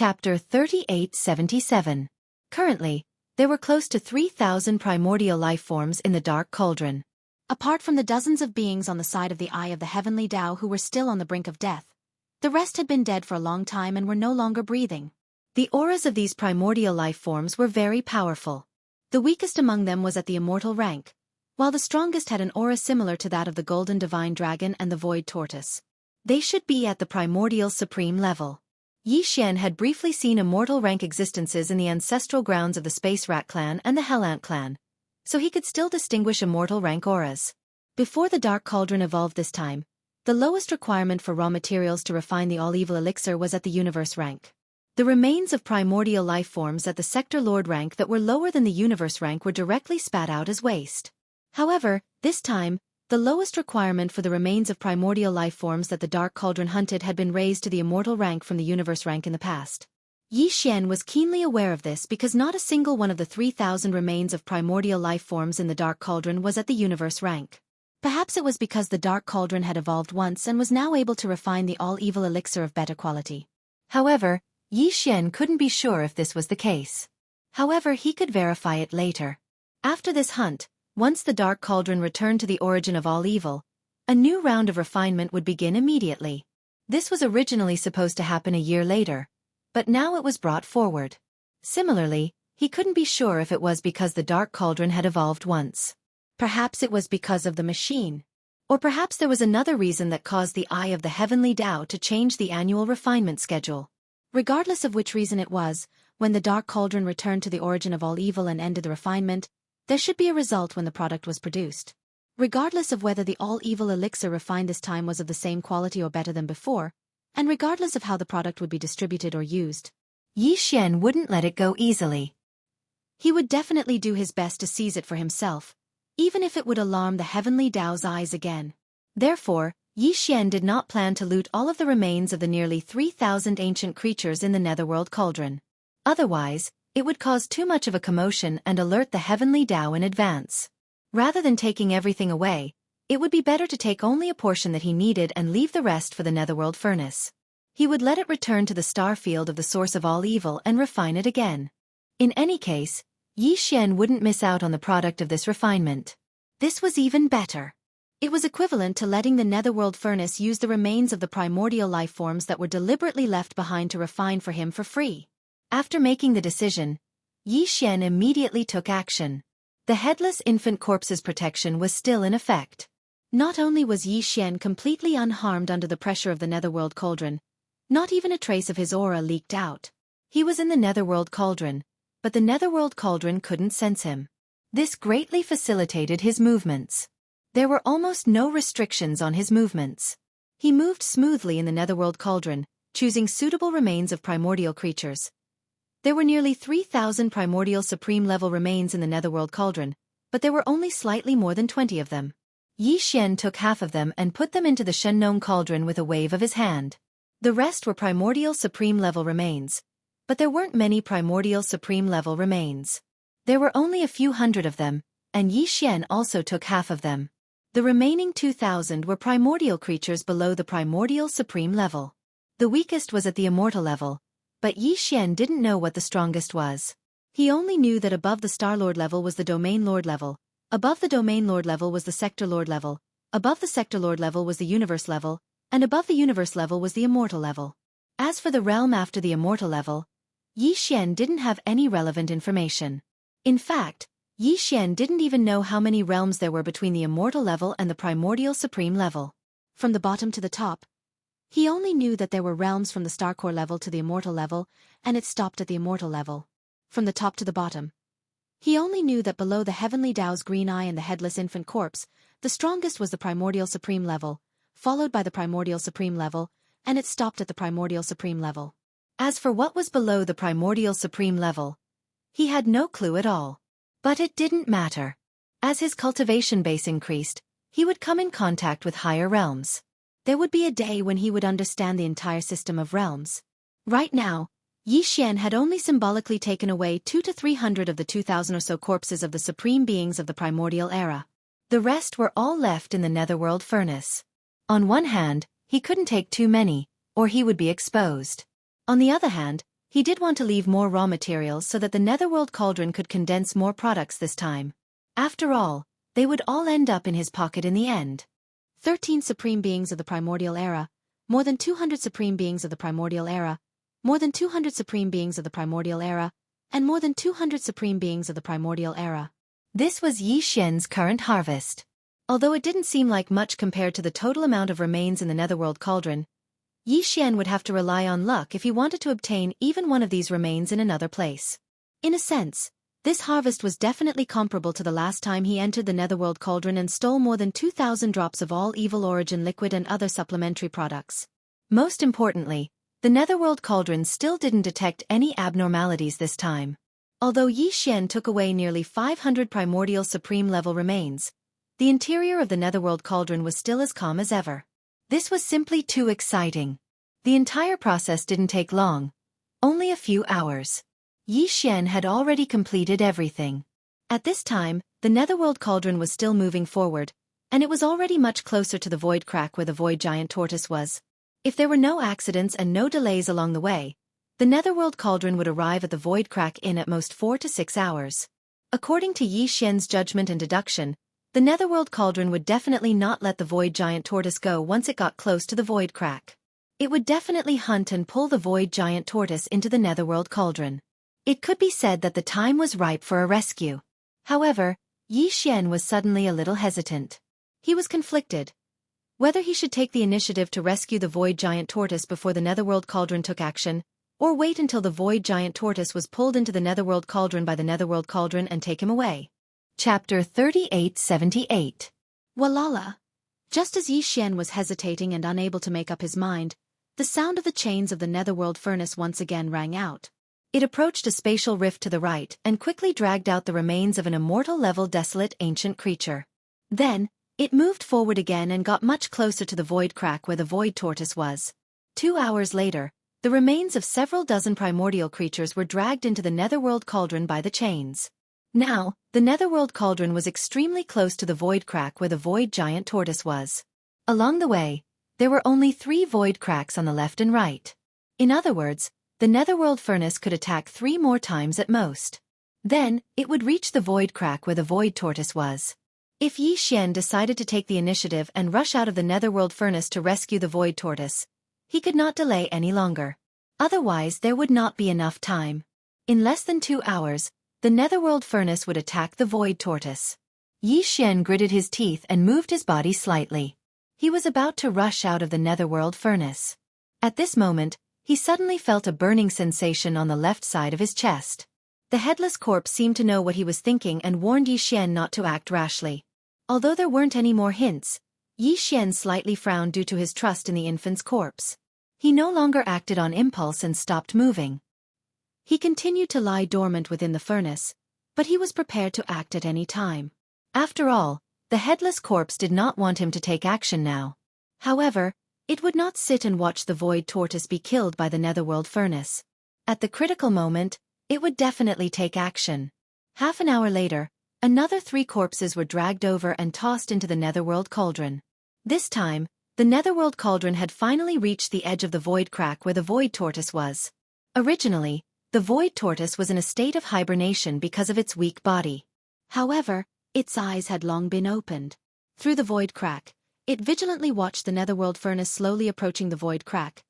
Chapter 3877. Currently, there were close to 3,000 primordial life forms in the Dark Cauldron. Apart from the dozens of beings on the side of the Eye of the Heavenly Tao who were still on the brink of death, the rest had been dead for a long time and were no longer breathing. The auras of these primordial life forms were very powerful. The weakest among them was at the immortal rank, while the strongest had an aura similar to that of the Golden Divine Dragon and the Void Tortoise. They should be at the primordial supreme level. Xianxia had briefly seen immortal rank existences in the ancestral grounds of the Space Rat clan and the Hell Ant clan, so he could still distinguish immortal rank auras. Before the Dark Cauldron evolved this time, the lowest requirement for raw materials to refine the all-evil elixir was at the universe rank. The remains of primordial life forms at the Sector Lord rank that were lower than the universe rank were directly spat out as waste. However, this time, the lowest requirement for the remains of primordial life forms that the Dark Cauldron hunted had been raised to the immortal rank from the universe rank in the past. Xianxia was keenly aware of this because not a single one of the 3,000 remains of primordial life forms in the Dark Cauldron was at the universe rank. Perhaps it was because the Dark Cauldron had evolved once and was now able to refine the all-evil elixir of better quality. However, Xianxia couldn't be sure if this was the case. However, he could verify it later. After this hunt, once the Dark Cauldron returned to the origin of all evil, a new round of refinement would begin immediately. This was originally supposed to happen a year later, but now it was brought forward. Similarly, he couldn't be sure if it was because the Dark Cauldron had evolved once. Perhaps it was because of the machine. Or perhaps there was another reason that caused the Eye of the Heavenly Tao to change the annual refinement schedule. Regardless of which reason it was, when the Dark Cauldron returned to the origin of all evil and ended the refinement, there should be a result when the product was produced. Regardless of whether the all-evil elixir refined this time was of the same quality or better than before, and regardless of how the product would be distributed or used, Xianxia wouldn't let it go easily. He would definitely do his best to seize it for himself, even if it would alarm the Heavenly Tao's eyes again. Therefore, Xianxia did not plan to loot all of the remains of the nearly 3,000 ancient creatures in the Netherworld Cauldron. Otherwise, it would cause too much of a commotion and alert the Heavenly Tao in advance. Rather than taking everything away, it would be better to take only a portion that he needed and leave the rest for the Netherworld Furnace. He would let it return to the star field of the source of all evil and refine it again. In any case, Xianxia wouldn't miss out on the product of this refinement. This was even better. It was equivalent to letting the Netherworld Furnace use the remains of the primordial life forms that were deliberately left behind to refine for him for free. After making the decision, Xianxia immediately took action. The headless infant corpse's protection was still in effect. Not only was Xianxia completely unharmed under the pressure of the Netherworld Cauldron, not even a trace of his aura leaked out. He was in the Netherworld Cauldron, but the Netherworld Cauldron couldn't sense him. This greatly facilitated his movements. There were almost no restrictions on his movements. He moved smoothly in the Netherworld Cauldron, choosing suitable remains of primordial creatures. There were nearly 3,000 primordial supreme-level remains in the Netherworld Cauldron, but there were only slightly more than 20 of them. Xianxia took half of them and put them into the Shengnong Cauldron with a wave of his hand. The rest were primordial supreme-level remains, but there weren't many primordial supreme-level remains. There were only a few hundred of them, and Xianxia also took half of them. The remaining 2,000 were primordial creatures below the primordial supreme level. The weakest was at the immortal level, but Xianxia didn't know what the strongest was. He only knew that above the Star Lord level was the Domain Lord level, above the Domain Lord level was the Sector Lord level, above the Sector Lord level was the Universe level, and above the Universe level was the Immortal level. As for the realm after the Immortal level, Xianxia didn't have any relevant information. In fact, Xianxia didn't even know how many realms there were between the Immortal level and the Primordial Supreme level. From the bottom to the top, he only knew that there were realms from the Star Core level to the Immortal level, and it stopped at the Immortal level. From the top to the bottom, he only knew that below the Heavenly Tao's green eye and the headless infant corpse, the strongest was the Primordial Supreme level, followed by the Primordial Supreme level, and it stopped at the Primordial Supreme level. As for what was below the Primordial Supreme level, he had no clue at all. But it didn't matter. As his cultivation base increased, he would come in contact with higher realms. There would be a day when he would understand the entire system of realms. Right now, Xianxia had only symbolically taken away 200 to 300 of the 2,000 or so corpses of the supreme beings of the primordial era. The rest were all left in the Netherworld Furnace. On one hand, he couldn't take too many, or he would be exposed. On the other hand, He did want to leave more raw materials so that the Netherworld Cauldron could condense more products this time. After all, they would all end up in his pocket in the end. 13 Supreme Beings of the Primordial Era, more than 200 Supreme Beings of the Primordial Era, more than 200 Supreme Beings of the Primordial Era, and more than 200 Supreme Beings of the Primordial Era. This was Yi Xian's current harvest. Although it didn't seem like much compared to the total amount of remains in the Netherworld Cauldron, Yi Xian would have to rely on luck if he wanted to obtain even one of these remains in another place. In a sense, this harvest was definitely comparable to the last time he entered the Netherworld Cauldron and stole more than 2,000 drops of all evil origin liquid and other supplementary products. Most importantly, the Netherworld Cauldron still didn't detect any abnormalities this time. Although Yi Xian took away nearly 500 primordial supreme level remains, the interior of the Netherworld Cauldron was still as calm as ever. This was simply too exciting. The entire process didn't take long, only a few hours. Yi Xian had already completed everything. At this time, the Netherworld Cauldron was still moving forward, and it was already much closer to the void crack where the void giant tortoise was. If there were no accidents and no delays along the way, the Netherworld Cauldron would arrive at the void crack in at most 4 to 6 hours. According to Yi Xian's judgment and deduction, the Netherworld Cauldron would definitely not let the void giant tortoise go once it got close to the void crack. It would definitely hunt and pull the void giant tortoise into the Netherworld Cauldron. It could be said that the time was ripe for a rescue. However, Yi Xian was suddenly a little hesitant. He was conflicted. Whether he should take the initiative to rescue the void giant tortoise before the Netherworld Cauldron took action, or wait until the void giant tortoise was pulled into the Netherworld Cauldron by the Netherworld Cauldron and take him away. Chapter 3878. Walala. Just as Yi Xian was hesitating and unable to make up his mind, the sound of the chains of the Netherworld furnace once again rang out. It approached a spatial rift to the right and quickly dragged out the remains of an immortal-level desolate ancient creature. Then, it moved forward again and got much closer to the void crack where the void tortoise was. 2 hours later, the remains of several dozen primordial creatures were dragged into the Netherworld Cauldron by the chains. Now, the Netherworld Cauldron was extremely close to the void crack where the void giant tortoise was. Along the way, there were only 3 void cracks on the left and right. In other words, the Netherworld furnace could attack 3 more times at most. Then, it would reach the void crack where the void tortoise was. If Yi Xian decided to take the initiative and rush out of the Netherworld furnace to rescue the void tortoise, he could not delay any longer. Otherwise there would not be enough time. In less than 2 hours, the Netherworld furnace would attack the void tortoise. Yi Xian gritted his teeth and moved his body slightly. He was about to rush out of the Netherworld furnace. At this moment, he suddenly felt a burning sensation on the left side of his chest. The headless corpse seemed to know what he was thinking and warned Yi Xian not to act rashly. Although there weren't any more hints, Yi Xian slightly frowned due to his trust in the infant's corpse. He no longer acted on impulse and stopped moving. He continued to lie dormant within the furnace, but he was prepared to act at any time. After all, the headless corpse did not want him to take action now. However, it would not sit and watch the void tortoise be killed by the Netherworld furnace. At the critical moment, it would definitely take action. Half an hour later, another 3 corpses were dragged over and tossed into the Netherworld Cauldron. This time, the Netherworld Cauldron had finally reached the edge of the void crack where the void tortoise was. Originally, the void tortoise was in a state of hibernation because of its weak body. However, its eyes had long been opened. Through the void crack, it vigilantly watched the Netherworld furnace slowly approaching the void crack.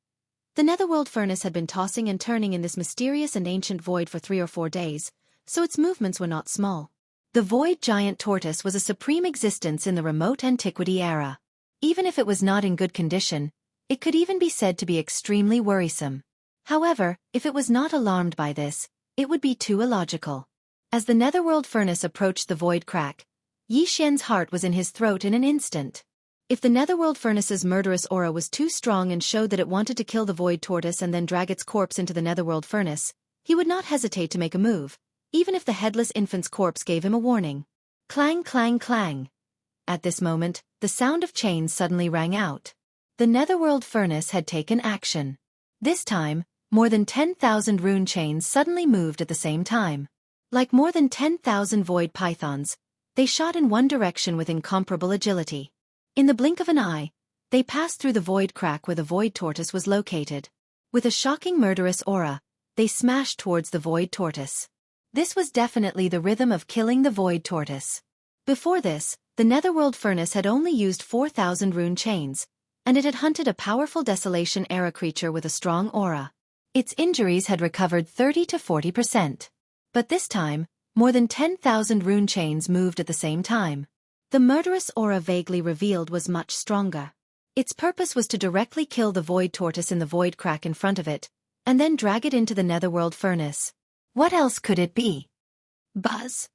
The Netherworld furnace had been tossing and turning in this mysterious and ancient void for 3 or 4 days, so its movements were not small. The void giant tortoise was a supreme existence in the remote antiquity era. Even if it was not in good condition, it could even be said to be extremely worrisome. However, if it was not alarmed by this, it would be too illogical. As the Netherworld furnace approached the void crack, Yi Xian's heart was in his throat in an instant. If the Netherworld furnace's murderous aura was too strong and showed that it wanted to kill the void tortoise and then drag its corpse into the Netherworld furnace, he would not hesitate to make a move, even if the headless infant's corpse gave him a warning. Clang, clang, clang. At this moment, the sound of chains suddenly rang out. The Netherworld furnace had taken action. This time, more than 10,000 rune chains suddenly moved at the same time. Like more than 10,000 void pythons, they shot in one direction with incomparable agility. In the blink of an eye, they passed through the void crack where the void tortoise was located. With a shocking murderous aura, they smashed towards the void tortoise. This was definitely the rhythm of killing the void tortoise. Before this, the netherworld furnace had only used 4,000 rune chains, and it had hunted a powerful Desolation-era creature with a strong aura. Its injuries had recovered 30 to 40%. But this time, more than 10,000 rune chains moved at the same time. The murderous aura vaguely revealed was much stronger. Its purpose was to directly kill the void tortoise in the void crack in front of it, and then drag it into the netherworld furnace. What else could it be? Buzz.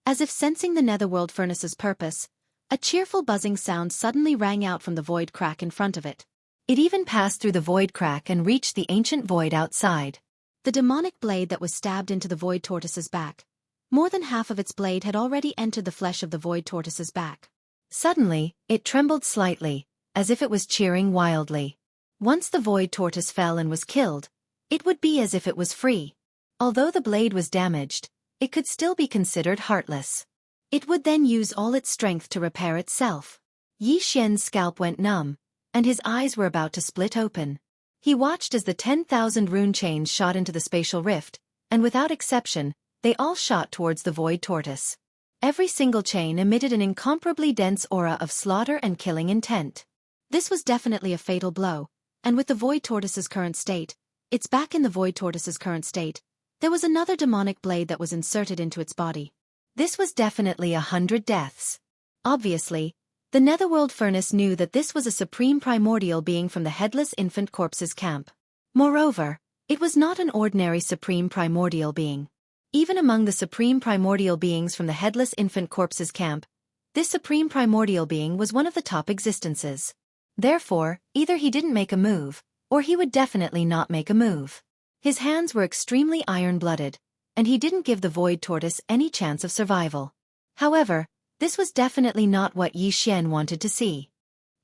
As if sensing the netherworld furnace's purpose, a cheerful buzzing sound suddenly rang out from the void crack in front of it. It even passed through the void crack and reached the ancient void outside. The demonic blade that was stabbed into the void tortoise's back. More than half of its blade had already entered the flesh of the void tortoise's back. Suddenly, it trembled slightly, as if it was cheering wildly. Once the void tortoise fell and was killed, it would be as if it was free. Although the blade was damaged, it could still be considered heartless. It would then use all its strength to repair itself. Yi Xian's scalp went numb, and his eyes were about to split open. He watched as the 10,000 rune chains shot into the spatial rift, and without exception, they all shot towards the void tortoise. Every single chain emitted an incomparably dense aura of slaughter and killing intent. This was definitely a fatal blow, and with the void tortoise's current state, its back in the void tortoise's current state, there was another demonic blade that was inserted into its body. This was definitely 100 deaths. Obviously, the netherworld furnace knew that this was a supreme primordial being from the headless infant corpse's camp. Moreover, it was not an ordinary supreme primordial being. Even among the supreme primordial beings from the headless infant corpse's camp, this supreme primordial being was one of the top existences. Therefore, either he didn't make a move, or he would definitely not make a move. His hands were extremely iron-blooded, and he didn't give the void tortoise any chance of survival. However, this was definitely not what Yi Xian wanted to see.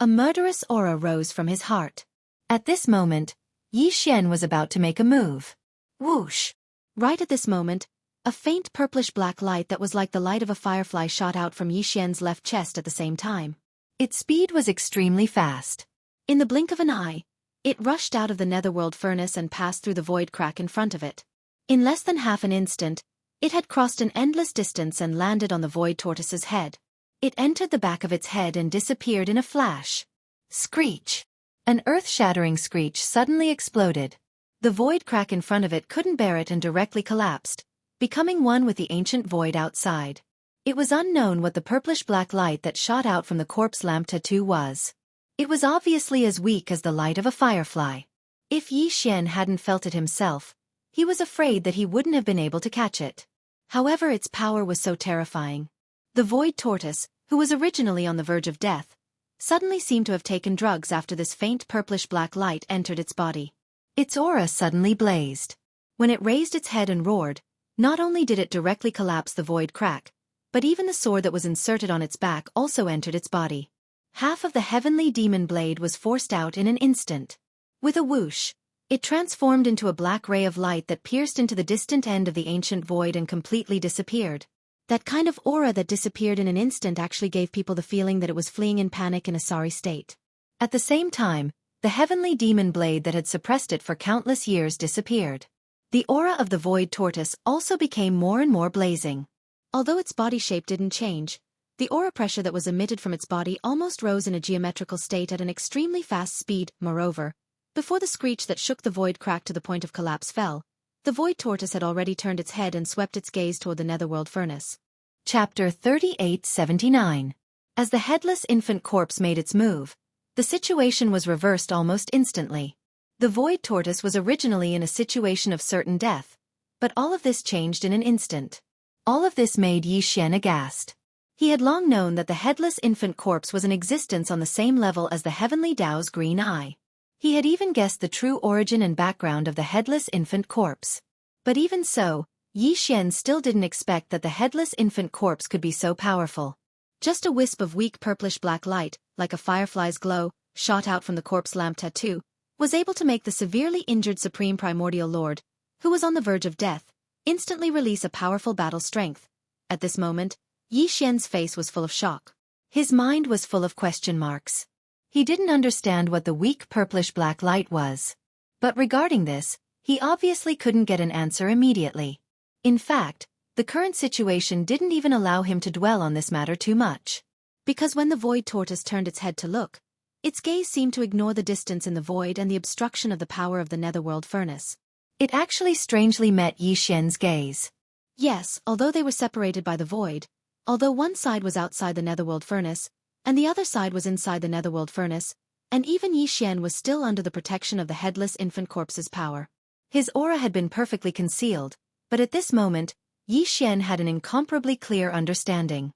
A murderous aura rose from his heart. At this moment, Yi Xian was about to make a move. Whoosh! Right at this moment, a faint purplish-black light that was like the light of a firefly shot out from Yi Xian's left chest at the same time. Its speed was extremely fast. In the blink of an eye, it rushed out of the netherworld furnace and passed through the void crack in front of it. In less than half an instant, it had crossed an endless distance and landed on the void tortoise's head. It entered the back of its head and disappeared in a flash. Screech! An earth-shattering screech suddenly exploded. The void crack in front of it couldn't bear it and directly collapsed, becoming one with the ancient void outside. It was unknown what the purplish-black light that shot out from the corpse lamp tattoo was. It was obviously as weak as the light of a firefly. If Yi Xian hadn't felt it himself, he was afraid that he wouldn't have been able to catch it. However, its power was so terrifying. The void tortoise, who was originally on the verge of death, suddenly seemed to have taken drugs after this faint purplish-black light entered its body. Its aura suddenly blazed. When it raised its head and roared, not only did it directly collapse the void crack, but even the sword that was inserted on its back also entered its body. Half of the heavenly demon blade was forced out in an instant. With a whoosh, it transformed into a black ray of light that pierced into the distant end of the ancient void and completely disappeared. That kind of aura that disappeared in an instant actually gave people the feeling that it was fleeing in panic in a sorry state. At the same time, the heavenly demon blade that had suppressed it for countless years disappeared. The aura of the void tortoise also became more and more blazing. Although its body shape didn't change, the aura pressure that was emitted from its body almost rose in a geometrical state at an extremely fast speed. Moreover, before the screech that shook the void crack to the point of collapse fell, the void tortoise had already turned its head and swept its gaze toward the netherworld furnace. Chapter 3879. As the headless infant corpse made its move, the situation was reversed almost instantly. The void tortoise was originally in a situation of certain death, but all of this changed in an instant. All of this made Yi Xian aghast. He had long known that the headless infant corpse was in existence on the same level as the heavenly Tao's green eye. He had even guessed the true origin and background of the headless infant corpse. But even so, Yi Xian still didn't expect that the headless infant corpse could be so powerful. Just a wisp of weak purplish-black light, like a firefly's glow, shot out from the corpse lamp tattoo, was able to make the severely injured Supreme Primordial Lord, who was on the verge of death, instantly release a powerful battle strength. At this moment, Yi Xian's face was full of shock. His mind was full of question marks. He didn't understand what the weak purplish-black light was. But regarding this, He obviously couldn't get an answer immediately. In fact, the current situation didn't even allow him to dwell on this matter too much. Because when the void tortoise turned its head to look, its gaze seemed to ignore the distance in the void and the obstruction of the power of the netherworld furnace. It actually strangely met Yi Xian's gaze. Yes, although they were separated by the void, although one side was outside the netherworld furnace, and the other side was inside the netherworld furnace, and even Yi Xian was still under the protection of the headless infant corpse's power. His aura had been perfectly concealed, but at this moment, Yi Xian had an incomparably clear understanding.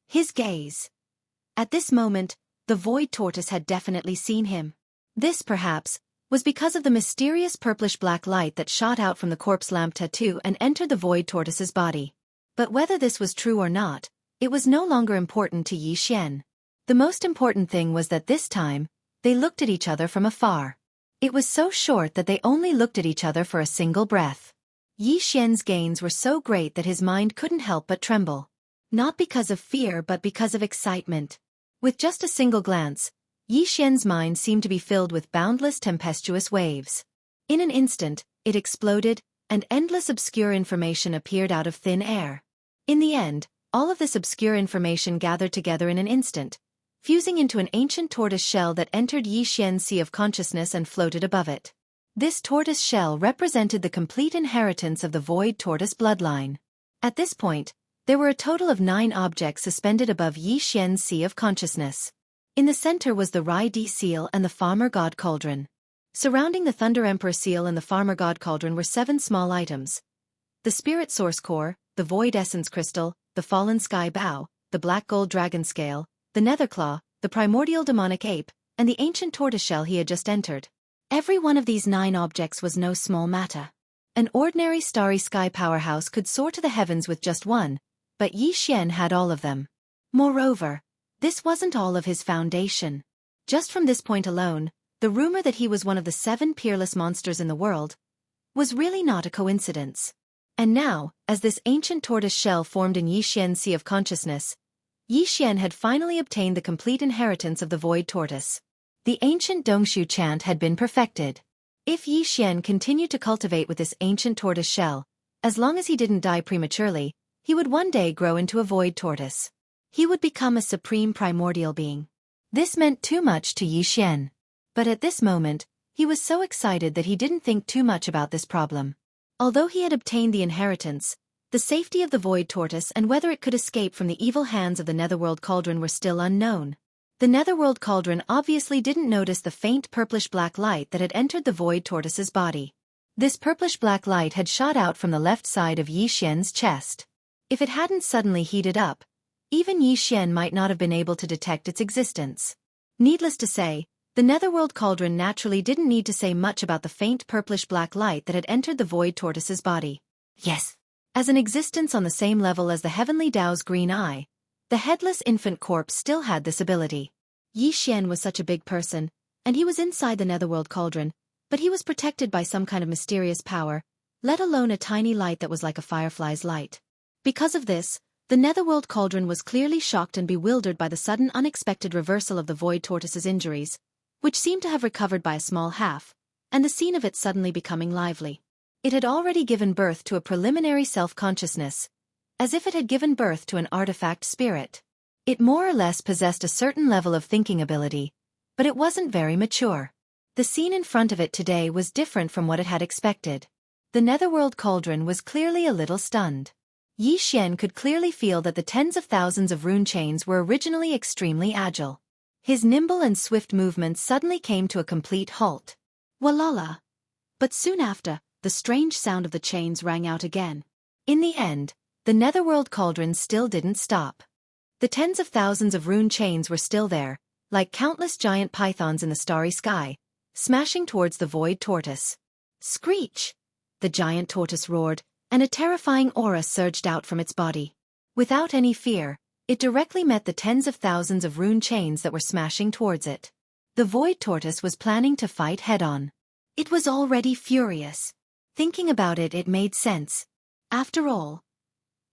His gaze. At this moment, the void tortoise had definitely seen him. This, perhaps, was because of the mysterious purplish-black light that shot out from the corpse lamp tattoo and entered the void tortoise's body. But whether this was true or not, it was no longer important to Yi Xian. The most important thing was that this time, they looked at each other from afar. It was so short that they only looked at each other for a single breath. Yi Xian's gains were so great that his mind couldn't help but tremble. Not because of fear but because of excitement. With just a single glance, Yi Xian's mind seemed to be filled with boundless tempestuous waves. In an instant, it exploded, and endless obscure information appeared out of thin air. In the end, all of this obscure information gathered together in an instant, fusing into an ancient tortoise shell that entered Yi Xian's sea of consciousness and floated above it. This tortoise shell represented the complete inheritance of the void tortoise bloodline. At this point, there were a total of 9 objects suspended above Yi Xian's sea of consciousness. In the center was the Rai Di seal and the Farmer God Cauldron. Surrounding the Thunder Emperor seal and the Farmer God Cauldron were 7 small items. The Spirit Source Core, the Void Essence Crystal, the Fallen Sky Bow, the Black Gold Dragon Scale, the Netherclaw, the Primordial Demonic Ape, and the ancient tortoiseshell he had just entered. Every one of these 9 objects was no small matter. An ordinary starry sky powerhouse could soar to the heavens with just one, but Yi Xian had all of them. Moreover, this wasn't all of his foundation. Just from this point alone, the rumor that he was one of the 7 peerless monsters in the world was really not a coincidence. And now, as this ancient tortoise shell formed in Yi Xian's sea of consciousness, Yi Xian had finally obtained the complete inheritance of the void tortoise. The ancient Dongshu chant had been perfected. If Yi Xian continued to cultivate with this ancient tortoise shell, as long as he didn't die prematurely, he would one day grow into a void tortoise. He would become a supreme primordial being. This meant too much to Yi Xian. But at this moment, he was so excited that he didn't think too much about this problem. Although he had obtained the inheritance, the safety of the void tortoise and whether it could escape from the evil hands of the netherworld cauldron were still unknown. The netherworld cauldron obviously didn't notice the faint purplish-black light that had entered the void tortoise's body. This purplish-black light had shot out from the left side of Yi Xian's chest. If it hadn't suddenly heated up, even Yi Xian might not have been able to detect its existence. Needless to say, the netherworld cauldron naturally didn't need to say much about the faint purplish-black light that had entered the void tortoise's body. Yes. As an existence on the same level as the heavenly Tao's green eye, the headless infant corpse still had this ability. Yi Xian was such a big person, and he was inside the netherworld cauldron, but he was protected by some kind of mysterious power, let alone a tiny light that was like a firefly's light. Because of this, the netherworld cauldron was clearly shocked and bewildered by the sudden unexpected reversal of the void tortoise's injuries, which seemed to have recovered by a small half, and the scene of it suddenly becoming lively. It had already given birth to a preliminary self-consciousness, as if it had given birth to an artifact spirit. It more or less possessed a certain level of thinking ability, but it wasn't very mature. The scene in front of it today was different from what it had expected. The netherworld cauldron was clearly a little stunned. Yi Xian could clearly feel that the tens of thousands of rune chains were originally extremely agile. His nimble and swift movements suddenly came to a complete halt. Walala! But soon after, the strange sound of the chains rang out again. In the end, the netherworld cauldron still didn't stop. The tens of thousands of rune chains were still there, like countless giant pythons in the starry sky, smashing towards the void tortoise. Screech! The giant tortoise roared, and a terrifying aura surged out from its body. Without any fear, it directly met the tens of thousands of rune chains that were smashing towards it. The void tortoise was planning to fight head-on. It was already furious. Thinking about it, it made sense. After all,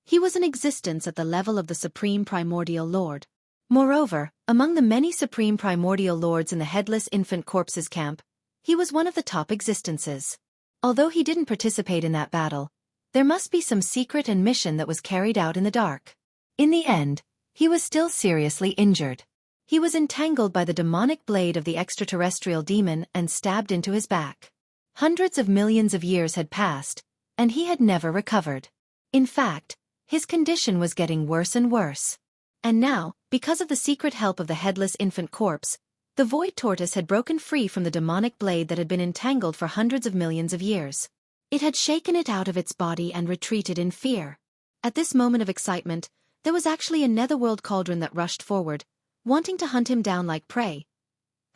he was in existence at the level of the Supreme Primordial Lord. Moreover, among the many Supreme Primordial Lords in the Headless Infant Corpse's camp, he was one of the top existences. Although he didn't participate in that battle, there must be some secret and mission that was carried out in the dark. In the end, he was still seriously injured. He was entangled by the demonic blade of the extraterrestrial demon and stabbed into his back. Hundreds of millions of years had passed, and he had never recovered. In fact, his condition was getting worse and worse. And now, because of the secret help of the headless infant corpse, the void tortoise had broken free from the demonic blade that had been entangled for hundreds of millions of years. It had shaken it out of its body and retreated in fear. At this moment of excitement, there was actually a netherworld cauldron that rushed forward, wanting to hunt him down like prey.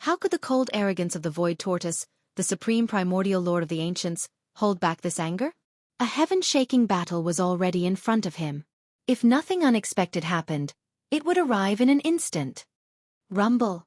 How could the cold arrogance of the void tortoise, the supreme primordial lord of the ancients, hold back this anger? A heaven-shaking battle was already in front of him. If nothing unexpected happened, it would arrive in an instant. Rumble.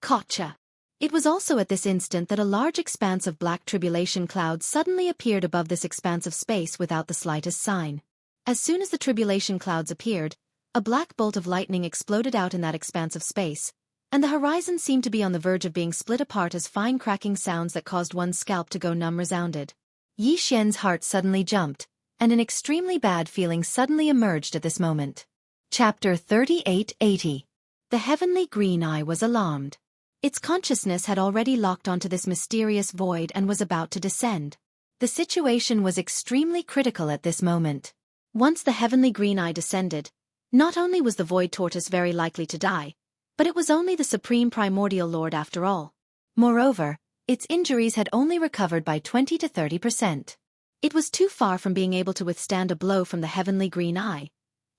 Gotcha. It was also at this instant that a large expanse of black tribulation clouds suddenly appeared above this expanse of space without the slightest sign. As soon as the tribulation clouds appeared, a black bolt of lightning exploded out in that expanse of space, and the horizon seemed to be on the verge of being split apart as fine cracking sounds that caused one's scalp to go numb resounded. Yi Xian's heart suddenly jumped, and an extremely bad feeling suddenly emerged at this moment. Chapter 3880. The heavenly green eye was alarmed. Its consciousness had already locked onto this mysterious void and was about to descend. The situation was extremely critical at this moment. Once the heavenly green eye descended, not only was the void tortoise very likely to die, but it was only the supreme primordial lord after all. Moreover, its injuries had only recovered by 20 to 30%. It was too far from being able to withstand a blow from the heavenly green eye,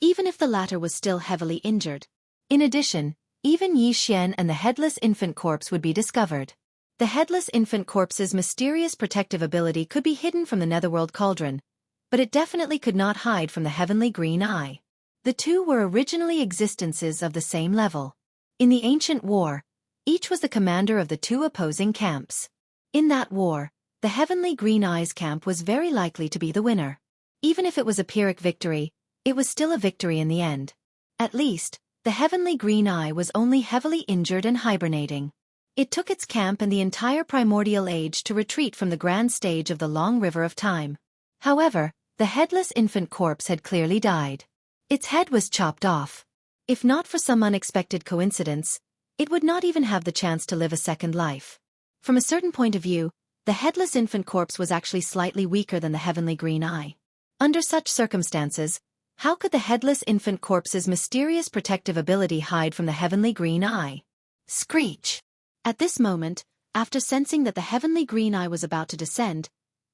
even if the latter was still heavily injured. In addition, even Yi Xian and the headless infant corpse would be discovered. The headless infant corpse's mysterious protective ability could be hidden from the netherworld cauldron, but it definitely could not hide from the heavenly green eye. The two were originally existences of the same level. In the ancient war, each was the commander of the two opposing camps. In that war, the heavenly green eye's camp was very likely to be the winner. Even if it was a Pyrrhic victory, it was still a victory in the end. At least, the heavenly green eye was only heavily injured and hibernating. It took its camp and the entire primordial age to retreat from the grand stage of the long river of time. However, the headless infant corpse had clearly died. Its head was chopped off. If not for some unexpected coincidence, it would not even have the chance to live a second life. From a certain point of view, the headless infant corpse was actually slightly weaker than the heavenly green eye. Under such circumstances, how could the headless infant corpse's mysterious protective ability hide from the heavenly green eye? Screech! At this moment, after sensing that the heavenly green eye was about to descend,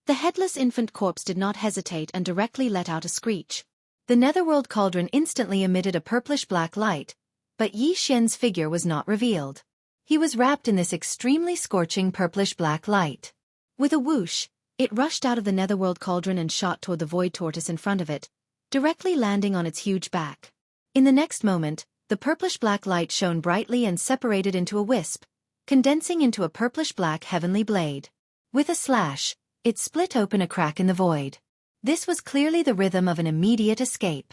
the headless infant corpse did not hesitate and directly let out a screech. The netherworld cauldron instantly emitted a purplish-black light, but Yi Xian's figure was not revealed. He was wrapped in this extremely scorching purplish-black light. With a whoosh, it rushed out of the netherworld cauldron and shot toward the void tortoise in front of it, directly landing on its huge back. In the next moment, the purplish-black light shone brightly and separated into a wisp, condensing into a purplish-black heavenly blade. With a slash, it split open a crack in the void. This was clearly the rhythm of an immediate escape.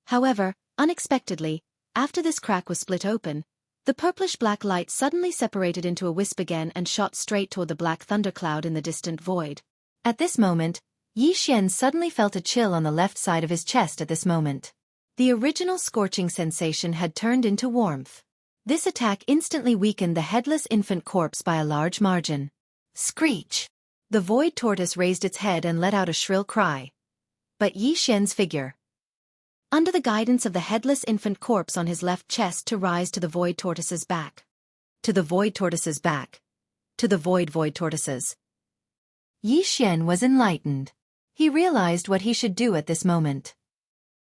However, unexpectedly, after this crack was split open, the purplish-black light suddenly separated into a wisp again and shot straight toward the black thundercloud in the distant void. At this moment, Yi Xian suddenly felt a chill on the left side of his chest at this moment. The original scorching sensation had turned into warmth. This attack instantly weakened the headless infant corpse by a large margin. Screech! The void tortoise raised its head and let out a shrill cry. But Yi Xian's figure, under the guidance of the headless infant corpse on his left chest, to rise to the void tortoise's back. To the void tortoise's back. To the void tortoises. Yi Xian was enlightened. He realized what he should do at this moment.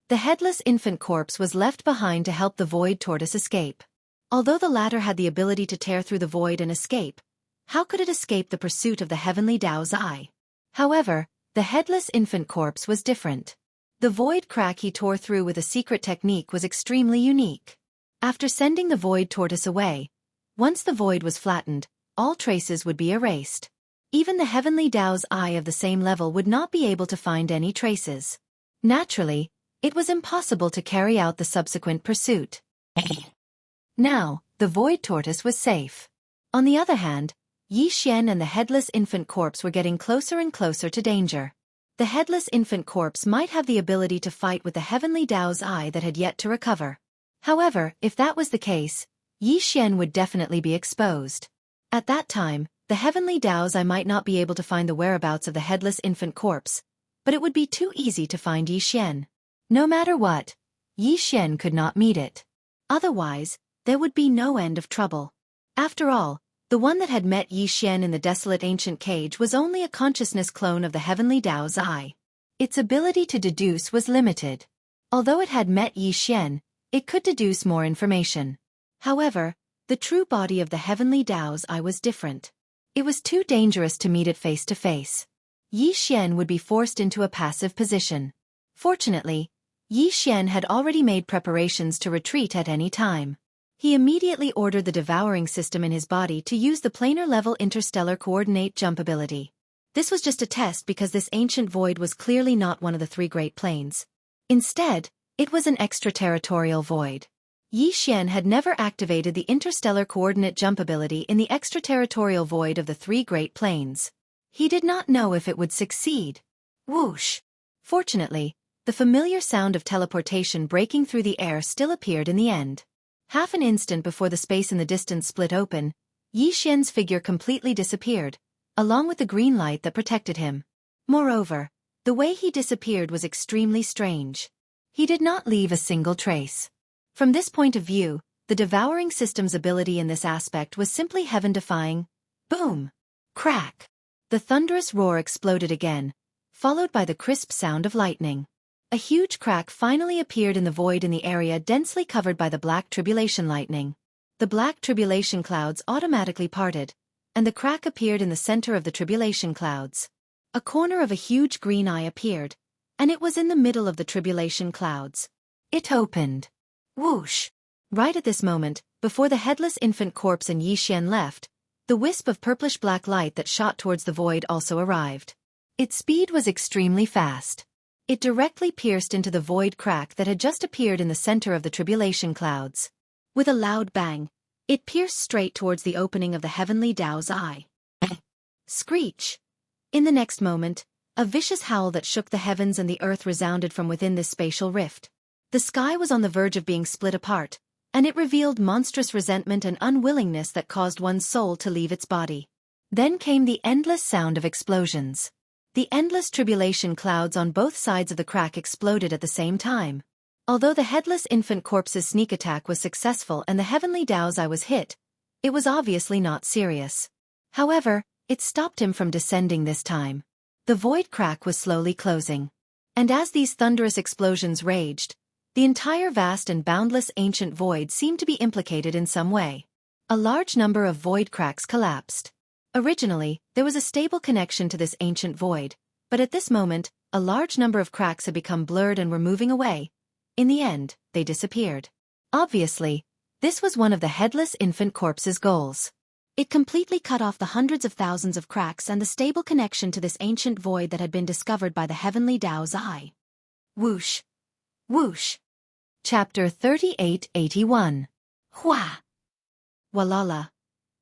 The headless infant corpse was left behind to help the void tortoise escape. Although the latter had the ability to tear through the void and escape, how could it escape the pursuit of the heavenly Tao's eye? However, the headless infant corpse was different. The void crack he tore through with a secret technique was extremely unique. After sending the void tortoise away, once the void was flattened, all traces would be erased. Even the heavenly Tao's eye of the same level would not be able to find any traces. Naturally, it was impossible to carry out the subsequent pursuit. Now, the void tortoise was safe. On the other hand, Yi Xian and the headless infant corpse were getting closer and closer to danger. The headless infant corpse might have the ability to fight with the heavenly Tao's eye that had yet to recover. However, if that was the case, Yi Xian would definitely be exposed. At that time, the heavenly Tao's eye might not be able to find the whereabouts of the headless infant corpse, but it would be too easy to find Yi Xian. No matter what, Yi Xian could not meet it. Otherwise, there would be no end of trouble. After all, the one that had met Yi Xian in the desolate ancient cage was only a consciousness clone of the heavenly Tao's eye. Its ability to deduce was limited. Although it had met Yi Xian, it could deduce more information. However, the true body of the heavenly Tao's eye was different. It was too dangerous to meet it face to face. Yi Xian would be forced into a passive position. Fortunately, Yi Xian had already made preparations to retreat at any time. He immediately ordered the devouring system in his body to use the planar-level interstellar coordinate jump ability. This was just a test because this ancient void was clearly not one of the three Great Plains. Instead, it was an extraterritorial void. Yi Xian had never activated the interstellar coordinate jump ability in the extraterritorial void of the three Great Plains. He did not know if it would succeed. Whoosh! Fortunately, the familiar sound of teleportation breaking through the air still appeared in the end. Half an instant before the space in the distance split open, Yi Xian's figure completely disappeared, along with the green light that protected him. Moreover, the way he disappeared was extremely strange. He did not leave a single trace. From this point of view, the devouring system's ability in this aspect was simply heaven-defying. Boom! Crack! The thunderous roar exploded again, followed by the crisp sound of lightning. A huge crack finally appeared in the void in the area densely covered by the black tribulation lightning. The black tribulation clouds automatically parted, and the crack appeared in the center of the tribulation clouds. A corner of a huge green eye appeared, and it was in the middle of the tribulation clouds. It opened. Whoosh! Right at this moment, before the headless infant corpse and Yi Xian left, the wisp of purplish-black light that shot towards the void also arrived. Its speed was extremely fast. It directly pierced into the void crack that had just appeared in the center of the tribulation clouds. With a loud bang, it pierced straight towards the opening of the heavenly Tao's eye. Screech! In the next moment, a vicious howl that shook the heavens and the earth resounded from within this spatial rift. The sky was on the verge of being split apart, and it revealed monstrous resentment and unwillingness that caused one's soul to leave its body. Then came the endless sound of explosions. The endless tribulation clouds on both sides of the crack exploded at the same time. Although the headless infant corpse's sneak attack was successful and the heavenly Tao's eye was hit, it was obviously not serious. However, it stopped him from descending this time. The void crack was slowly closing. And as these thunderous explosions raged, the entire vast and boundless ancient void seemed to be implicated in some way. A large number of void cracks collapsed. Originally, there was a stable connection to this ancient void, but at this moment, a large number of cracks had become blurred and were moving away. In the end, they disappeared. Obviously, this was one of the headless infant corpse's goals. It completely cut off the hundreds of thousands of cracks and the stable connection to this ancient void that had been discovered by the heavenly Tao's eye. Whoosh! Whoosh! Chapter 3881. Hua! Walala!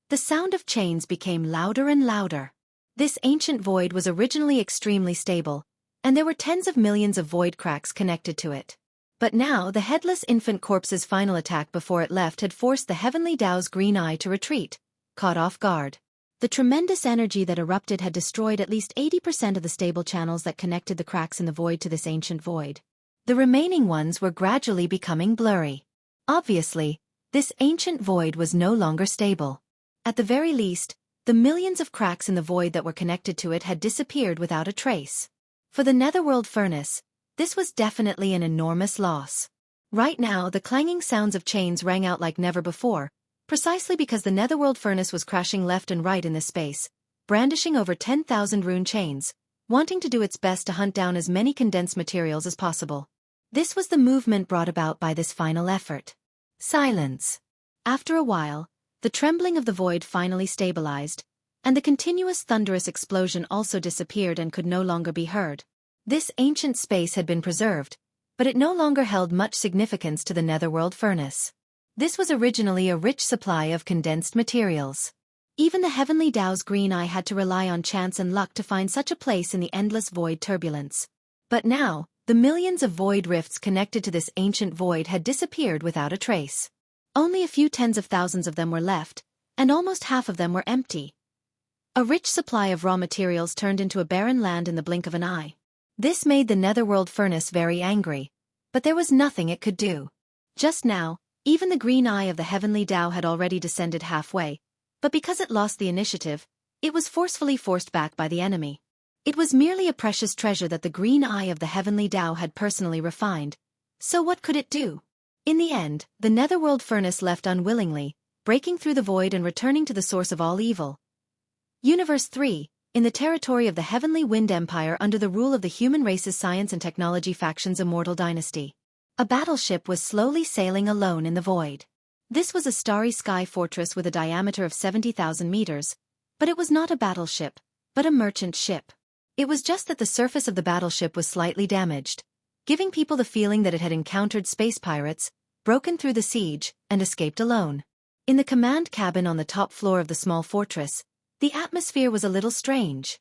The sound of chains became louder and louder. This ancient void was originally extremely stable, and there were tens of millions of void cracks connected to it. But now the headless infant corpse's final attack before it left had forced the heavenly Tao's green eye to retreat, caught off guard. The tremendous energy that erupted had destroyed at least 80% of the stable channels that connected the cracks in the void to this ancient void. The remaining ones were gradually becoming blurry. Obviously, this ancient void was no longer stable. At the very least, the millions of cracks in the void that were connected to it had disappeared without a trace. For the netherworld furnace, this was definitely an enormous loss. Right now, the clanging sounds of chains rang out like never before, precisely because the netherworld furnace was crashing left and right in this space, brandishing over 10,000 rune chains, wanting to do its best to hunt down as many condensed materials as possible. This was the movement brought about by this final effort. Silence. After a while, the trembling of the void finally stabilized, and the continuous thunderous explosion also disappeared and could no longer be heard. This ancient space had been preserved, but it no longer held much significance to the netherworld furnace. This was originally a rich supply of condensed materials. Even the Heavenly Tao's green eye had to rely on chance and luck to find such a place in the endless void turbulence. But now, the millions of void rifts connected to this ancient void had disappeared without a trace. Only a few tens of thousands of them were left, and almost half of them were empty. A rich supply of raw materials turned into a barren land in the blink of an eye. This made the netherworld furnace very angry, but there was nothing it could do. Just now, even the green eye of the Heavenly Tao had already descended halfway, but because it lost the initiative, it was forcefully forced back by the enemy. It was merely a precious treasure that the green eye of the Heavenly Tao had personally refined, so what could it do? In the end, the netherworld furnace left unwillingly, breaking through the void and returning to the source of all evil. Universe 3, in the territory of the Heavenly Wind Empire under the rule of the human race's science and technology faction's immortal dynasty. A battleship was slowly sailing alone in the void. This was a starry sky fortress with a diameter of 70,000 meters, but it was not a battleship, but a merchant ship. It was just that the surface of the battleship was slightly damaged, giving people the feeling that it had encountered space pirates, broken through the siege, and escaped alone. In the command cabin on the top floor of the small fortress, the atmosphere was a little strange.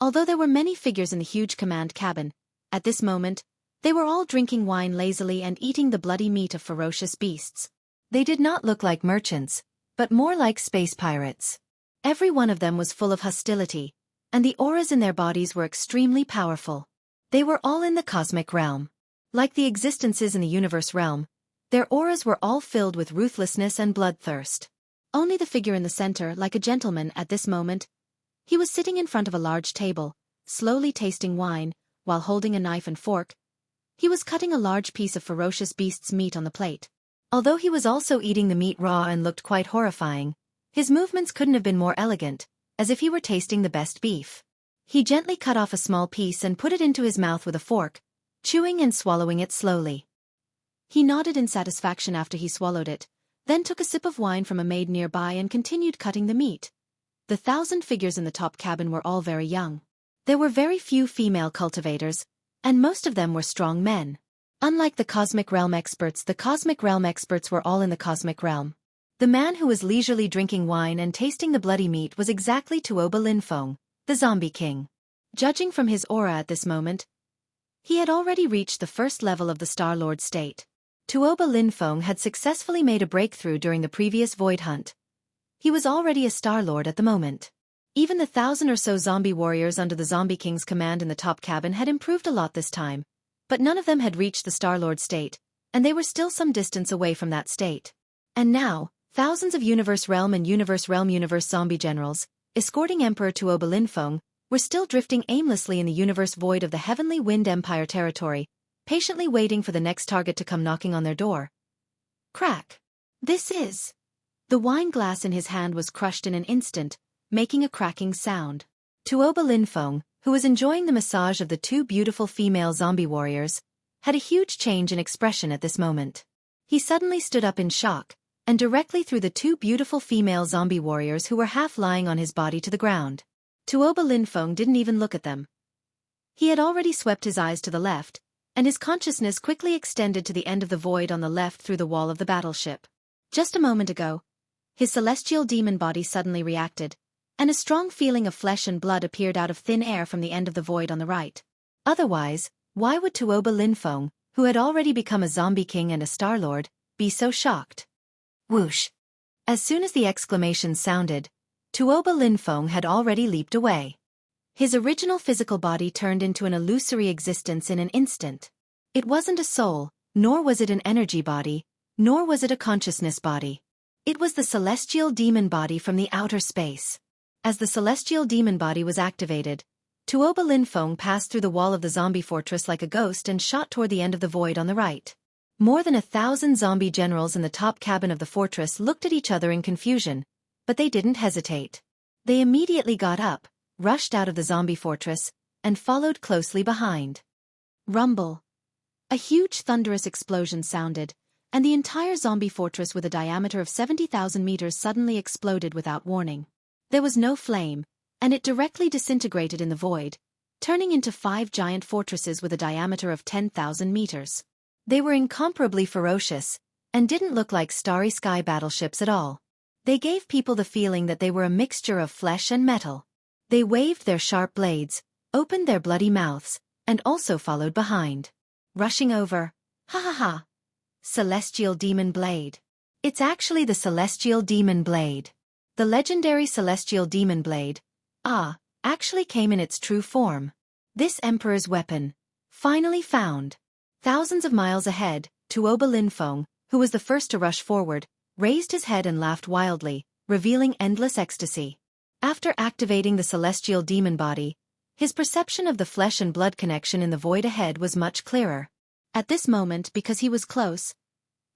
Although there were many figures in the huge command cabin, at this moment, they were all drinking wine lazily and eating the bloody meat of ferocious beasts. They did not look like merchants, but more like space pirates. Every one of them was full of hostility, and the auras in their bodies were extremely powerful. They were all in the cosmic realm. Like the existences in the universe realm, their auras were all filled with ruthlessness and bloodthirst. Only the figure in the center, like a gentleman at this moment, he was sitting in front of a large table, slowly tasting wine, while holding a knife and fork. He was cutting a large piece of ferocious beast's meat on the plate. Although he was also eating the meat raw and looked quite horrifying, his movements couldn't have been more elegant, as if he were tasting the best beef. He gently cut off a small piece and put it into his mouth with a fork, chewing and swallowing it slowly. He nodded in satisfaction after he swallowed it, then took a sip of wine from a maid nearby and continued cutting the meat. The 1,000 figures in the top cabin were all very young. There were very few female cultivators, and most of them were strong men. Unlike the Cosmic Realm experts were all in the Cosmic Realm. The man who was leisurely drinking wine and tasting the bloody meat was exactly Tuoba Linfeng, the Zombie King. Judging from his aura at this moment, he had already reached the first level of the Star-Lord state. Tuoba Linfeng had successfully made a breakthrough during the previous void hunt. He was already a Star-Lord at the moment. Even the 1,000 or so zombie warriors under the Zombie King's command in the top cabin had improved a lot this time, but none of them had reached the Star-Lord state, and they were still some distance away from that state. And now, thousands of Universe Realm and Universe zombie generals, escorting Emperor Tuoba Linfeng, were still drifting aimlessly in the universe void of the Heavenly Wind Empire territory, patiently waiting for the next target to come knocking on their door. Crack. This is. The wine glass in his hand was crushed in an instant, making a cracking sound. Tuoba Linfeng, who was enjoying the massage of the two beautiful female zombie warriors, had a huge change in expression at this moment. He suddenly stood up in shock, and directly threw the two beautiful female zombie warriors who were half lying on his body to the ground. Tuoba Linfeng didn't even look at them. He had already swept his eyes to the left, and his consciousness quickly extended to the end of the void on the left through the wall of the battleship. Just a moment ago, his celestial demon body suddenly reacted, and a strong feeling of flesh and blood appeared out of thin air from the end of the void on the right. Otherwise, why would Tuoba Linfeng, who had already become a zombie king and a Star-Lord, be so shocked? Whoosh! As soon as the exclamation sounded, Tuoba Linfeng had already leaped away. His original physical body turned into an illusory existence in an instant. It wasn't a soul, nor was it an energy body, nor was it a consciousness body. It was the celestial demon body from the outer space. As the celestial demon body was activated, Tuoba Linfeng passed through the wall of the zombie fortress like a ghost and shot toward the end of the void on the right. More than 1,000 zombie generals in the top cabin of the fortress looked at each other in confusion, but they didn't hesitate. They immediately got up, rushed out of the zombie fortress, and followed closely behind. Rumble. A huge thunderous explosion sounded, and the entire zombie fortress with a diameter of 70,000 meters suddenly exploded without warning. There was no flame, and it directly disintegrated in the void, turning into 5 giant fortresses with a diameter of 10,000 meters. They were incomparably ferocious, and didn't look like starry sky battleships at all. They gave people the feeling that they were a mixture of flesh and metal. They waved their sharp blades, opened their bloody mouths, and also followed behind. Rushing over. Ha ha ha. Celestial Demon Blade. It's actually the Celestial Demon Blade. The legendary Celestial Demon Blade, actually came in its true form. This Emperor's weapon, finally found. Thousands of miles ahead, Tuoba Linfeng, who was the first to rush forward, raised his head and laughed wildly, revealing endless ecstasy. After activating the celestial demon body, his perception of the flesh and blood connection in the void ahead was much clearer. At this moment, because he was close,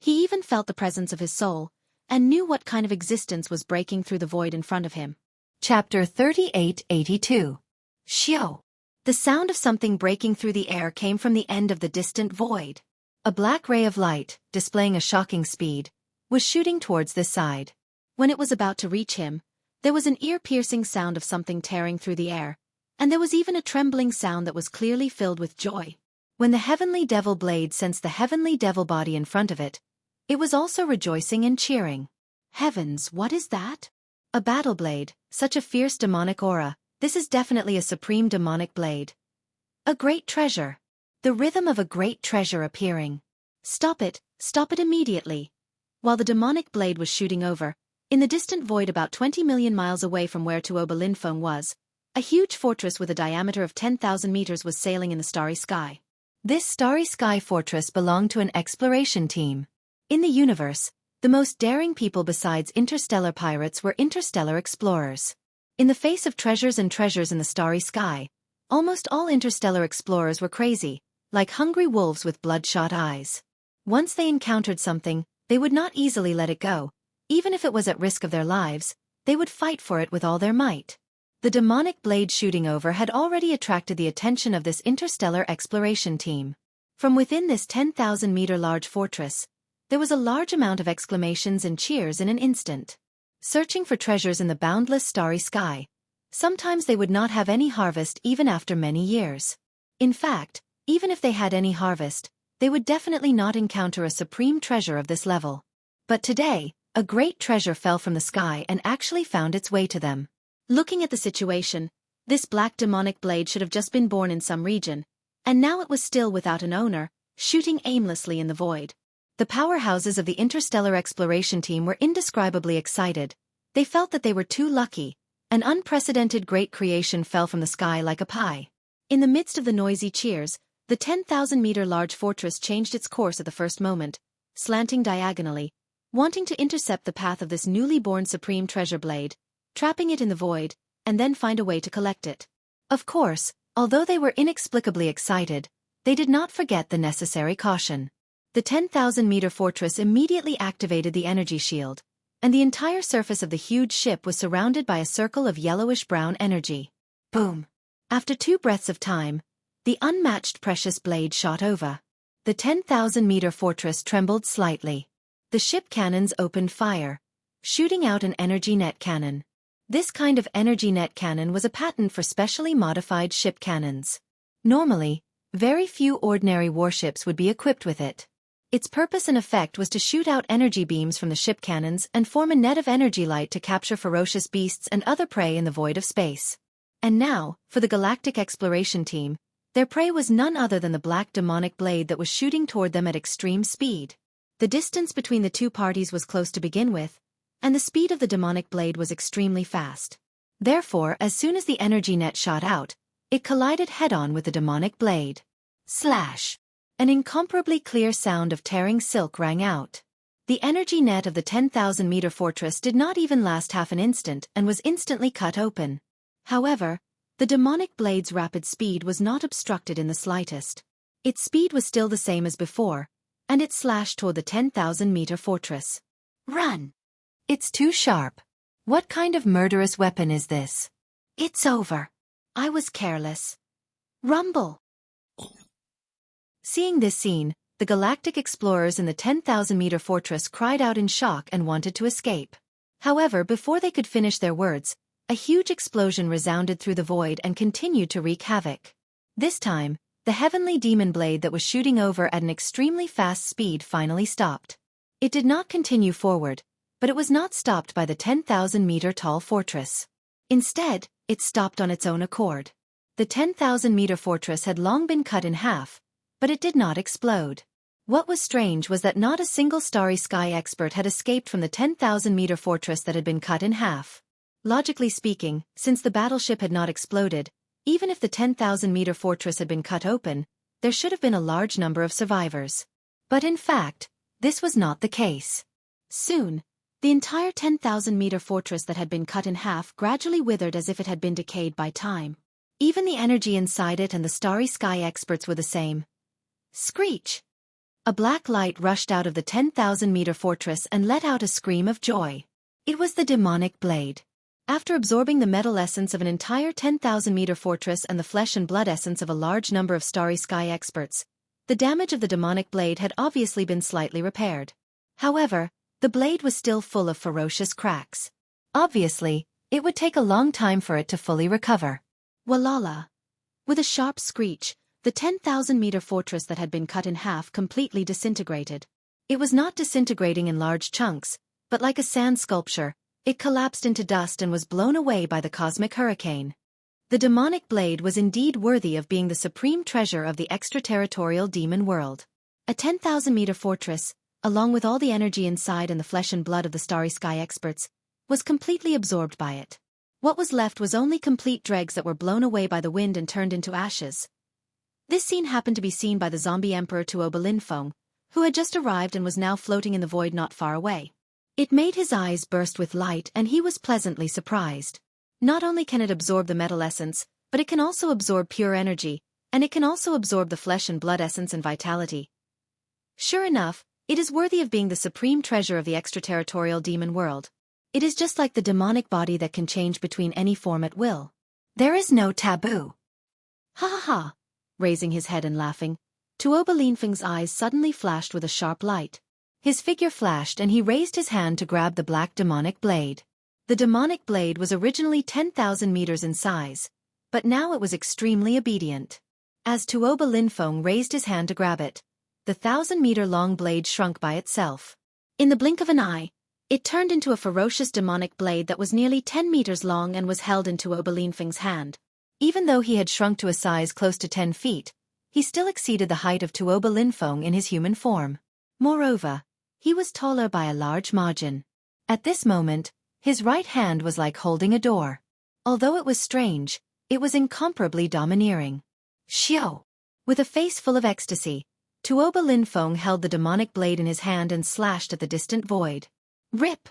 he even felt the presence of his soul, and knew what kind of existence was breaking through the void in front of him. Chapter 3882. Xiao. The sound of something breaking through the air came from the end of the distant void. A black ray of light, displaying a shocking speed, was shooting towards this side. When it was about to reach him, there was an ear-piercing sound of something tearing through the air, and there was even a trembling sound that was clearly filled with joy. When the Heavenly Devil Blade sensed the Heavenly Devil body in front of it, it was also rejoicing and cheering. Heavens, what is that? A battle blade, such a fierce demonic aura. This is definitely a supreme demonic blade. A great treasure. The rhythm of a great treasure appearing. Stop it immediately. While the demonic blade was shooting over, in the distant void about 20 million miles away from where Tuoba Linfeng was, a huge fortress with a diameter of 10,000 meters was sailing in the starry sky. This starry sky fortress belonged to an exploration team. In the universe, the most daring people besides interstellar pirates were interstellar explorers. In the face of treasures and treasures in the starry sky, almost all interstellar explorers were crazy, like hungry wolves with bloodshot eyes. Once they encountered something, they would not easily let it go. Even if it was at risk of their lives, they would fight for it with all their might. The demonic blade shooting over had already attracted the attention of this interstellar exploration team. From within this 10,000-meter large fortress, there was a large amount of exclamations and cheers in an instant. Searching for treasures in the boundless starry sky, sometimes they would not have any harvest even after many years. In fact, even if they had any harvest, they would definitely not encounter a supreme treasure of this level. But today, a great treasure fell from the sky and actually found its way to them. Looking at the situation, this black demonic blade should have just been born in some region, and now it was still without an owner, shooting aimlessly in the void. The powerhouses of the interstellar exploration team were indescribably excited. They felt that they were too lucky. An unprecedented great creation fell from the sky like a pie. In the midst of the noisy cheers, the 10,000-meter large fortress changed its course at the first moment, slanting diagonally, wanting to intercept the path of this newly born supreme treasure blade, trapping it in the void, and then find a way to collect it. Of course, although they were inexplicably excited, they did not forget the necessary caution. The 10,000-meter fortress immediately activated the energy shield, and the entire surface of the huge ship was surrounded by a circle of yellowish-brown energy. Boom! After 2 breaths of time, the unmatched precious blade shot over. The 10,000-meter fortress trembled slightly. The ship cannons opened fire, shooting out an energy net cannon. This kind of energy net cannon was a patent for specially modified ship cannons. Normally, very few ordinary warships would be equipped with it. Its purpose and effect was to shoot out energy beams from the ship cannons and form a net of energy light to capture ferocious beasts and other prey in the void of space. And now, for the galactic exploration team, their prey was none other than the black demonic blade that was shooting toward them at extreme speed. The distance between the two parties was close to begin with, and the speed of the demonic blade was extremely fast. Therefore, as soon as the energy net shot out, it collided head-on with the demonic blade. Slash! An incomparably clear sound of tearing silk rang out. The energy net of the 10,000-meter fortress did not even last half an instant and was instantly cut open. However, the demonic blade's rapid speed was not obstructed in the slightest. Its speed was still the same as before, and it slashed toward the 10,000-meter fortress. Run! It's too sharp. What kind of murderous weapon is this? It's over. I was careless. Rumble! Seeing this scene, the galactic explorers in the 10,000-meter fortress cried out in shock and wanted to escape. However, before they could finish their words, a huge explosion resounded through the void and continued to wreak havoc. This time, the heavenly demon blade that was shooting over at an extremely fast speed finally stopped. It did not continue forward, But it was not stopped by the 10,000-meter-tall fortress. Instead, it stopped on its own accord. The 10,000-meter fortress had long been cut in half, but it did not explode. What was strange was that not a single starry sky expert had escaped from the 10,000-meter fortress that had been cut in half. Logically speaking, since the battleship had not exploded, even if the 10,000-meter fortress had been cut open, there should have been a large number of survivors. But in fact, this was not the case. Soon, the entire 10,000-meter fortress that had been cut in half gradually withered as if it had been decayed by time. Even the energy inside it and the starry sky experts were the same. Screech! A black light rushed out of the 10,000-meter fortress and let out a scream of joy. It was the demonic blade. After absorbing the metal essence of an entire 10,000-meter fortress and the flesh and blood essence of a large number of starry sky experts, the damage of the demonic blade had obviously been slightly repaired. However, the blade was still full of ferocious cracks. Obviously, it would take a long time for it to fully recover. Walala! With a sharp screech, the 10,000-meter fortress that had been cut in half completely disintegrated. It was not disintegrating in large chunks, but like a sand sculpture, it collapsed into dust and was blown away by the cosmic hurricane. The demonic blade was indeed worthy of being the supreme treasure of the extraterritorial demon world. A 10,000-meter fortress, along with all the energy inside and the flesh and blood of the starry sky experts, was completely absorbed by it. What was left was only complete dregs that were blown away by the wind and turned into ashes. This scene happened to be seen by the zombie emperor Tuo Balinfeng, who had just arrived and was now floating in the void not far away. It made his eyes burst with light and he was pleasantly surprised. Not only can it absorb the metal essence, but it can also absorb pure energy, and it can also absorb the flesh and blood essence and vitality. Sure enough, it is worthy of being the supreme treasure of the extraterritorial demon world. It is just like the demonic body that can change between any form at will. There is no taboo. Ha ha ha! Raising his head and laughing, Tuo Balinfeng's eyes suddenly flashed with a sharp light. His figure flashed and he raised his hand to grab the black demonic blade. The demonic blade was originally 10,000 meters in size, but now it was extremely obedient. As Tuo Balinfeng raised his hand to grab it, the 1,000-meter-long blade shrunk by itself. In the blink of an eye, it turned into a ferocious demonic blade that was nearly 10 meters long and was held in Tuo Balinfeng's hand. Even though he had shrunk to a size close to 10 feet, he still exceeded the height of Tuo Balinfeng in his human form. Moreover, he was taller by a large margin. At this moment, his right hand was like holding a door. Although it was strange, it was incomparably domineering. Xiao! With a face full of ecstasy, Tuo Balinfeng held the demonic blade in his hand and slashed at the distant void. Rip!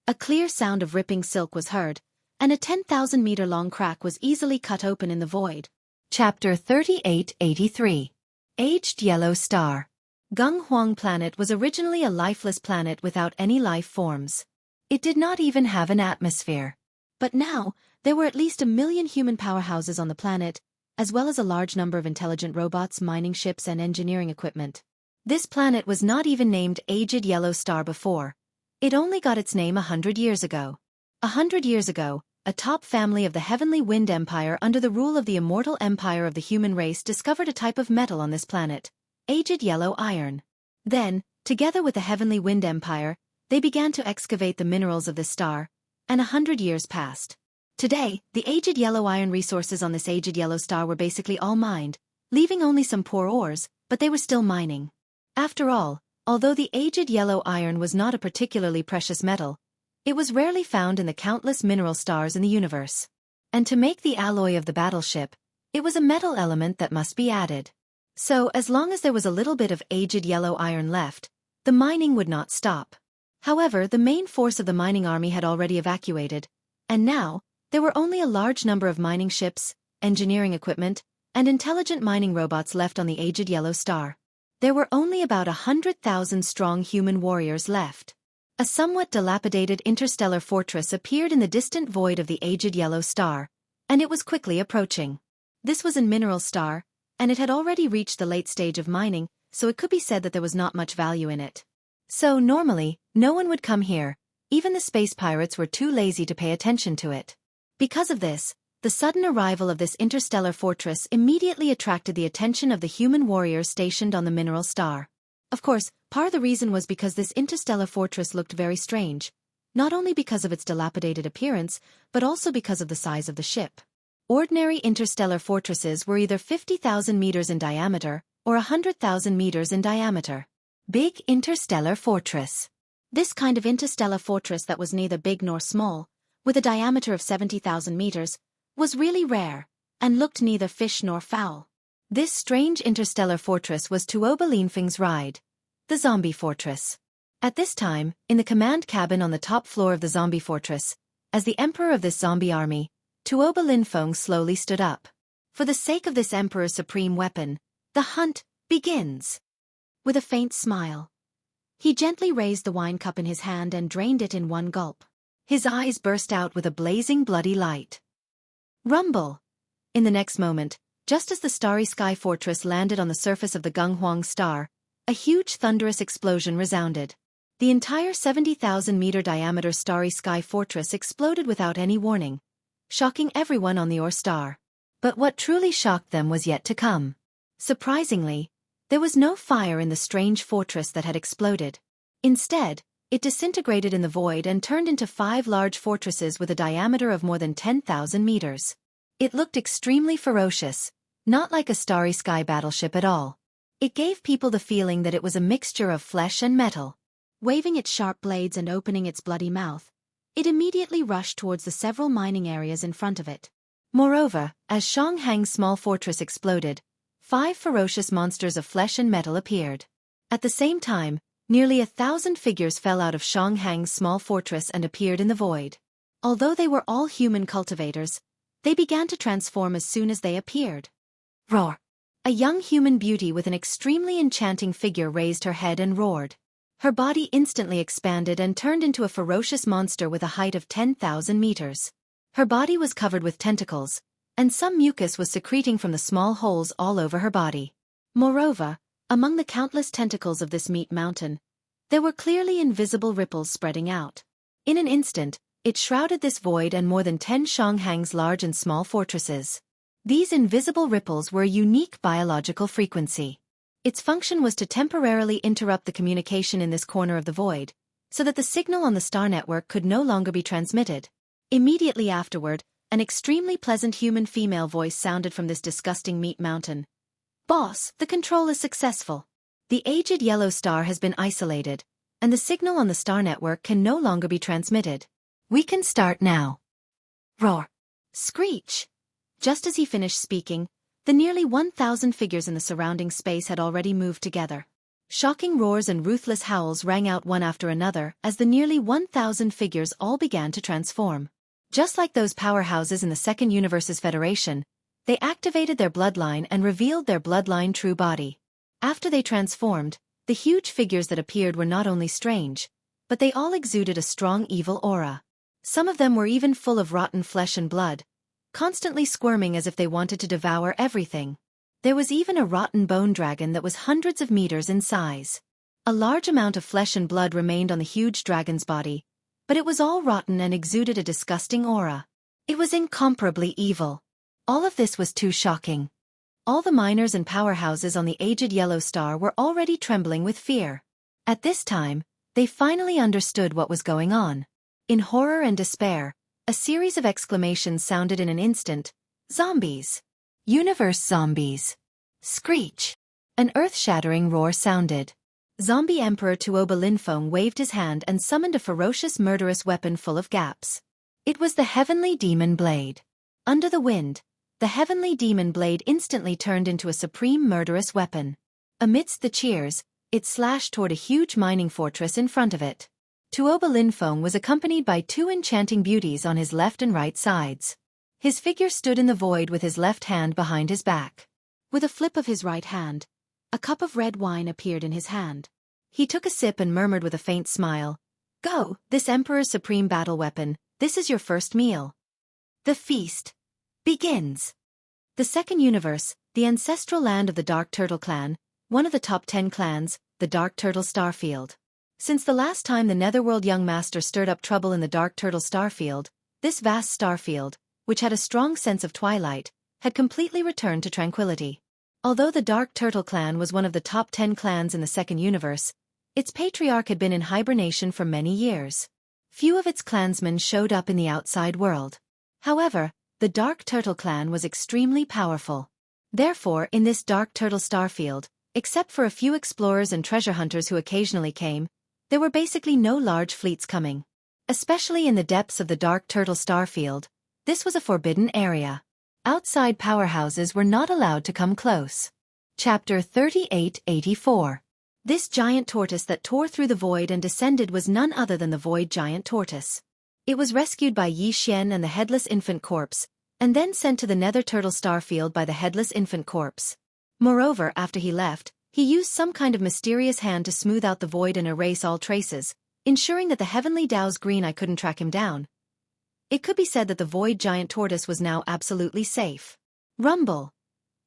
A clear sound of ripping silk was heard, and a 10,000-meter-long crack was easily cut open in the void. Chapter 3883. Aged Yellow Star. Gung Huang Planet was originally a lifeless planet without any life forms. It did not even have an atmosphere. But now, there were at least 1 million human powerhouses on the planet, as well as a large number of intelligent robots, mining ships, and engineering equipment. This planet was not even named Aged Yellow Star before. It only got its name 100 years ago. 100 years ago, a top family of the Heavenly Wind Empire under the rule of the immortal empire of the human race discovered a type of metal on this planet, aged yellow iron. Then, together with the Heavenly Wind Empire, they began to excavate the minerals of this star, and 100 years passed. Today, the aged yellow iron resources on this aged yellow star were basically all mined, leaving only some poor ores, but they were still mining. After all, although the aged yellow iron was not a particularly precious metal, it was rarely found in the countless mineral stars in the universe. And to make the alloy of the battleship, it was a metal element that must be added. So, as long as there was a little bit of aged yellow iron left, the mining would not stop. However, the main force of the mining army had already evacuated, and now, there were only a large number of mining ships, engineering equipment, and intelligent mining robots left on the aged yellow star. There were only about 100,000 strong human warriors left. A somewhat dilapidated interstellar fortress appeared in the distant void of the aged yellow star, and it was quickly approaching. This was a mineral star, and it had already reached the late stage of mining, so it could be said that there was not much value in it. So normally, no one would come here, even the space pirates were too lazy to pay attention to it. Because of this, the sudden arrival of this interstellar fortress immediately attracted the attention of the human warriors stationed on the mineral star. Of course, part of the reason was because this interstellar fortress looked very strange, not only because of its dilapidated appearance, but also because of the size of the ship. Ordinary interstellar fortresses were either 50,000 meters in diameter or 100,000 meters in diameter. Big interstellar fortress. This kind of interstellar fortress that was neither big nor small, with a diameter of 70,000 meters, was really rare, and looked neither fish nor fowl. This strange interstellar fortress was Tuoba Linfeng's ride, the zombie fortress. At this time, in the command cabin on the top floor of the zombie fortress, as the emperor of this zombie army, Tuoba Linfeng slowly stood up. For the sake of this emperor's supreme weapon, the hunt begins. With a faint smile, he gently raised the wine cup in his hand and drained it in one gulp. His eyes burst out with a blazing bloody light. Rumble! In the next moment, just as the starry sky fortress landed on the surface of the Gunghuang star, a huge thunderous explosion resounded. The entire 70,000-meter diameter starry sky fortress exploded without any warning, shocking everyone on the Or star. But what truly shocked them was yet to come. Surprisingly, there was no fire in the strange fortress that had exploded. Instead, it disintegrated in the void and turned into 5 large fortresses with a diameter of more than 10,000 meters. It looked extremely ferocious, not like a starry sky battleship at all. It gave people the feeling that it was a mixture of flesh and metal. Waving its sharp blades and opening its bloody mouth, it immediately rushed towards the several mining areas in front of it. Moreover, as Xianxia's small fortress exploded, 5 ferocious monsters of flesh and metal appeared. At the same time, nearly 1,000 figures fell out of Xianxia's small fortress and appeared in the void. Although they were all human cultivators, they began to transform as soon as they appeared. Roar! A young human beauty with an extremely enchanting figure raised her head and roared. Her body instantly expanded and turned into a ferocious monster with a height of 10,000 meters. Her body was covered with tentacles, and some mucus was secreting from the small holes all over her body. Moreover, among the countless tentacles of this meat mountain, there were clearly invisible ripples spreading out. In an instant, it shrouded this void and more than 10 Xianxia's large and small fortresses. These invisible ripples were a unique biological frequency. Its function was to temporarily interrupt the communication in this corner of the void, so that the signal on the star network could no longer be transmitted. Immediately afterward, an extremely pleasant human female voice sounded from this disgusting meat mountain. "Boss, the control is successful. The aged yellow star has been isolated, and the signal on the star network can no longer be transmitted. We can start now." Roar! Screech! Just as he finished speaking, the nearly 1,000 figures in the surrounding space had already moved together. Shocking roars and ruthless howls rang out one after another as the nearly 1,000 figures all began to transform. Just like those powerhouses in the Second Universe's Federation, they activated their bloodline and revealed their bloodline true body. After they transformed, the huge figures that appeared were not only strange, but they all exuded a strong evil aura. Some of them were even full of rotten flesh and blood, constantly squirming as if they wanted to devour everything. There was even a rotten bone dragon that was hundreds of meters in size. A large amount of flesh and blood remained on the huge dragon's body, but it was all rotten and exuded a disgusting aura. It was incomparably evil. All of this was too shocking. All the miners and powerhouses on the aged yellow star were already trembling with fear. At this time, they finally understood what was going on. In horror and despair, a series of exclamations sounded in an instant. Zombies! Universe zombies! Screech! An earth-shattering roar sounded. Zombie Emperor Tuoba Linfeng waved his hand and summoned a ferocious murderous weapon full of gaps. It was the Heavenly Demon Blade. Under the wind, the Heavenly Demon Blade instantly turned into a supreme murderous weapon. Amidst the cheers, it slashed toward a huge mining fortress in front of it. Tuoba Linfeng was accompanied by 2 enchanting beauties on his left and right sides. His figure stood in the void with his left hand behind his back. With a flip of his right hand, a cup of red wine appeared in his hand. He took a sip and murmured with a faint smile, "Go, this Emperor's supreme battle weapon, this is your first meal." The feast begins. The Second Universe, the ancestral land of the Dark Turtle Clan, one of the top 10 clans, the Dark Turtle Starfield. Since the last time the Netherworld Young Master stirred up trouble in the Dark Turtle Starfield, this vast starfield, which had a strong sense of twilight, had completely returned to tranquility. Although the Dark Turtle Clan was one of the top 10 clans in the Second Universe, its patriarch had been in hibernation for many years. few of its clansmen showed up in the outside world. However, the Dark Turtle clan was extremely powerful. Therefore, in this Dark Turtle starfield, except for a few explorers and treasure hunters who occasionally came, there were basically no large fleets coming. Especially in the depths of the Dark Turtle starfield, this was a forbidden area. Outside powerhouses were not allowed to come close. Chapter 3884. This giant tortoise that tore through the void and descended was none other than the void giant tortoise. It was rescued by Xianxia and the headless infant corpse, and then sent to the Nether Turtle starfield by the headless infant corpse. Moreover, after he left, he used some kind of mysterious hand to smooth out the void and erase all traces, ensuring that the heavenly Dao's green eye couldn't track him down. It could be said that the void giant tortoise was now absolutely safe. Rumble.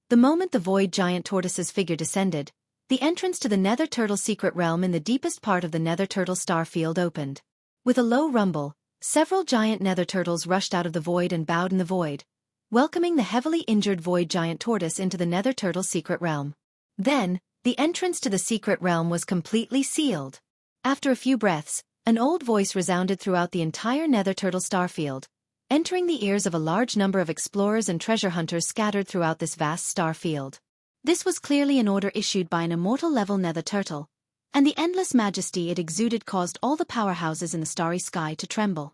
The moment the void giant tortoise's figure descended, the entrance to the Nether Turtle secret realm in the deepest part of the Nether Turtle starfield opened. With a low rumble, several giant Nether Turtles rushed out of the void and bowed in the void, welcoming the heavily injured void giant tortoise into the Nether Turtle secret realm. Then, the entrance to the secret realm was completely sealed. After a few breaths, an old voice resounded throughout the entire Nether Turtle starfield, entering the ears of a large number of explorers and treasure hunters scattered throughout this vast starfield. This was clearly an order issued by an immortal-level Nether Turtle, and the endless majesty it exuded caused all the powerhouses in the starry sky to tremble.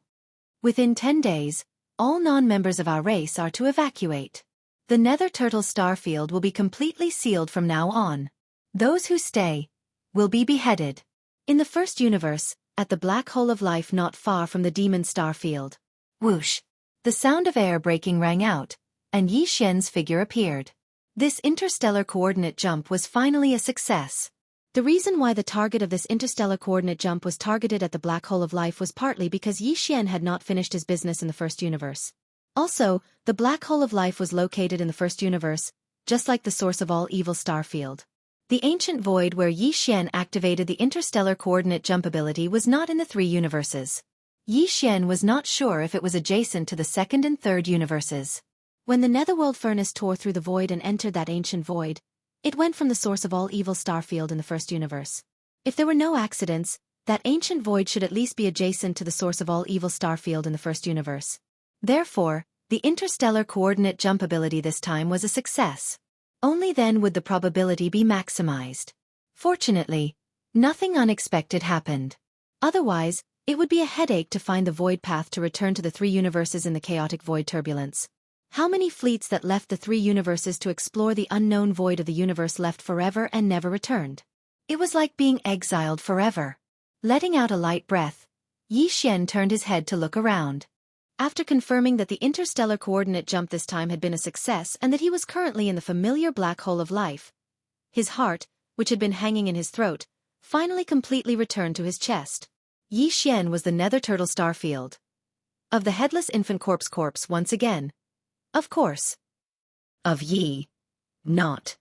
Within 10 days, all non-members of our race are to evacuate. The Nether Turtle starfield will be completely sealed from now on. Those who stay will be beheaded. In the first universe, at the black hole of life not far from the demon starfield. Whoosh! The sound of air breaking rang out, and Yi Xian's figure appeared. This interstellar coordinate jump was finally a success. The reason why the target of this interstellar coordinate jump was targeted at the black hole of life was partly because Yi Xian had not finished his business in the first universe. Also, the black hole of life was located in the first universe, just like the source of all evil starfield. The ancient void where Yi Xian activated the interstellar coordinate jump ability was not in the 3 universes. Yi Xian was not sure if it was adjacent to the second and third universes. When the netherworld furnace tore through the void and entered that ancient void, it went from the source of all evil starfield in the first universe. If there were no accidents, that ancient void should at least be adjacent to the source of all evil starfield in the first universe. Therefore, the interstellar coordinate jump ability this time was a success. Only then would the probability be maximized. Fortunately, nothing unexpected happened. Otherwise, it would be a headache to find the void path to return to the 3 universes in the chaotic void turbulence. How many fleets that left the 3 universes to explore the unknown void of the universe left forever and never returned? It was like being exiled forever. Letting out a light breath, Yi Xian turned his head to look around. After confirming that the interstellar coordinate jump this time had been a success and that he was currently in the familiar black hole of life, his heart, which had been hanging in his throat, finally completely returned to his chest. Yi Xian was the Nether Turtle starfield. Of the headless infant corpse once again. Of course. Of Yi. Not.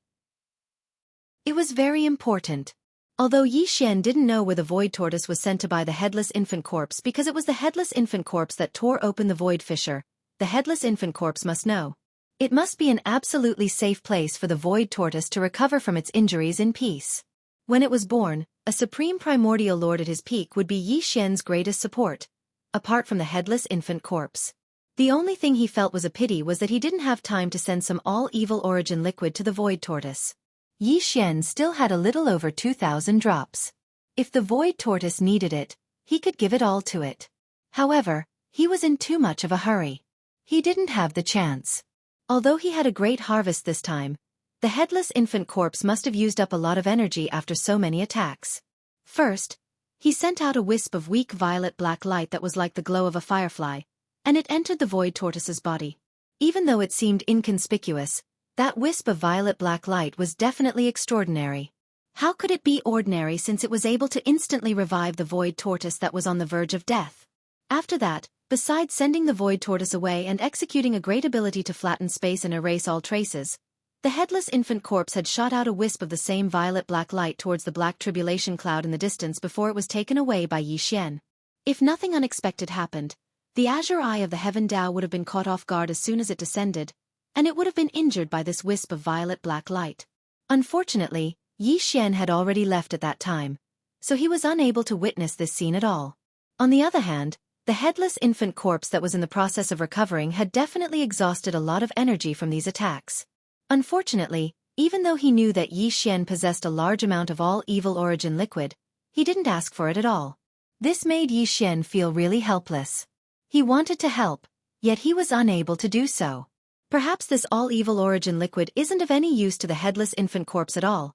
It was very important. Although Yi Xian didn't know where the void tortoise was sent to by the headless infant corpse because it was the headless infant corpse that tore open the void fissure, the headless infant corpse must know. It must be an absolutely safe place for the void tortoise to recover from its injuries in peace. When it was born, a supreme primordial lord at his peak would be Yi Xian's greatest support, apart from the headless infant corpse. The only thing he felt was a pity was that he didn't have time to send some all-evil origin liquid to the void tortoise. Yi Xian still had a little over 2,000 drops. If the void tortoise needed it, he could give it all to it. However, he was in too much of a hurry. He didn't have the chance. Although he had a great harvest this time, the headless infant corpse must have used up a lot of energy after so many attacks. First, he sent out a wisp of weak violet-black light that was like the glow of a firefly, and it entered the void tortoise's body. Even though it seemed inconspicuous, that wisp of violet-black light was definitely extraordinary. How could it be ordinary since it was able to instantly revive the void tortoise that was on the verge of death? After that, besides sending the void tortoise away and executing a great ability to flatten space and erase all traces, the headless infant corpse had shot out a wisp of the same violet-black light towards the black tribulation cloud in the distance before it was taken away by Yi Xian. If nothing unexpected happened, the azure eye of the Heaven Dao would have been caught off guard as soon as it descended, and it would have been injured by this wisp of violet-black light. Unfortunately, Yi Xian had already left at that time, so he was unable to witness this scene at all. On the other hand, the headless infant corpse that was in the process of recovering had definitely exhausted a lot of energy from these attacks. Unfortunately, even though he knew that Yi Xian possessed a large amount of all evil origin liquid, he didn't ask for it at all. This made Yi Xian feel really helpless. He wanted to help, yet he was unable to do so. Perhaps this all-evil origin liquid isn't of any use to the headless infant corpse at all.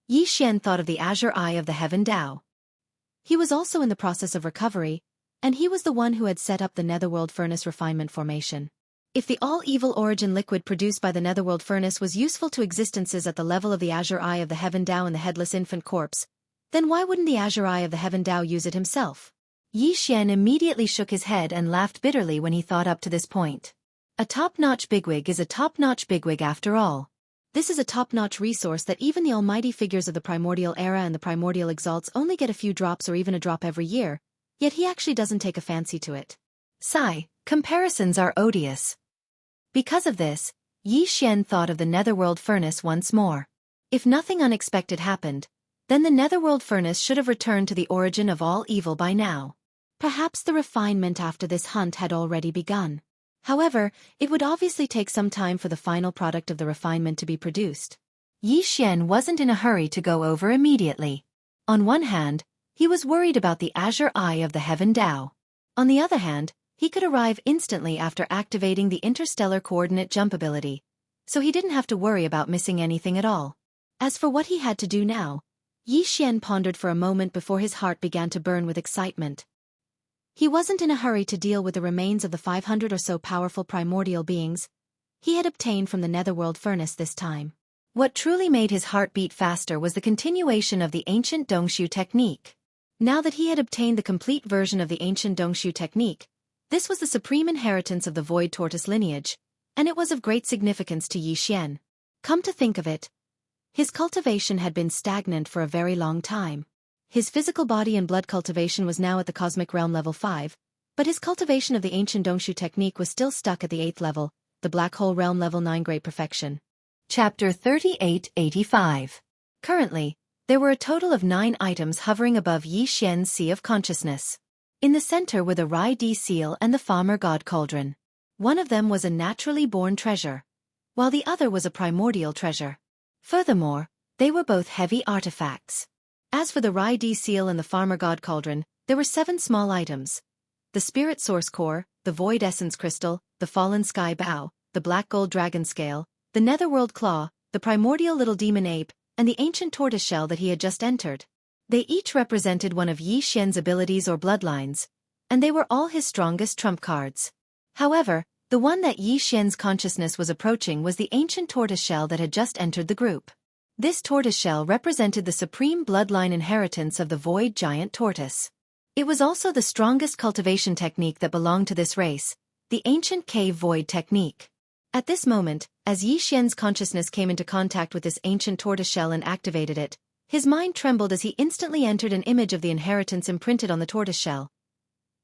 Yi Xian thought of the azure eye of the heaven Dao. He was also in the process of recovery, and he was the one who had set up the netherworld furnace refinement formation. If the all-evil origin liquid produced by the netherworld furnace was useful to existences at the level of the azure eye of the heaven Dao and the headless infant corpse, then why wouldn't the azure eye of the heaven Dao use it himself? Yi Xian immediately shook his head and laughed bitterly when he thought up to this point. A top-notch bigwig is a top-notch bigwig after all. This is a top-notch resource that even the almighty figures of the primordial era and the primordial exalts only get a few drops or even a drop every year, yet he actually doesn't take a fancy to it. Sigh, comparisons are odious. Because of this, Yi Xian thought of the netherworld furnace once more. If nothing unexpected happened, then the netherworld furnace should have returned to the origin of all evil by now. Perhaps the refinement after this hunt had already begun. However, it would obviously take some time for the final product of the refinement to be produced. Yi Xian wasn't in a hurry to go over immediately. On one hand, he was worried about the azure eye of the heaven Dao. On the other hand, he could arrive instantly after activating the interstellar coordinate jump ability, so he didn't have to worry about missing anything at all. As for what he had to do now, Yi Xian pondered for a moment before his heart began to burn with excitement. He wasn't in a hurry to deal with the remains of the 500 or so powerful primordial beings he had obtained from the netherworld furnace this time. What truly made his heart beat faster was the continuation of the ancient Dongshu technique. Now that he had obtained the complete version of the ancient Dongshu technique, this was the supreme inheritance of the Void Tortoise lineage, and it was of great significance to Yi Xian. Come to think of it, his cultivation had been stagnant for a very long time. His physical body and blood cultivation was now at the cosmic realm level 5, but his cultivation of the ancient Dongshu technique was still stuck at the 8th level, the black hole realm level 9 great perfection. Chapter 3885. Currently, there were a total of 9 items hovering above Yi Xian's sea of consciousness. In the center were the Rai Di seal and the Farmer God cauldron. One of them was a naturally born treasure, while the other was a primordial treasure. Furthermore, they were both heavy artifacts. As for the Rai Di seal and the Farmer God cauldron, there were 7 small items. The Spirit Source Core, the Void Essence Crystal, the Fallen Sky Bow, the Black Gold Dragon Scale, the Netherworld Claw, the Primordial Little Demon Ape, and the Ancient Tortoise Shell that he had just entered. They each represented one of Yi Xian's abilities or bloodlines, and they were all his strongest trump cards. However, the one that Yi Xian's consciousness was approaching was the Ancient Tortoise Shell that had just entered the group. This tortoiseshell represented the supreme bloodline inheritance of the Void Giant Tortoise. It was also the strongest cultivation technique that belonged to this race, the Ancient Cave Void Technique. At this moment, as Yi Xian's consciousness came into contact with this ancient tortoiseshell and activated it, his mind trembled as he instantly entered an image of the inheritance imprinted on the tortoiseshell.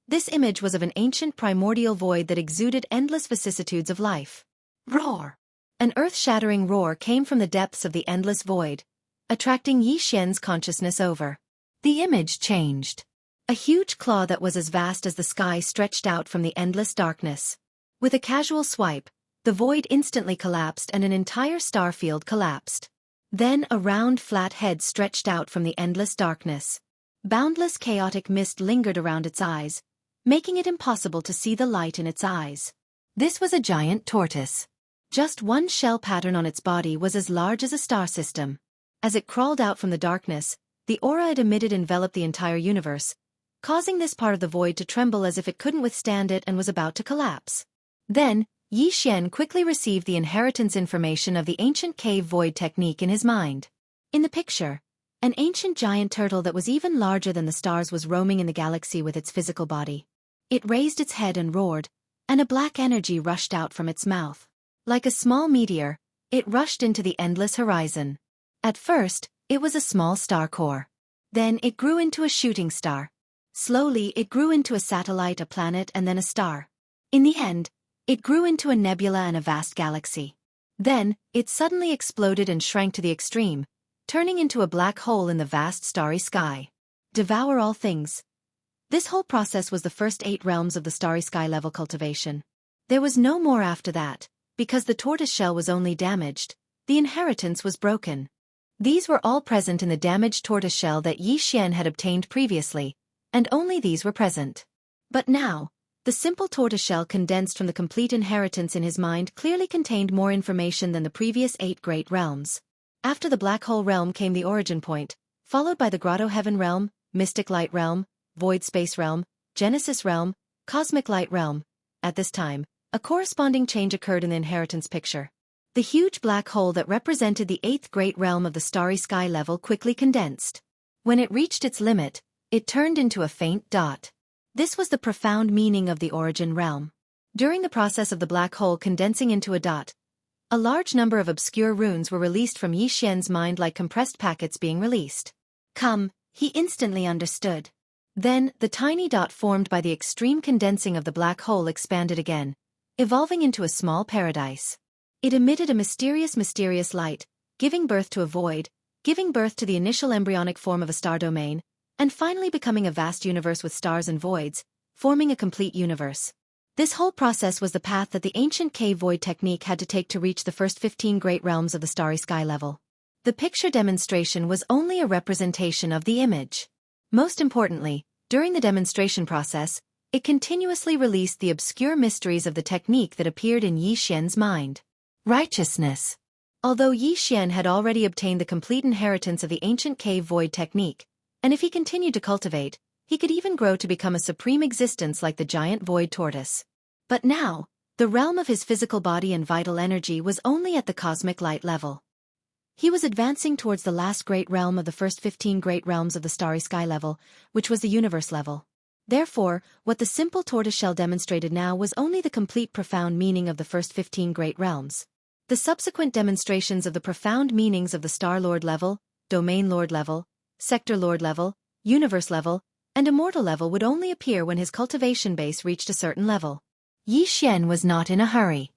This image was of an ancient primordial void that exuded endless vicissitudes of life. Roar! An earth-shattering roar came from the depths of the endless void, attracting Yi Xian's consciousness over. The image changed. A huge claw that was as vast as the sky stretched out from the endless darkness. With a casual swipe, the void instantly collapsed and an entire star field collapsed. Then a round flat head stretched out from the endless darkness. Boundless chaotic mist lingered around its eyes, making it impossible to see the light in its eyes. This was a giant tortoise. Just one shell pattern on its body was as large as a star system. As it crawled out from the darkness, the aura it emitted enveloped the entire universe, causing this part of the void to tremble as if it couldn't withstand it and was about to collapse. Then, Yi Xian quickly received the inheritance information of the ancient cave void technique in his mind. In the picture, an ancient giant turtle that was even larger than the stars was roaming in the galaxy with its physical body. It raised its head and roared, and a black energy rushed out from its mouth. Like a small meteor, it rushed into the endless horizon. At first, it was a small star core. Then it grew into a shooting star. Slowly it grew into a satellite, a planet, and then a star. In the end, it grew into a nebula and a vast galaxy. Then, it suddenly exploded and shrank to the extreme, turning into a black hole in the vast starry sky. Devour all things. This whole process was the first 8 realms of the starry sky level cultivation. There was no more after that, because the tortoise shell was only damaged, the inheritance was broken. These were all present in the damaged tortoise shell that Yi Xian had obtained previously, and only these were present. But now, the simple tortoise shell condensed from the complete inheritance in his mind clearly contained more information than the previous 8 great realms. After the black hole realm came the origin point, followed by the grotto heaven realm, mystic light realm, void space realm, Genesis realm, cosmic light realm. At this time, a corresponding change occurred in the inheritance picture. The huge black hole that represented the 8th great realm of the starry sky level quickly condensed. When it reached its limit, it turned into a faint dot. This was the profound meaning of the origin realm. During the process of the black hole condensing into a dot, a large number of obscure runes were released from Yi Xian's mind like compressed packets being released. Come, he instantly understood. Then, the tiny dot formed by the extreme condensing of the black hole expanded again, evolving into a small paradise. It emitted a mysterious light, giving birth to a void, giving birth to the initial embryonic form of a star domain, and finally becoming a vast universe with stars and voids, forming a complete universe. This whole process was the path that the ancient cave void technique had to take to reach the first 15 great realms of the starry sky level. The picture demonstration was only a representation of the image. Most importantly, during the demonstration process, it continuously released the obscure mysteries of the technique that appeared in Yi Xian's mind. Righteousness. Although Yi Xian had already obtained the complete inheritance of the ancient cave void technique, and if he continued to cultivate, he could even grow to become a supreme existence like the giant void tortoise. But now, the realm of his physical body and vital energy was only at the cosmic light level. He was advancing towards the last great realm of the first 15 great realms of the starry sky level, which was the universe level. Therefore, what the simple tortoiseshell demonstrated now was only the complete profound meaning of the first 15 great realms. The subsequent demonstrations of the profound meanings of the Star Lord level, Domain Lord level, Sector Lord level, Universe level, and Immortal level would only appear when his cultivation base reached a certain level. Yi Xian was not in a hurry.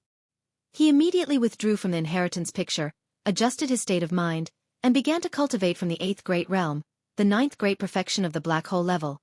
He immediately withdrew from the inheritance picture, adjusted his state of mind, and began to cultivate from the 8th great realm, the 9th great perfection of the black hole level.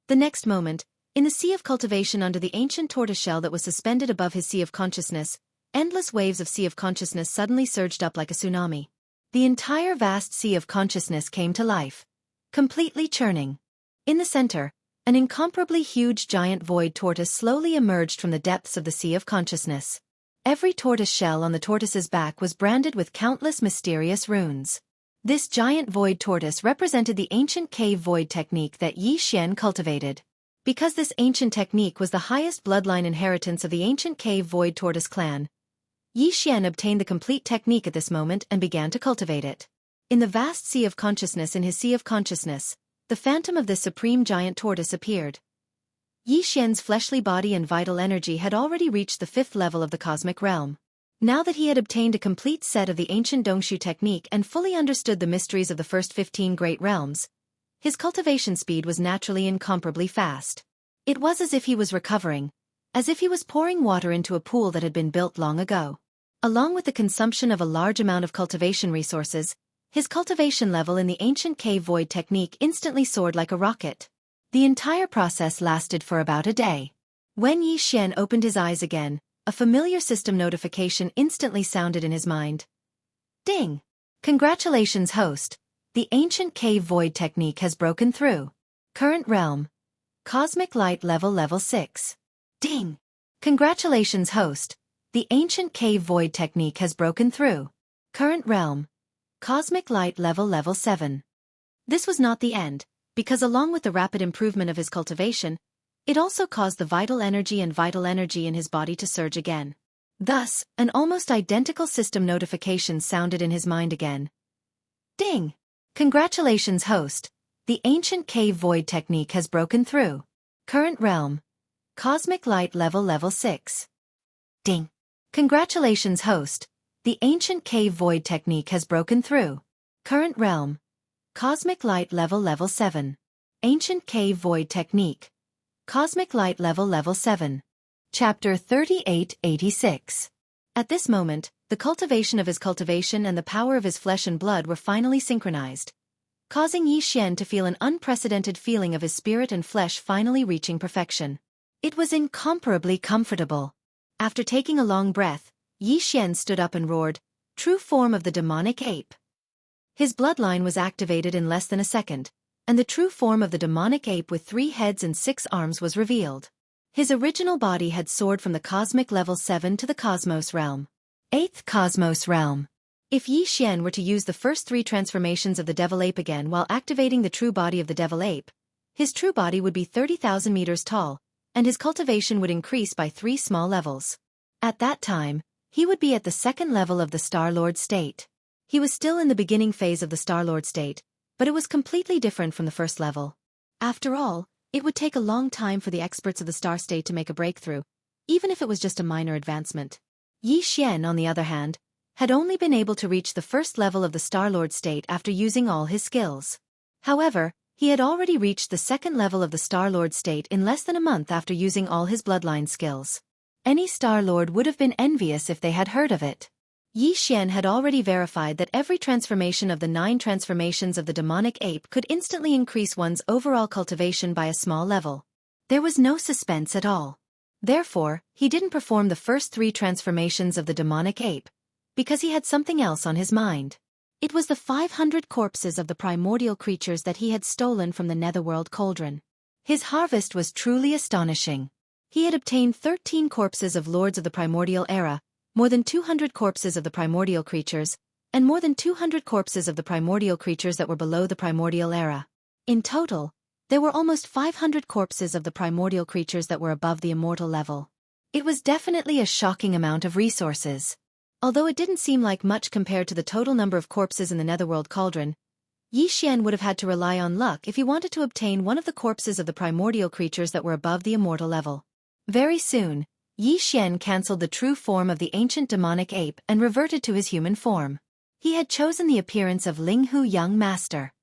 The next moment, in the sea of cultivation under the ancient tortoiseshell that was suspended above his sea of consciousness, endless waves of sea of consciousness suddenly surged up like a tsunami. The entire vast sea of consciousness came to life, completely churning. In the center, an incomparably huge giant void tortoise slowly emerged from the depths of the sea of consciousness. Every tortoise shell on the tortoise's back was branded with countless mysterious runes. This giant void tortoise represented the ancient cave void technique that Yi Xian cultivated. Because this ancient technique was the highest bloodline inheritance of the ancient cave void tortoise clan, Yi Xian obtained the complete technique at this moment and began to cultivate it. In the vast sea of consciousness in his sea of consciousness, the phantom of this supreme giant tortoise appeared. Yi Xian's fleshly body and vital energy had already reached the 5th level of the cosmic realm. Now that he had obtained a complete set of the ancient Dongshu technique and fully understood the mysteries of the first 15 great realms, his cultivation speed was naturally incomparably fast. It was as if he was recovering, as if he was pouring water into a pool that had been built long ago. Along with the consumption of a large amount of cultivation resources, his cultivation level in the ancient cave void technique instantly soared like a rocket. The entire process lasted for about a day. When Yi Xian opened his eyes again, a familiar system notification instantly sounded in his mind. Ding! Congratulations, host. The ancient cave void technique has broken through. Current realm. Cosmic light level 6. Ding! Congratulations, host. The ancient cave void technique has broken through. Current realm. Cosmic light level 7. This was not the end, because along with the rapid improvement of his cultivation, it also caused the vital energy in his body to surge again. Thus, an almost identical system notification sounded in his mind again. Ding! Congratulations, host. The ancient cave void technique has broken through. Current realm. Cosmic light level 6. Ding! Congratulations, host. The ancient cave void technique has broken through. Current realm. Cosmic light level 7. Ancient cave void technique. Cosmic light level 7. Chapter 3886. At this moment, the cultivation of his cultivation and the power of his flesh and blood were finally synchronized. causing Yi Xian to feel an unprecedented feeling of his spirit and flesh finally reaching perfection. It was incomparably comfortable. After taking a long breath, Yi Xian stood up and roared, "True form of the demonic ape." His bloodline was activated in less than a second, and the true form of the demonic ape with 3 heads and 6 arms was revealed. His original body had soared from the cosmic level 7 to the cosmos realm. 8th Cosmos Realm. If Yi Xian were to use the first 3 transformations of the devil ape again while activating the true body of the devil ape, his true body would be 30,000 meters tall, and his cultivation would increase by 3 small levels. At that time, he would be at the 2nd level of the Star-Lord state. He was still in the beginning phase of the Star-Lord state, but it was completely different from the first level. After all, it would take a long time for the experts of the Star State to make a breakthrough, even if it was just a minor advancement. Yi Xian, on the other hand, had only been able to reach the 1st level of the Star-Lord state after using all his skills. However, he had already reached the 2nd level of the Star-Lord state in less than a month after using all his bloodline skills. Any Star-Lord would have been envious if they had heard of it. Yi Xian had already verified that every transformation of the 9 transformations of the demonic ape could instantly increase one's overall cultivation by a small level. There was no suspense at all. Therefore, he didn't perform the first 3 transformations of the demonic ape, because he had something else on his mind. It was the 500 corpses of the primordial creatures that he had stolen from the netherworld cauldron. His harvest was truly astonishing. He had obtained 13 corpses of lords of the primordial era, more than 200 corpses of the primordial creatures, and more than 200 corpses of the primordial creatures that were below the primordial era. In total, there were almost 500 corpses of the primordial creatures that were above the immortal level. It was definitely a shocking amount of resources. Although it didn't seem like much compared to the total number of corpses in the netherworld cauldron, Yi Xian would have had to rely on luck if he wanted to obtain one of the corpses of the primordial creatures that were above the immortal level. Very soon, Yi Xian cancelled the true form of the ancient demonic ape and reverted to his human form. He had chosen the appearance of Linghu Young Master.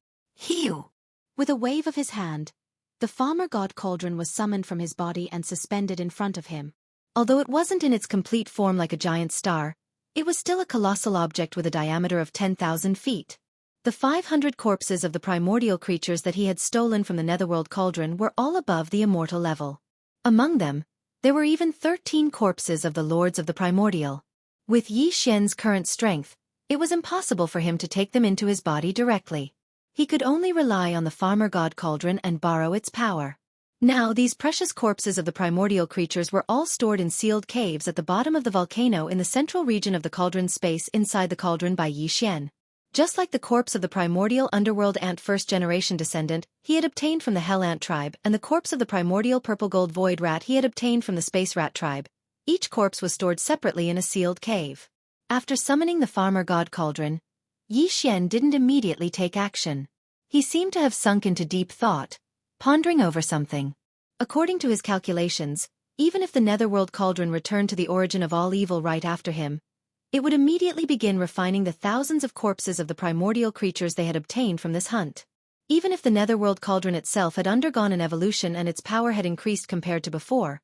Hiu! With a wave of his hand, the farmer god cauldron was summoned from his body and suspended in front of him. Although it wasn't in its complete form like a giant star, it was still a colossal object with a diameter of 10,000 feet. The 500 corpses of the primordial creatures that he had stolen from the netherworld cauldron were all above the immortal level. Among them, there were even 13 corpses of the lords of the primordial. With Yi Xian's current strength, it was impossible for him to take them into his body directly. He could only rely on the farmer god cauldron and borrow its power. Now these precious corpses of the primordial creatures were all stored in sealed caves at the bottom of the volcano in the central region of the cauldron space inside the cauldron by Yi Xian. Just like the corpse of the primordial underworld ant first-generation descendant he had obtained from the hell ant tribe and the corpse of the primordial purple-gold void rat he had obtained from the space rat tribe, each corpse was stored separately in a sealed cave. After summoning the farmer god cauldron, Yi Xian didn't immediately take action. He seemed to have sunk into deep thought, pondering over something. According to his calculations, even if the netherworld cauldron returned to the origin of all evil right after him, it would immediately begin refining the thousands of corpses of the primordial creatures they had obtained from this hunt. Even if the netherworld cauldron itself had undergone an evolution and its power had increased compared to before,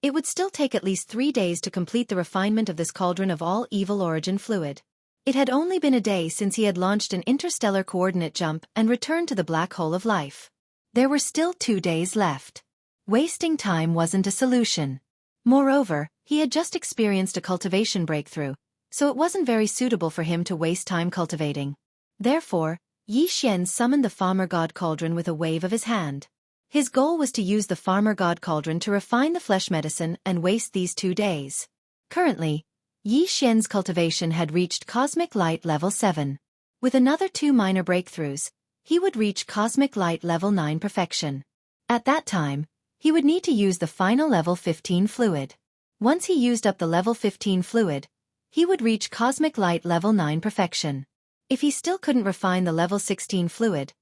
it would still take at least 3 days to complete the refinement of this cauldron of all evil origin fluid. It had only been a day since he had launched an interstellar coordinate jump and returned to the black hole of life. There were still 2 days left. Wasting time wasn't a solution. Moreover, he had just experienced a cultivation breakthrough, so it wasn't very suitable for him to waste time cultivating. Therefore, Yi Xian summoned the farmer god cauldron with a wave of his hand. His goal was to use the farmer god cauldron to refine the flesh medicine and waste these 2 days. Currently, Yi Xian's cultivation had reached cosmic light level 7. With another 2 minor breakthroughs, he would reach cosmic light level 9 perfection. At that time, he would need to use the final level 15 fluid. Once he used up the level 15 fluid, he would reach cosmic light level 9 perfection. If he still couldn't refine the level 16 fluid,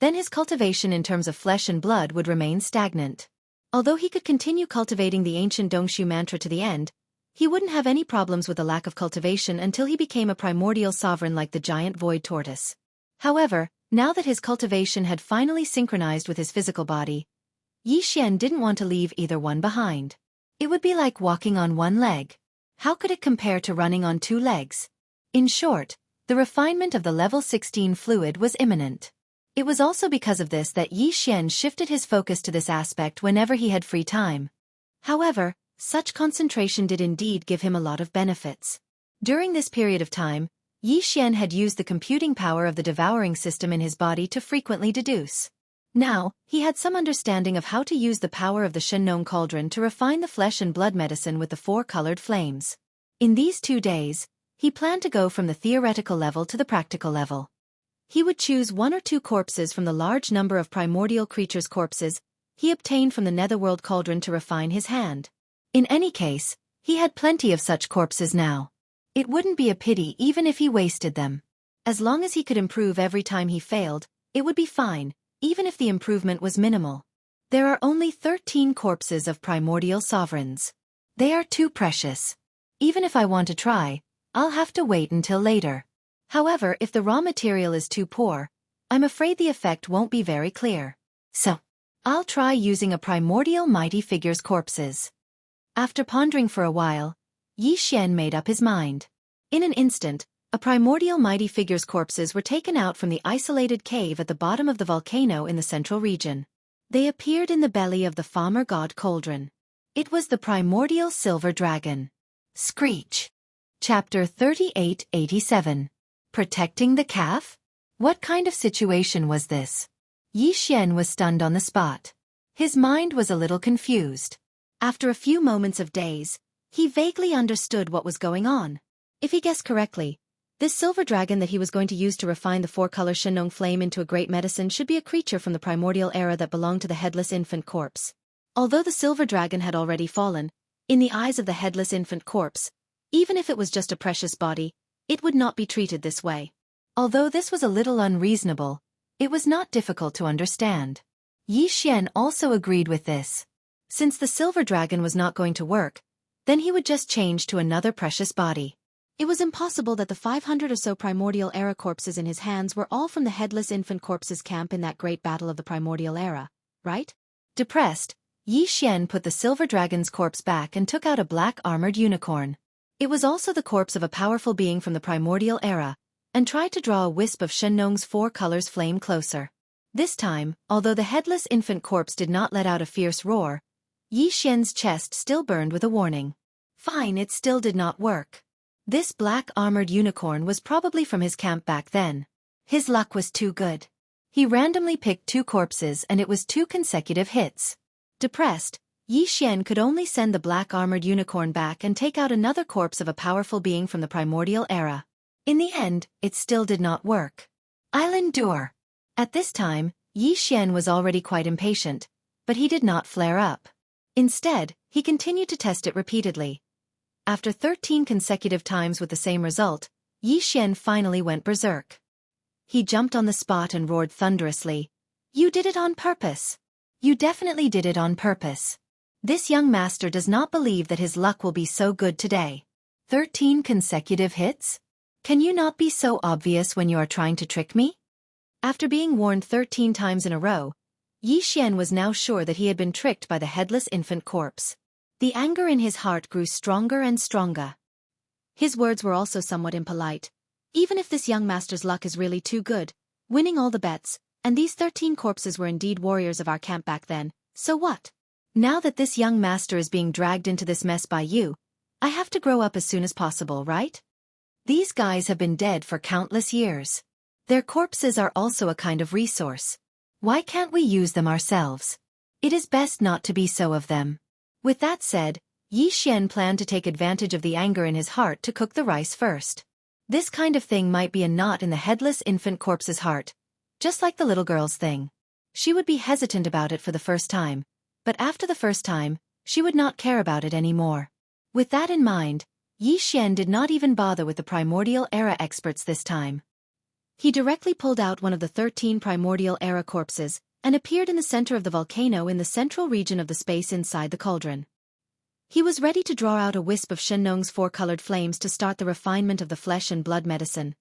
then his cultivation in terms of flesh and blood would remain stagnant. Although he could continue cultivating the ancient Dongshu mantra to the end, he wouldn't have any problems with the lack of cultivation until he became a primordial sovereign like the giant void tortoise. However, now that his cultivation had finally synchronized with his physical body, Yi Xian didn't want to leave either one behind. It would be like walking on one leg. How could it compare to running on 2 legs? In short, the refinement of the level 16 fluid was imminent. It was also because of this that Yi Xian shifted his focus to this aspect whenever he had free time. However, such concentration did indeed give him a lot of benefits. During this period of time, Yi Xian had used the computing power of the devouring system in his body to frequently deduce. Now, he had some understanding of how to use the power of the Shenong cauldron to refine the flesh and blood medicine with the four-colored flames. In these 2 days, he planned to go from the theoretical level to the practical level. He would choose 1 or 2 corpses from the large number of primordial creatures' corpses he obtained from the netherworld cauldron to refine his hand. In any case, he had plenty of such corpses now. It wouldn't be a pity even if he wasted them. As long as he could improve every time he failed, it would be fine, even if the improvement was minimal. There are only 13 corpses of primordial sovereigns. They are too precious. Even if I want to try, I'll have to wait until later. However, if the raw material is too poor, I'm afraid the effect won't be very clear. So, I'll try using a primordial mighty figure's corpses. After pondering for a while, Yi Xian made up his mind. In an instant, a primordial mighty figure's corpses were taken out from the isolated cave at the bottom of the volcano in the central region. They appeared in the belly of the farmer god cauldron. It was the primordial silver dragon. Screech. Chapter 3887. Protecting the calf? What kind of situation was this? Yi Xian was stunned on the spot. His mind was a little confused. After a few moments of daze, he vaguely understood what was going on. If he guessed correctly, this silver dragon that he was going to use to refine the four-color Shenong flame into a great medicine should be a creature from the primordial era that belonged to the headless infant corpse. Although the silver dragon had already fallen, in the eyes of the headless infant corpse, even if it was just a precious body, it would not be treated this way. Although this was a little unreasonable, it was not difficult to understand. Yi Xian also agreed with this. Since the silver dragon was not going to work, then he would just change to another precious body. It was impossible that the 500 or so primordial era corpses in his hands were all from the headless infant corpse's camp in that great battle of the primordial era, right? Depressed, Yi Xian put the silver dragon's corpse back and took out a black armored unicorn. It was also the corpse of a powerful being from the primordial era, and tried to draw a wisp of Shenong's four colors flame closer. This time, although the headless infant corpse did not let out a fierce roar, Yi Xian's chest still burned with a warning. Fine, it still did not work. This black armored unicorn was probably from his camp back then. His luck was too good. He randomly picked 2 corpses and it was 2 consecutive hits. Depressed, Yi Xian could only send the black armored unicorn back and take out another corpse of a powerful being from the primordial era. In the end, it still did not work. I'll endure. At this time, Yi Xian was already quite impatient, but he did not flare up. Instead, he continued to test it repeatedly. After 13 consecutive times with the same result, Yi Xian finally went berserk. He jumped on the spot and roared thunderously, "You did it on purpose. You definitely did it on purpose. This young master does not believe that his luck will be so good today. 13 consecutive hits? Can you not be so obvious when you are trying to trick me?" After being warned 13 times in a row, Yi Xian was now sure that he had been tricked by the headless infant corpse. The anger in his heart grew stronger and stronger. His words were also somewhat impolite. Even if this young master's luck is really too good, winning all the bets, and these 13 corpses were indeed warriors of our camp back then, so what? Now that this young master is being dragged into this mess by you, I have to grow up as soon as possible, right? These guys have been dead for countless years. Their corpses are also a kind of resource. Why can't we use them ourselves? It is best not to be so of them. With that said, Yi Xian planned to take advantage of the anger in his heart to cook the rice first. This kind of thing might be a knot in the headless infant corpse's heart, just like the little girl's thing. She would be hesitant about it for the first time, but after the first time, she would not care about it anymore. With that in mind, Yi Xian did not even bother with the primordial era experts this time. He directly pulled out one of the 13 primordial era corpses and appeared in the center of the volcano in the central region of the space inside the cauldron. He was ready to draw out a wisp of Shenong's four-colored flames to start the refinement of the flesh and blood medicine.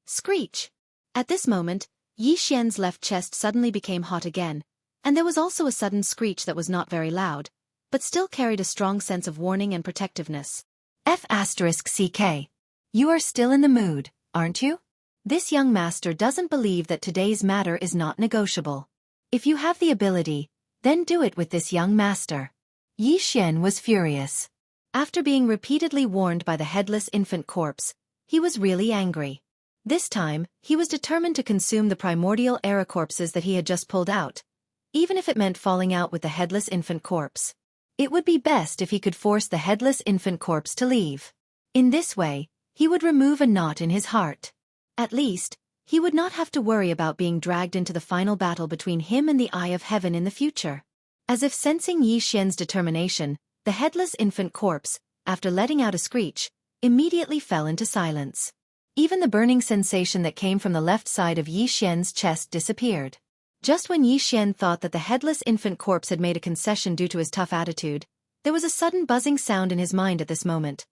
Screech! At this moment, Yi Xian's left chest suddenly became hot again, and there was also a sudden screech that was not very loud, but still carried a strong sense of warning and protectiveness. F***CK. You are still in the mood, aren't you? This young master doesn't believe that today's matter is not negotiable. If you have the ability, then do it with this young master. Yi Xian was furious. After being repeatedly warned by the headless infant corpse, he was really angry. This time, he was determined to consume the primordial era corpses that he had just pulled out, even if it meant falling out with the headless infant corpse. It would be best if he could force the headless infant corpse to leave. In this way, he would remove a knot in his heart. At least, he would not have to worry about being dragged into the final battle between him and the Eye of Heaven in the future. As if sensing Yi Xian's determination, the headless infant corpse, after letting out a screech, immediately fell into silence. Even the burning sensation that came from the left side of Yi Xian's chest disappeared. Just when Yi Xian thought that the headless infant corpse had made a concession due to his tough attitude, there was a sudden buzzing sound in his mind at this moment.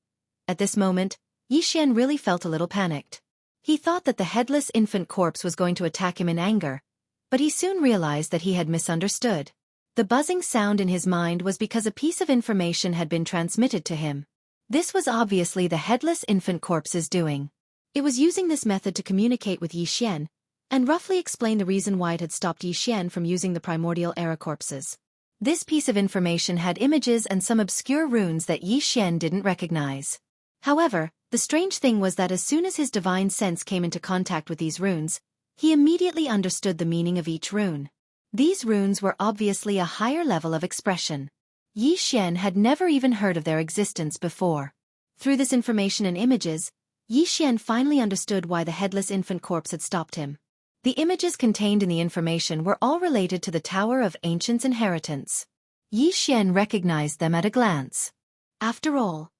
At this moment, Yi Xian really felt a little panicked. He thought that the headless infant corpse was going to attack him in anger, but he soon realized that he had misunderstood. The buzzing sound in his mind was because a piece of information had been transmitted to him. This was obviously the headless infant corpse's doing. It was using this method to communicate with Yi Xian, and roughly explain the reason why it had stopped Yi Xian from using the primordial era corpses. This piece of information had images and some obscure runes that Yi Xian didn't recognize. However, the strange thing was that as soon as his divine sense came into contact with these runes, he immediately understood the meaning of each rune. These runes were obviously a higher level of expression. Yi Xian had never even heard of their existence before. Through this information and images, Yi Xian finally understood why the headless infant corpse had stopped him. The images contained in the information were all related to the Tower of Ancients' inheritance. Yi Xian recognized them at a glance. After all,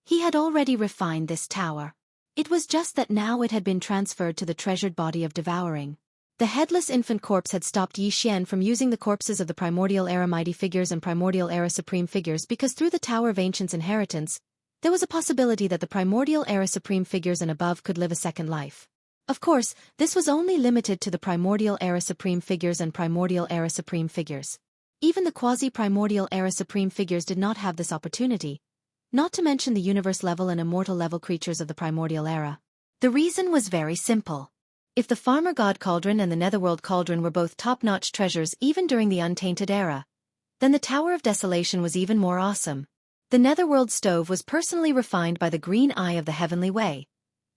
he had already refined this tower. It was just that now it had been transferred to the treasured body of devouring. The headless infant corpse had stopped Yi Xian from using the corpses of the primordial era mighty figures and primordial era supreme figures because through the Tower of Ancients' inheritance, there was a possibility that the primordial era supreme figures and above could live a second life. Of course, this was only limited to the primordial era supreme figures and primordial era supreme figures. Even the quasi-primordial era supreme figures did not have this opportunity, not to mention the universe level and immortal level creatures of the primordial era. The reason was very simple. If the Farmer God Cauldron and the Netherworld Cauldron were both top-notch treasures even during the Untainted Era, then the Tower of Desolation was even more awesome. The Netherworld Stove was personally refined by the Green Eye of the Heavenly Way,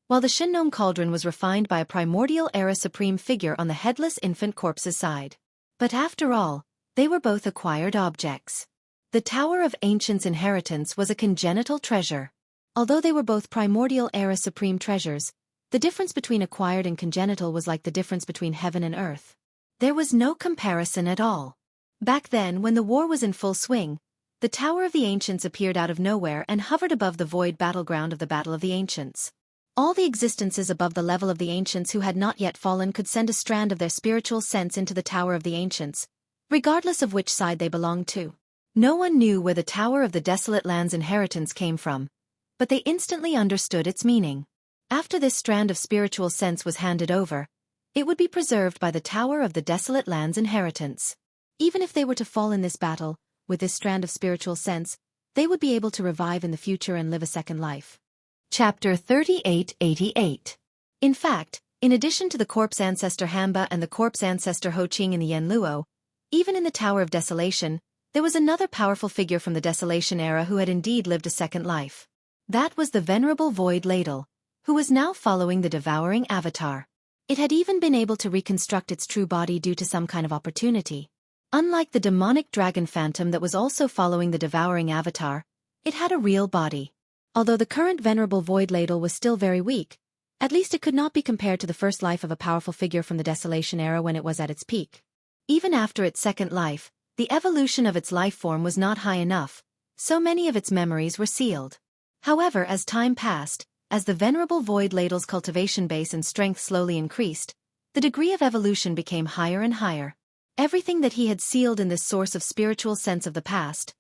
while the Shingnome Cauldron was refined by a Primordial Era Supreme figure on the headless infant corpse's side. But after all, they were both acquired objects. The Tower of Ancients' inheritance was a congenital treasure. Although they were both Primordial Era Supreme treasures, the difference between acquired and congenital was like the difference between heaven and earth. There was no comparison at all. Back then, when the war was in full swing, the Tower of the Ancients appeared out of nowhere and hovered above the void battleground of the Battle of the Ancients. All the existences above the level of the Ancients who had not yet fallen could send a strand of their spiritual sense into the Tower of the Ancients, regardless of which side they belonged to. No one knew where the Tower of the Desolate Land's inheritance came from, but they instantly understood its meaning. After this strand of spiritual sense was handed over, it would be preserved by the Tower of the Desolate Land's inheritance. Even if they were to fall in this battle, with this strand of spiritual sense, they would be able to revive in the future and live a second life. Chapter 3888. In fact, in addition to the corpse ancestor Hamba and the corpse ancestor Ho Qing in the Yanluo, even in the Tower of Desolation, there was another powerful figure from the Desolation era who had indeed lived a second life. That was the venerable Void Ladle, who was now following the devouring avatar. It had even been able to reconstruct its true body due to some kind of opportunity. Unlike the demonic dragon phantom that was also following the devouring avatar, it had a real body. Although the current venerable Void Ladle was still very weak, at least it could not be compared to the first life of a powerful figure from the Desolation era when it was at its peak. Even after its second life, the evolution of its life form was not high enough, so many of its memories were sealed. However, as time passed, as the venerable Void Ladle's cultivation base and strength slowly increased, the degree of evolution became higher and higher. Everything that he had sealed in this source of spiritual sense of the past.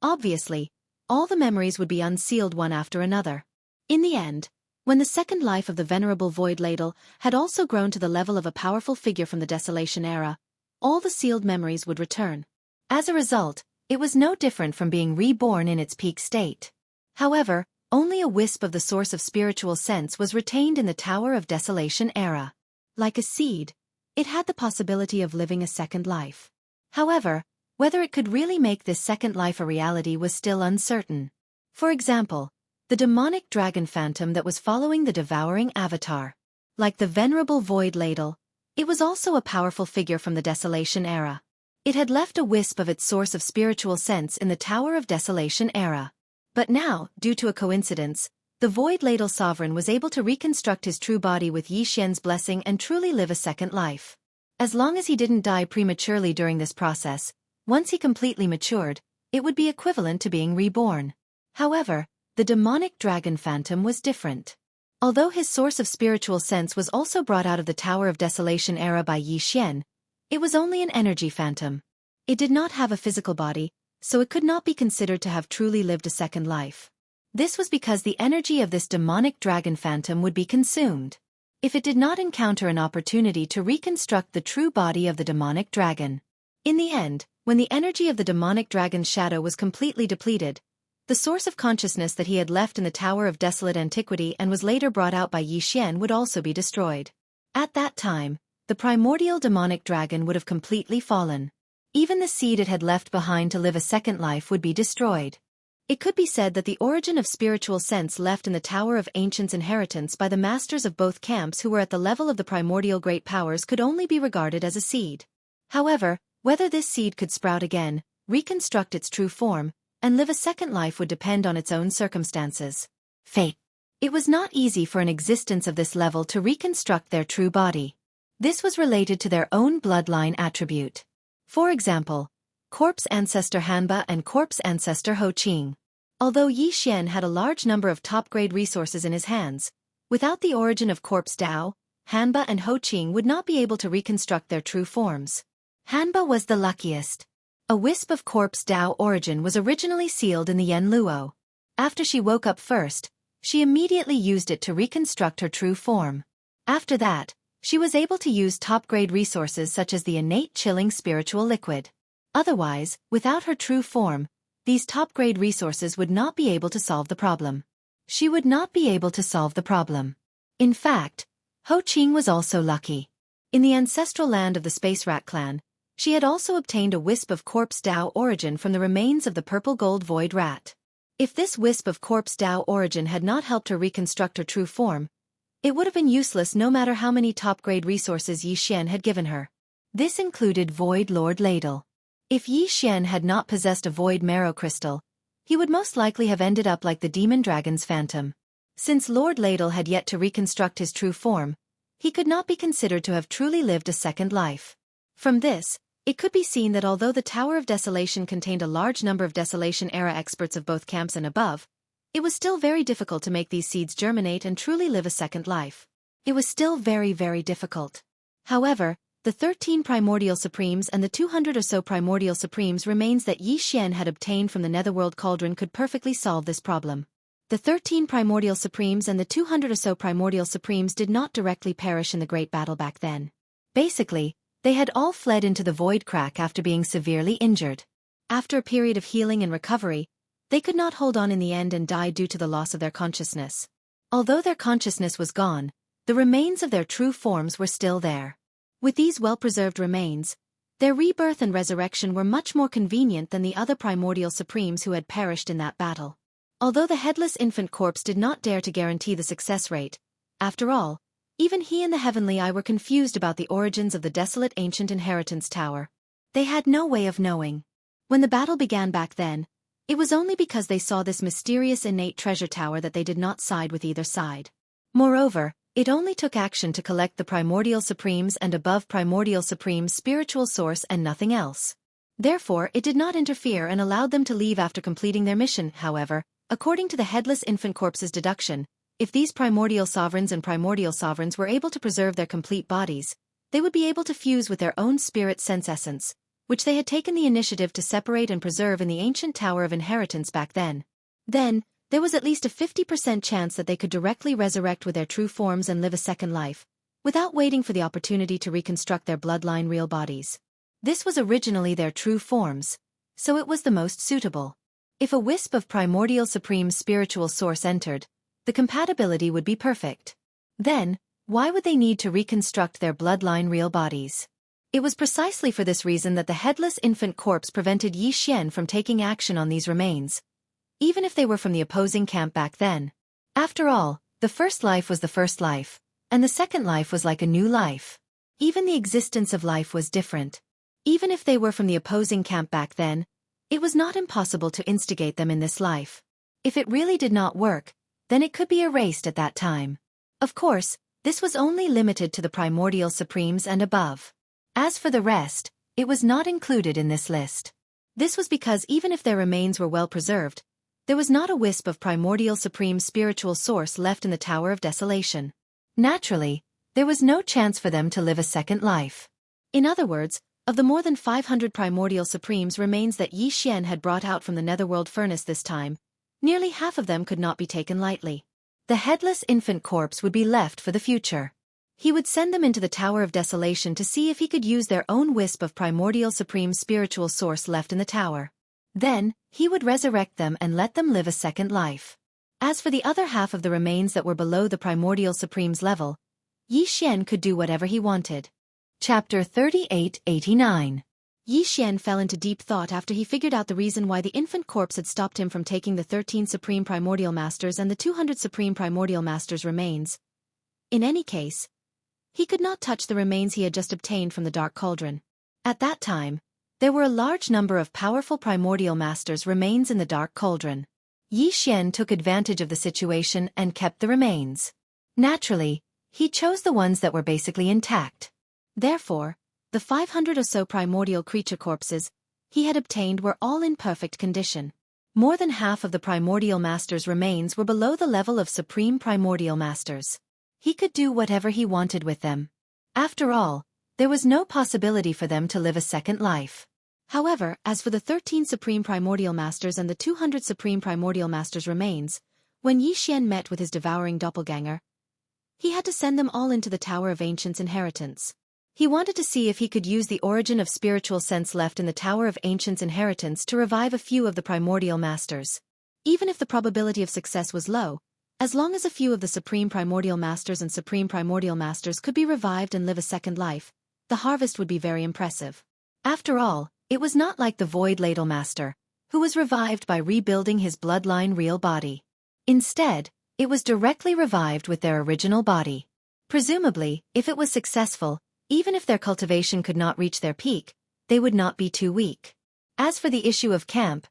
Obviously, all the memories would be unsealed one after another. In the end, when the second life of the venerable Void Ladle had also grown to the level of a powerful figure from the Desolation era, all the sealed memories would return. As a result, it was no different from being reborn in its peak state. However, only a wisp of the source of spiritual sense was retained in the Tower of Desolation era. Like a seed, it had the possibility of living a second life. However, whether it could really make this second life a reality was still uncertain. For example, the demonic dragon phantom that was following the devouring avatar. Like the venerable void ladle, it was also a powerful figure from the Desolation era. It had left a wisp of its source of spiritual sense in the Tower of Desolation era. But now, due to a coincidence, the void ladle sovereign was able to reconstruct his true body with Yi Xian's blessing and truly live a second life. As long as he didn't die prematurely during this process, once he completely matured, it would be equivalent to being reborn. However, the demonic dragon phantom was different. Although his source of spiritual sense was also brought out of the Tower of Desolation era by Yi Xian, it was only an energy phantom. It did not have a physical body, so it could not be considered to have truly lived a second life. This was because the energy of this demonic dragon phantom would be consumed if it did not encounter an opportunity to reconstruct the true body of the demonic dragon. In the end, when the energy of the demonic dragon's shadow was completely depleted, the source of consciousness that he had left in the Tower of Desolate Antiquity and was later brought out by Yi Xian would also be destroyed. At that time, the primordial demonic dragon would have completely fallen. Even the seed it had left behind to live a second life would be destroyed. It could be said that the origin of spiritual sense left in the Tower of Ancients' inheritance by the masters of both camps who were at the level of the primordial great powers could only be regarded as a seed. However, whether this seed could sprout again, reconstruct its true form, and live a second life would depend on its own circumstances. Fate. It was not easy for an existence of this level to reconstruct their true body. This was related to their own bloodline attribute. For example, corpse ancestor Hanba and corpse ancestor Ho Qing. Although Yi Xian had a large number of top-grade resources in his hands, without the origin of corpse Dao, Hanba and Ho Qing would not be able to reconstruct their true forms. Hanba was the luckiest. A wisp of corpse Dao origin was originally sealed in the Yen Luo. After she woke up first, she immediately used it to reconstruct her true form. After that, she was able to use top-grade resources such as the innate chilling spiritual liquid. Otherwise, without her true form, these top-grade resources would not be able to solve the problem. She would not be able to solve the problem. In fact, Ho Qing was also lucky. In the ancestral land of the Space Rat clan, she had also obtained a wisp of corpse Dao origin from the remains of the purple gold void rat. If this wisp of corpse Dao origin had not helped her reconstruct her true form, it would have been useless no matter how many top-grade resources Yi Xian had given her. This included Void Lord Ladle. If Yi Xian had not possessed a void marrow crystal, he would most likely have ended up like the demon dragon's phantom. Since Lord Ladle had yet to reconstruct his true form, he could not be considered to have truly lived a second life. From this, it could be seen that although the Tower of Desolation contained a large number of Desolation-era experts of both camps and above, it was still very difficult to make these seeds germinate and truly live a second life. It was still very, very difficult. However, the 13 primordial supremes and the 200 or so primordial supremes remains that Yi Xian had obtained from the Netherworld Cauldron could perfectly solve this problem. The 13 primordial supremes and the 200 or so primordial supremes did not directly perish in the great battle back then. Basically, they had all fled into the void crack after being severely injured. After a period of healing and recovery, they could not hold on in the end and died due to the loss of their consciousness. Although their consciousness was gone, the remains of their true forms were still there. With these well-preserved remains, their rebirth and resurrection were much more convenient than the other primordial supremes who had perished in that battle. Although the headless infant corpse did not dare to guarantee the success rate, after all, even he and the Heavenly Eye were confused about the origins of the desolate ancient inheritance tower. They had no way of knowing. When the battle began back then, it was only because they saw this mysterious innate treasure tower that they did not side with either side. Moreover, it only took action to collect the primordial supremes and above primordial supremes' spiritual source and nothing else. Therefore, it did not interfere and allowed them to leave after completing their mission. However, according to the headless infant corpse's deduction, if these primordial sovereigns and primordial sovereigns were able to preserve their complete bodies, they would be able to fuse with their own spirit sense essence, which they had taken the initiative to separate and preserve in the ancient Tower of Inheritance back then. Then, there was at least a 50% chance that they could directly resurrect with their true forms and live a second life, without waiting for the opportunity to reconstruct their bloodline real bodies. This was originally their true forms, so it was the most suitable. If a wisp of primordial supreme spiritual source entered, the compatibility would be perfect. Then, why would they need to reconstruct their bloodline real bodies? It was precisely for this reason that the headless infant corpse prevented Yi Xian from taking action on these remains, even if they were from the opposing camp back then. After all, the first life was the first life, and the second life was like a new life. Even the existence of life was different. Even if they were from the opposing camp back then, it was not impossible to instigate them in this life. If it really did not work, then it could be erased at that time. Of course, this was only limited to the primordial supremes and above. As for the rest, it was not included in this list. This was because even if their remains were well preserved, there was not a wisp of primordial supreme spiritual source left in the Tower of Desolation. Naturally, there was no chance for them to live a second life. In other words, of the more than 500 primordial supremes remains that Yi Xian had brought out from the netherworld furnace this time, nearly half of them could not be taken lightly. The headless infant corpse would be left for the future. He would send them into the Tower of Desolation to see if he could use their own wisp of primordial supreme spiritual source left in the tower. Then, he would resurrect them and let them live a second life. As for the other half of the remains that were below the primordial supreme's level, Yi Xian could do whatever he wanted. Chapter 3889. Yi Xian fell into deep thought after he figured out the reason why the infant corpse had stopped him from taking the 13 Supreme Primordial Masters and the 200 Supreme Primordial Masters' remains. In any case, he could not touch the remains he had just obtained from the Dark Cauldron. At that time, there were a large number of powerful Primordial Masters' remains in the Dark Cauldron. Yi Xian took advantage of the situation and kept the remains. Naturally, he chose the ones that were basically intact. Therefore, the 500 or so primordial creature corpses he had obtained were all in perfect condition. More than half of the primordial masters' remains were below the level of supreme primordial masters. He could do whatever he wanted with them. After all, there was no possibility for them to live a second life. However, as for the 13 supreme primordial masters and the 200 supreme primordial masters' remains, when Yi Xian met with his devouring doppelganger, he had to send them all into the Tower of Ancients' Inheritance. He wanted to see if he could use the origin of spiritual sense left in the Tower of Ancients' Inheritance to revive a few of the primordial masters. Even if the probability of success was low, as long as a few of the supreme primordial masters and supreme primordial masters could be revived and live a second life, the harvest would be very impressive. After all, it was not like the Void Ladle Master, who was revived by rebuilding his bloodline real body. Instead, it was directly revived with their original body. Presumably, if it was successful, even if their cultivation could not reach their peak, they would not be too weak. As for the issue of camp,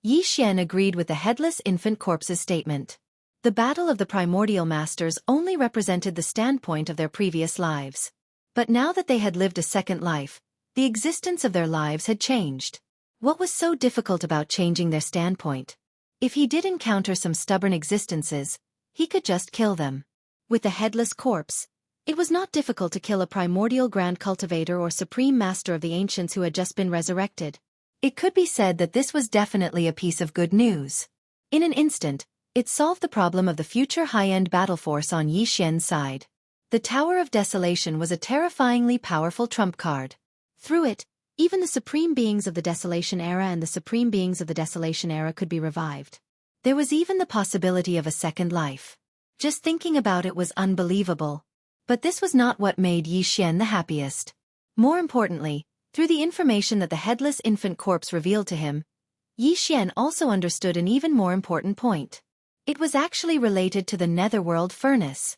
Yi Xian agreed with the headless infant corpse's statement. The battle of the primordial masters only represented the standpoint of their previous lives. But now that they had lived a second life, the existence of their lives had changed. What was so difficult about changing their standpoint? If he did encounter some stubborn existences, he could just kill them. With the headless corpse, it was not difficult to kill a primordial grand cultivator or supreme master of the ancients who had just been resurrected. It could be said that this was definitely a piece of good news. In an instant, it solved the problem of the future high-end battle force on Yi Xian's side. The Tower of Desolation was a terrifyingly powerful trump card. Through it, even the supreme beings of the Desolation Era and the supreme beings of the Desolation Era could be revived. There was even the possibility of a second life. Just thinking about it was unbelievable. But this was not what made Yi Xian the happiest. More importantly, through the information that the headless infant corpse revealed to him, Yi Xian also understood an even more important point. It was actually related to the netherworld furnace.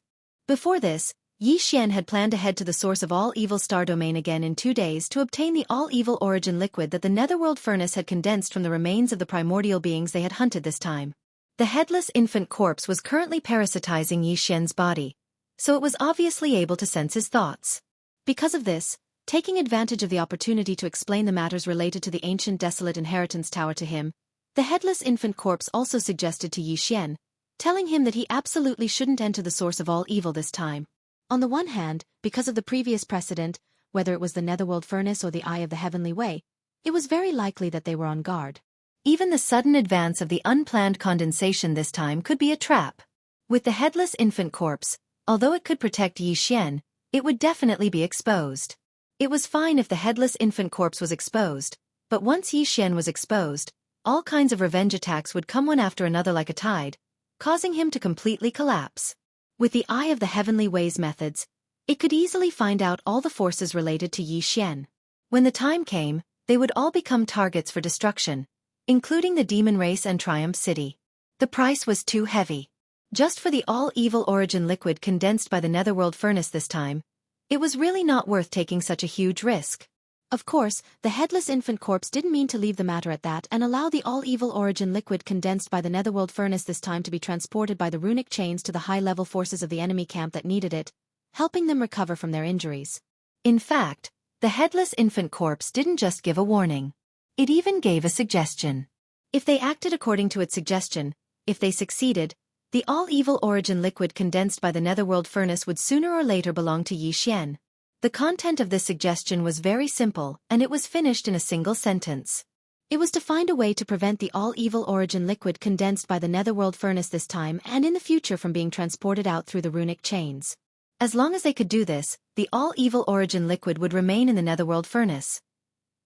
Before this, Yi Xian had planned to head to the source of all evil star domain again in 2 days to obtain the all-evil origin liquid that the netherworld furnace had condensed from the remains of the primordial beings they had hunted this time. The headless infant corpse was currently parasitizing Yi Xian's body, so it was obviously able to sense his thoughts. Because of this, taking advantage of the opportunity to explain the matters related to the ancient desolate inheritance tower to him, the headless infant corpse also suggested to Yi Xian, telling him that he absolutely shouldn't enter the source of all evil this time. On the one hand, because of the previous precedent, whether it was the netherworld furnace or the Eye of the Heavenly Way, it was very likely that they were on guard. Even the sudden advance of the unplanned condensation this time could be a trap. With the headless infant corpse, although it could protect Yi Xian, it would definitely be exposed. It was fine if the headless infant corpse was exposed, but once Yi Xian was exposed, all kinds of revenge attacks would come one after another like a tide, causing him to completely collapse. With the Eye of the Heavenly Ways methods, it could easily find out all the forces related to Yi Xian. When the time came, they would all become targets for destruction, including the demon race and Triumph City. The price was too heavy. Just for the all-evil origin liquid condensed by the Netherworld furnace this time, it was really not worth taking such a huge risk. Of course, the headless infant corpse didn't mean to leave the matter at that and allow the all-evil origin liquid condensed by the Netherworld furnace this time to be transported by the runic chains to the high-level forces of the enemy camp that needed it, helping them recover from their injuries. In fact, the headless infant corpse didn't just give a warning. It even gave a suggestion. If they acted according to its suggestion, if they succeeded, the all-evil origin liquid condensed by the Netherworld furnace would sooner or later belong to Yi Xian. The content of this suggestion was very simple, and it was finished in a single sentence. It was to find a way to prevent the all-evil origin liquid condensed by the Netherworld furnace this time and in the future from being transported out through the runic chains. As long as they could do this, the all-evil origin liquid would remain in the Netherworld furnace.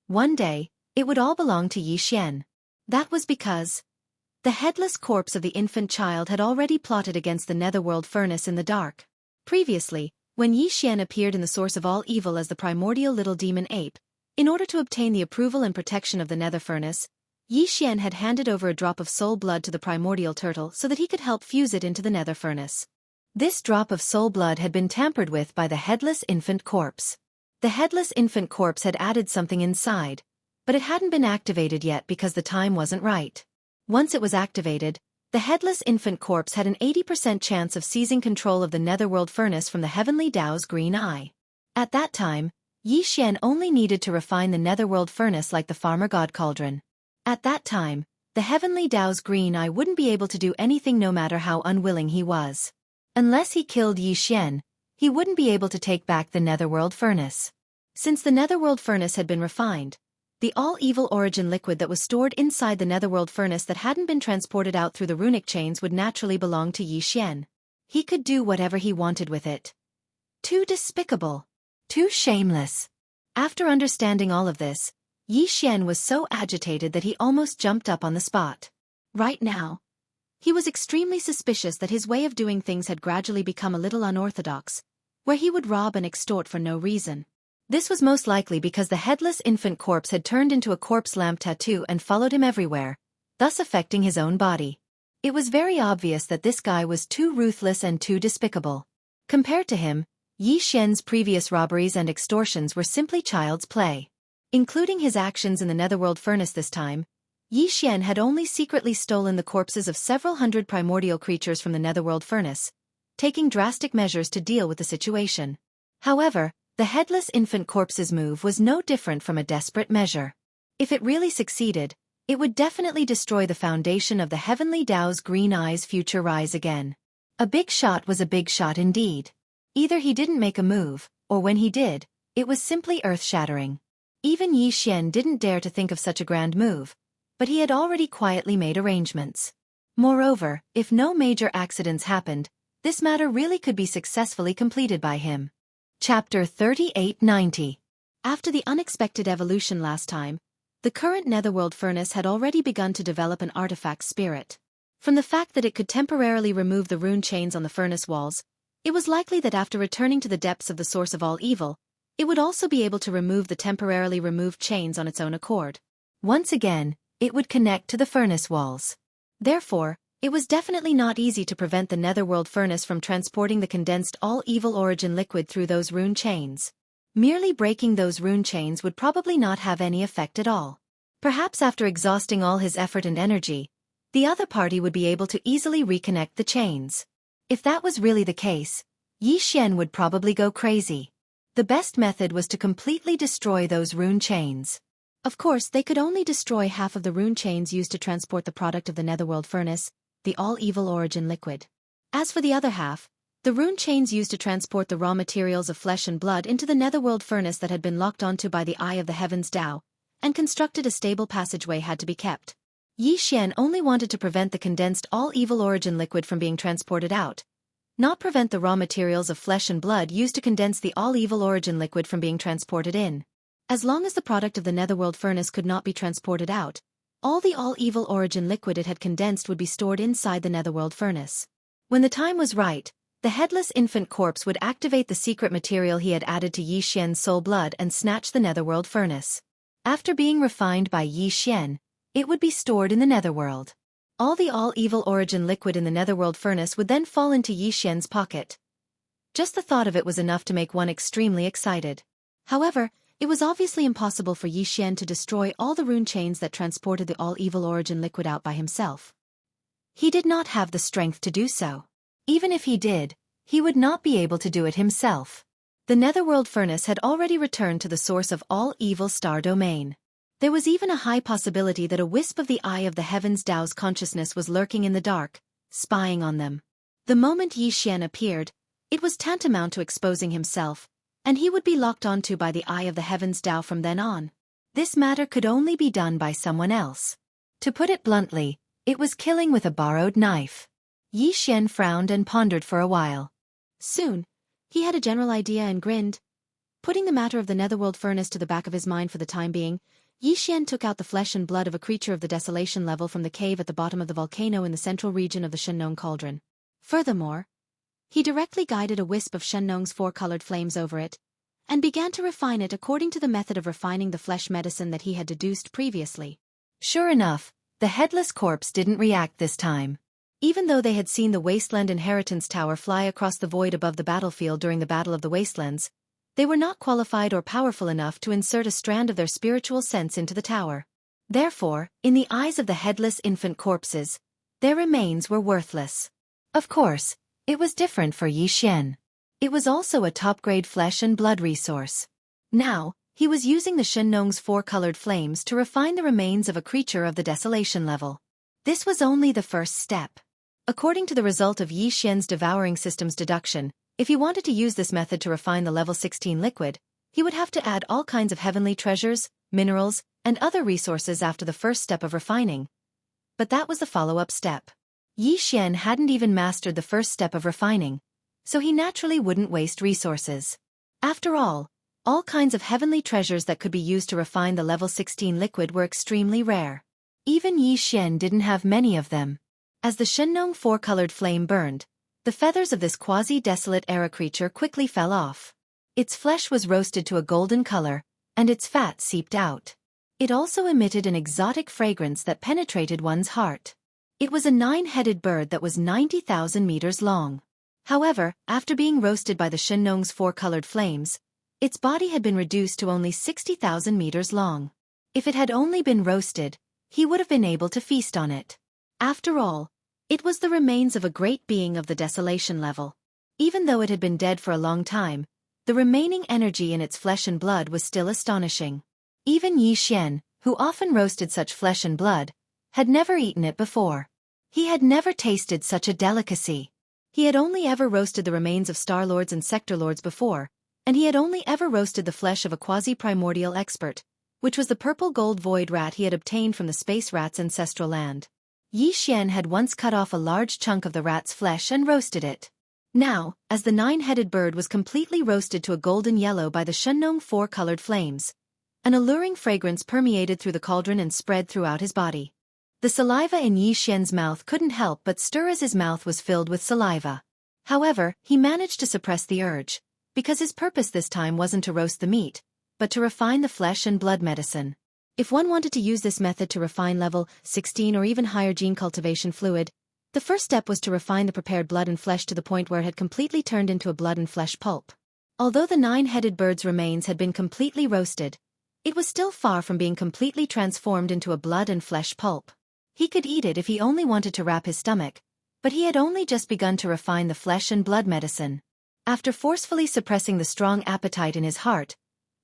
One day, it would all belong to Yi Xian. That was because the headless corpse of the infant child had already plotted against the Netherworld furnace in the dark. Previously, when Yi Xian appeared in the source of all evil as the primordial little demon ape, in order to obtain the approval and protection of the Nether furnace, Yi Xian had handed over a drop of soul blood to the primordial turtle so that he could help fuse it into the Nether furnace. This drop of soul blood had been tampered with by the headless infant corpse. The headless infant corpse had added something inside, but it hadn't been activated yet because the time wasn't right. Once it was activated, the headless infant corpse had an 80% chance of seizing control of the Netherworld furnace from the Heavenly Tao's green eye. At that time, Yi Xian only needed to refine the Netherworld furnace like the farmer god cauldron. At that time, the Heavenly Tao's green eye wouldn't be able to do anything no matter how unwilling he was. Unless he killed Yi Xian, he wouldn't be able to take back the Netherworld furnace. Since the Netherworld furnace had been refined, the all-evil origin liquid that was stored inside the Netherworld furnace that hadn't been transported out through the runic chains would naturally belong to Yi Xian. He could do whatever he wanted with it. Too despicable. Too shameless. After understanding all of this, Yi Xian was so agitated that he almost jumped up on the spot. Right now, he was extremely suspicious that his way of doing things had gradually become a little unorthodox, where he would rob and extort for no reason. This was most likely because the headless infant corpse had turned into a corpse lamp tattoo and followed him everywhere, thus affecting his own body. It was very obvious that this guy was too ruthless and too despicable. Compared to him, Yi Xian's previous robberies and extortions were simply child's play. Including his actions in the Netherworld furnace this time, Yi Xian had only secretly stolen the corpses of several hundred primordial creatures from the Netherworld furnace, taking drastic measures to deal with the situation. However, the headless infant corpse's move was no different from a desperate measure. If it really succeeded, it would definitely destroy the foundation of the Heavenly Tao's green eye's future rise again. A big shot was a big shot indeed. Either he didn't make a move, or when he did, it was simply earth-shattering. Even Yi Xian didn't dare to think of such a grand move, but he had already quietly made arrangements. Moreover, if no major accidents happened, this matter really could be successfully completed by him. Chapter 3890. After the unexpected evolution last time, the current Netherworld furnace had already begun to develop an artifact spirit. From the fact that it could temporarily remove the rune chains on the furnace walls, it was likely that after returning to the depths of the source of all evil, it would also be able to remove the temporarily removed chains on its own accord. Once again, it would connect to the furnace walls. Therefore, it was definitely not easy to prevent the Netherworld furnace from transporting the condensed all-evil origin liquid through those rune chains. Merely breaking those rune chains would probably not have any effect at all. Perhaps after exhausting all his effort and energy, the other party would be able to easily reconnect the chains. If that was really the case, Yi Xian would probably go crazy. The best method was to completely destroy those rune chains. Of course, they could only destroy half of the rune chains used to transport the product of the Netherworld furnace, the all-evil origin liquid. As for the other half, the rune chains used to transport the raw materials of flesh and blood into the Netherworld furnace that had been locked onto by the Eye of the Heavens Tao, and constructed a stable passageway had to be kept. Yi Xian only wanted to prevent the condensed all-evil origin liquid from being transported out, not prevent the raw materials of flesh and blood used to condense the all-evil origin liquid from being transported in. As long as the product of the Netherworld furnace could not be transported out, All the all-evil origin liquid it had condensed would be stored inside the netherworld furnace. When the time was right, the headless infant corpse would activate the secret material he had added to Yi Xian's soul blood and snatch the netherworld furnace. After being refined by Yi Xian, it would be stored in the netherworld. All the all-evil origin liquid in the netherworld furnace would then fall into Yi Xian's pocket. Just the thought of it was enough to make one extremely excited. However, it was obviously impossible for Yi Xian to destroy all the rune chains that transported the all-evil origin liquid out by himself. He did not have the strength to do so. Even if he did, he would not be able to do it himself. The netherworld furnace had already returned to the source of all evil star domain. There was even a high possibility that a wisp of the eye of the heavens Dao's consciousness was lurking in the dark, spying on them. The moment Yi Xian appeared, it was tantamount to exposing himself, and he would be locked onto by the eye of the heavens Dao from then on. This matter could only be done by someone else. To put it bluntly, it was killing with a borrowed knife. Yi Xian frowned and pondered for a while. Soon, he had a general idea and grinned. Putting the matter of the netherworld furnace to the back of his mind for the time being, Yi Xian took out the flesh and blood of a creature of the desolation level from the cave at the bottom of the volcano in the central region of the Shenong cauldron. Furthermore, he directly guided a wisp of Shenong's four-colored flames over it, and began to refine it according to the method of refining the flesh medicine that he had deduced previously. Sure enough, the headless corpse didn't react this time. Even though they had seen the Wasteland Inheritance Tower fly across the void above the battlefield during the Battle of the Wastelands, they were not qualified or powerful enough to insert a strand of their spiritual sense into the tower. Therefore, in the eyes of the headless infant corpses, their remains were worthless. Of course, it was different for Yi Xian. It was also a top-grade flesh and blood resource. Now, he was using the Shenong's four-colored flames to refine the remains of a creature of the desolation level. This was only the first step. According to the result of Yi Xian's devouring system's deduction, if he wanted to use this method to refine the level 16 liquid, he would have to add all kinds of heavenly treasures, minerals, and other resources after the first step of refining. But that was the follow-up step. Yi Xian hadn't even mastered the first step of refining, so he naturally wouldn't waste resources. After all kinds of heavenly treasures that could be used to refine the level 16 liquid were extremely rare. Even Yi Xian didn't have many of them. As the Shenong four-colored flame burned, the feathers of this quasi-desolate era creature quickly fell off. Its flesh was roasted to a golden color, and its fat seeped out. It also emitted an exotic fragrance that penetrated one's heart. It was a 9-headed bird that was 90,000 meters long. However, after being roasted by the Shenong's four-colored flames, its body had been reduced to only 60,000 meters long. If it had only been roasted, he would have been able to feast on it. After all, it was the remains of a great being of the desolation level. Even though it had been dead for a long time, the remaining energy in its flesh and blood was still astonishing. Even Yi Xian, who often roasted such flesh and blood, had never eaten it before. He had never tasted such a delicacy. He had only ever roasted the remains of Star Lords and Sector Lords before, and he had only ever roasted the flesh of a quasi-primordial expert, which was the purple-gold void rat he had obtained from the space rat's ancestral land. Yi Xian had once cut off a large chunk of the rat's flesh and roasted it. Now, as the 9-headed bird was completely roasted to a golden yellow by the Shenong four-colored flames, an alluring fragrance permeated through the cauldron and spread throughout his body. The saliva in Yi Xian's mouth couldn't help but stir as his mouth was filled with saliva. However, he managed to suppress the urge, because his purpose this time wasn't to roast the meat, but to refine the flesh and blood medicine. If one wanted to use this method to refine level 16 or even higher gene cultivation fluid, the first step was to refine the prepared blood and flesh to the point where it had completely turned into a blood and flesh pulp. Although the 9-headed bird's remains had been completely roasted, it was still far from being completely transformed into a blood and flesh pulp. He could eat it if he only wanted to wrap his stomach, but he had only just begun to refine the flesh and blood medicine. After forcefully suppressing the strong appetite in his heart,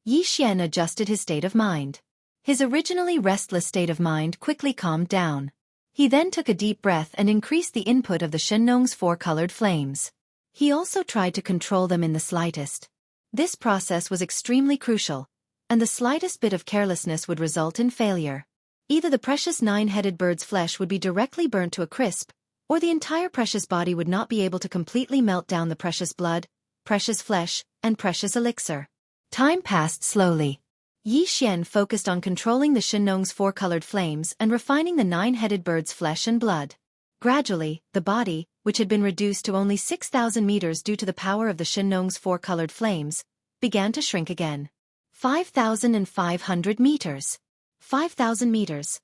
Yi Xian adjusted his state of mind. His originally restless state of mind quickly calmed down. He then took a deep breath and increased the input of the Shenong's four-colored flames. He also tried to control them in the slightest. This process was extremely crucial, and the slightest bit of carelessness would result in failure. Either the precious 9-headed bird's flesh would be directly burnt to a crisp, or the entire precious body would not be able to completely melt down the precious blood, precious flesh, and precious elixir. Time passed slowly. Yi Xian focused on controlling the Shenong's four-colored flames and refining the nine-headed bird's flesh and blood. Gradually, the body, which had been reduced to only 6,000 meters due to the power of the Shenong's four-colored flames, began to shrink again. 5,500 meters. 5,000 meters.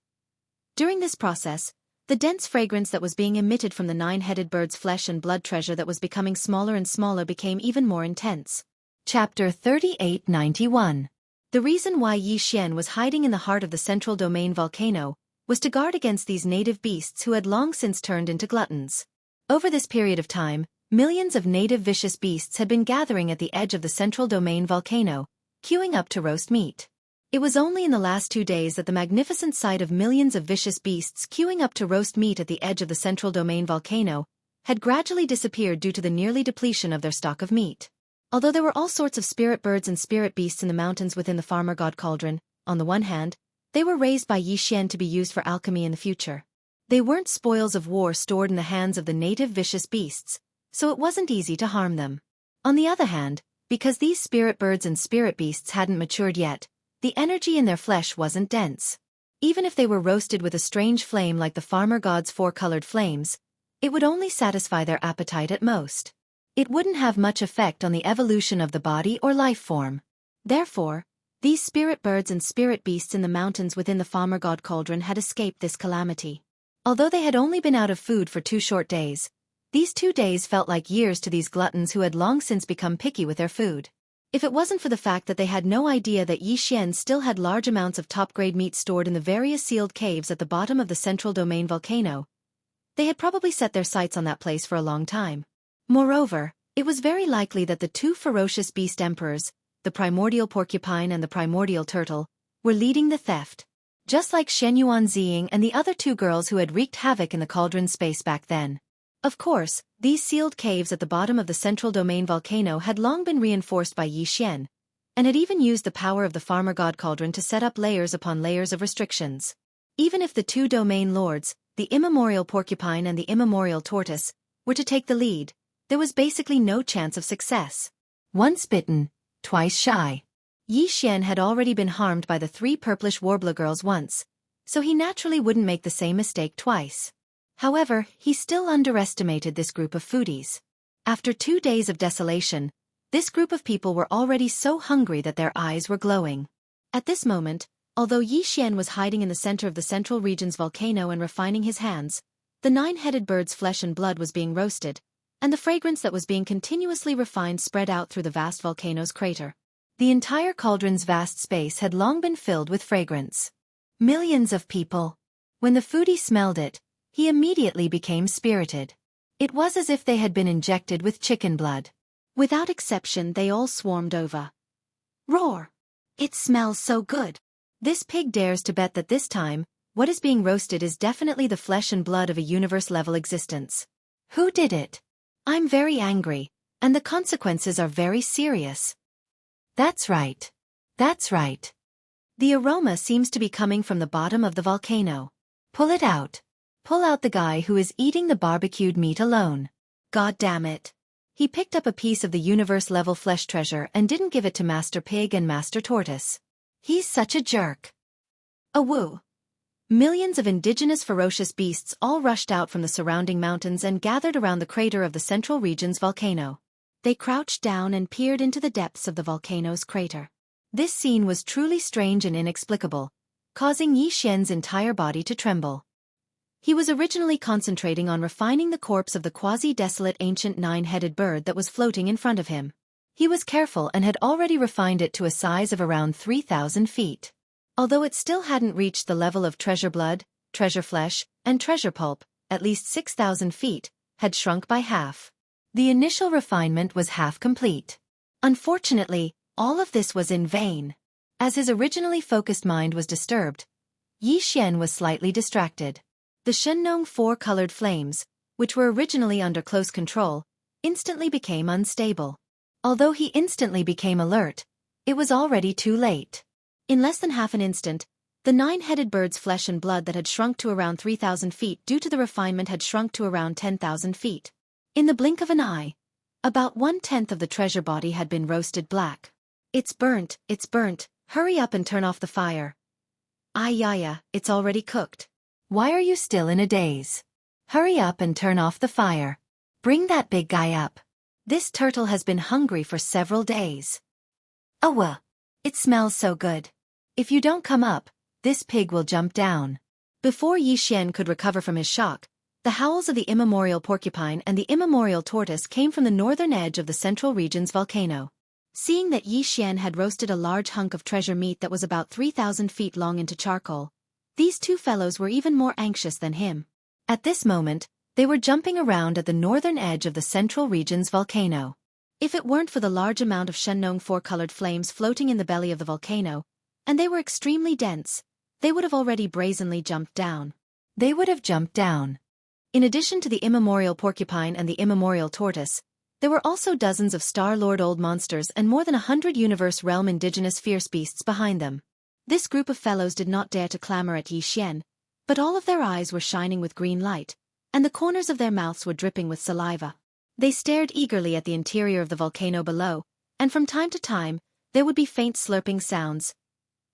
During this process, the dense fragrance that was being emitted from the nine-headed bird's flesh and blood treasure that was becoming smaller and smaller became even more intense. Chapter 3891. The reason why Yi Xian was hiding in the heart of the central domain volcano was to guard against these native beasts who had long since turned into gluttons. Over this period of time, millions of native vicious beasts had been gathering at the edge of the central domain volcano, queuing up to roast meat. It was only in the last 2 days that the magnificent sight of millions of vicious beasts queuing up to roast meat at the edge of the central domain volcano had gradually disappeared due to the nearly depletion of their stock of meat. Although there were all sorts of spirit birds and spirit beasts in the mountains within the farmer god cauldron, on the one hand, they were raised by Yi Xian to be used for alchemy in the future. They weren't spoils of war stored in the hands of the native vicious beasts, so it wasn't easy to harm them. On the other hand, because these spirit birds and spirit beasts hadn't matured yet, the energy in their flesh wasn't dense. Even if they were roasted with a strange flame like the farmer god's four-colored flames, it would only satisfy their appetite at most. It wouldn't have much effect on the evolution of the body or life form. Therefore, these spirit birds and spirit beasts in the mountains within the farmer god cauldron had escaped this calamity. Although they had only been out of food for 2 short days, these 2 days felt like years to these gluttons who had long since become picky with their food. If it wasn't for the fact that they had no idea that Yi Xian still had large amounts of top-grade meat stored in the various sealed caves at the bottom of the central domain volcano, they had probably set their sights on that place for a long time. Moreover, it was very likely that the 2 ferocious beast emperors, the primordial porcupine and the primordial turtle, were leading the theft. Just like Shen Yuanziying and the other 2 girls who had wreaked havoc in the cauldron space back then. Of course, these sealed caves at the bottom of the central domain volcano had long been reinforced by Yi Xian, and had even used the power of the farmer god cauldron to set up layers upon layers of restrictions. Even if the 2 domain lords, the immemorial porcupine and the immemorial tortoise, were to take the lead, there was basically no chance of success. Once bitten, twice shy. Yi Xian had already been harmed by the 3 purplish warbler girls once, so he naturally wouldn't make the same mistake twice. However, he still underestimated this group of foodies. After 2 days of desolation, this group of people were already so hungry that their eyes were glowing. At this moment, although Yi Xian was hiding in the center of the central region's volcano and refining his hands, the 9-headed bird's flesh and blood was being roasted, and the fragrance that was being continuously refined spread out through the vast volcano's crater. The entire cauldron's vast space had long been filled with fragrance. Millions of people. When the foodie smelled it, he immediately became spirited. It was as if they had been injected with chicken blood. Without exception, they all swarmed over. Roar! It smells so good. This pig dares to bet that this time, what is being roasted is definitely the flesh and blood of a universe-level existence. Who did it? I'm very angry, and the consequences are very serious. That's right. That's right. The aroma seems to be coming from the bottom of the volcano. Pull it out. Pull out the guy who is eating the barbecued meat alone. God damn it. He picked up a piece of the universe-level flesh treasure and didn't give it to Master Pig and Master Tortoise. He's such a jerk. Awoo. Millions of indigenous ferocious beasts all rushed out from the surrounding mountains and gathered around the crater of the central region's volcano. They crouched down and peered into the depths of the volcano's crater. This scene was truly strange and inexplicable, causing Yi Xian's entire body to tremble. He was originally concentrating on refining the corpse of the quasi-desolate ancient 9-headed bird that was floating in front of him. He was careful and had already refined it to a size of around 3,000 feet. Although it still hadn't reached the level of treasure blood, treasure flesh, and treasure pulp, at least 6,000 feet, had shrunk by half. The initial refinement was half complete. Unfortunately, all of this was in vain. As his originally focused mind was disturbed, Yi Xian was slightly distracted. The Shenong 4-colored flames, which were originally under close control, instantly became unstable. Although he instantly became alert, it was already too late. In less than half an instant, the 9-headed bird's flesh and blood that had shrunk to around 3,000 feet due to the refinement had shrunk to around 10,000 feet. In the blink of an eye, about 1/10 of the treasure body had been roasted black. It's burnt, Hurry up and turn off the fire. Yaya, it's already cooked. Why are you still in a daze? Hurry up and turn off the fire. Bring that big guy up. This turtle has been hungry for several days. It smells so good. If you don't come up, this pig will jump down. Before Yixian could recover from his shock, the howls of the immemorial porcupine and the immemorial tortoise came from the northern edge of the central region's volcano. Seeing that Yixian had roasted a large hunk of treasure meat that was about 3,000 feet long into charcoal, these two fellows were even more anxious than him. At this moment, they were jumping around at the northern edge of the central region's volcano. If it weren't for the large amount of Shengnong four-colored flames floating in the belly of the volcano, and they were extremely dense, they would have already brazenly jumped down. They would have jumped down. In addition to the immemorial porcupine and the immemorial tortoise, there were also dozens of Star-Lord old monsters and more than 100 universe realm indigenous fierce beasts behind them. This group of fellows did not dare to clamor at Yixian, but all of their eyes were shining with green light, and the corners of their mouths were dripping with saliva. They stared eagerly at the interior of the volcano below, and from time to time, there would be faint slurping sounds.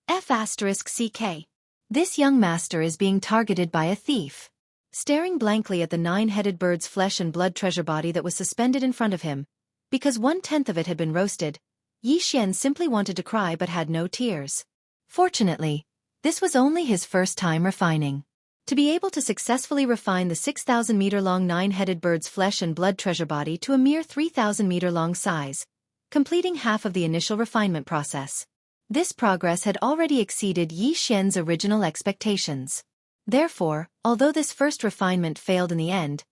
F***CK. This young master is being targeted by a thief. Staring blankly at the nine-headed bird's flesh and blood treasure body that was suspended in front of him, because 1/10 of it had been roasted, Yixian simply wanted to cry but had no tears. Fortunately, this was only his first time refining. To be able to successfully refine the 6,000-meter-long nine-headed bird's flesh and blood treasure body to a mere 3,000-meter-long size, completing half of the initial refinement process. This progress had already exceeded Yixian's original expectations. Therefore, although this first refinement failed in the end,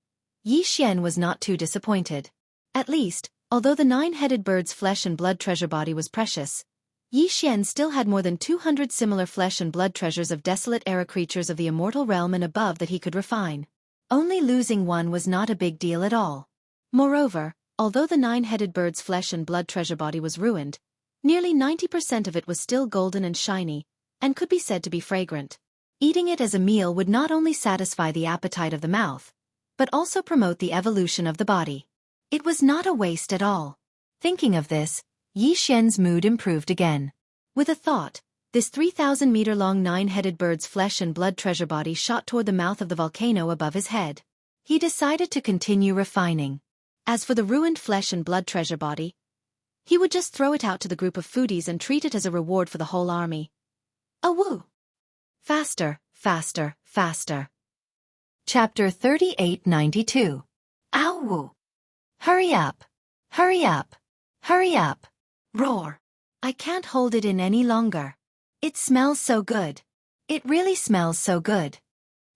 Yixian was not too disappointed. At least, although the nine-headed bird's flesh and blood treasure body was precious, Yixian still had more than 200 similar flesh and blood treasures of desolate era creatures of the immortal realm and above that he could refine. Only losing one was not a big deal at all. Moreover, although the nine-headed bird's flesh and blood treasure body was ruined, nearly 90% of it was still golden and shiny, and could be said to be fragrant. Eating it as a meal would not only satisfy the appetite of the mouth, but also promote the evolution of the body. It was not a waste at all. Thinking of this, Yixian's mood improved again. With a thought, this 3,000-meter-long nine-headed bird's flesh and blood treasure body shot toward the mouth of the volcano above his head. He decided to continue refining. As for the ruined flesh and blood treasure body, he would just throw it out to the group of foodies and treat it as a reward for the whole army. Awoo! Faster, faster, faster. Chapter 3892. Ow! Hurry up! Hurry up! Hurry up! Roar! I can't hold it in any longer. It smells so good. It really smells so good.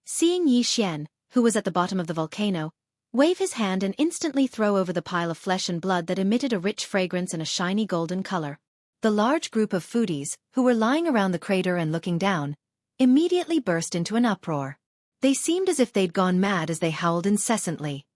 Seeing Yixian, who was at the bottom of the volcano, wave his hand and instantly throw over the pile of flesh and blood that emitted a rich fragrance and a shiny golden color, the large group of foodies, who were lying around the crater and looking down, immediately burst into an uproar. They seemed as if they'd gone mad as they howled incessantly.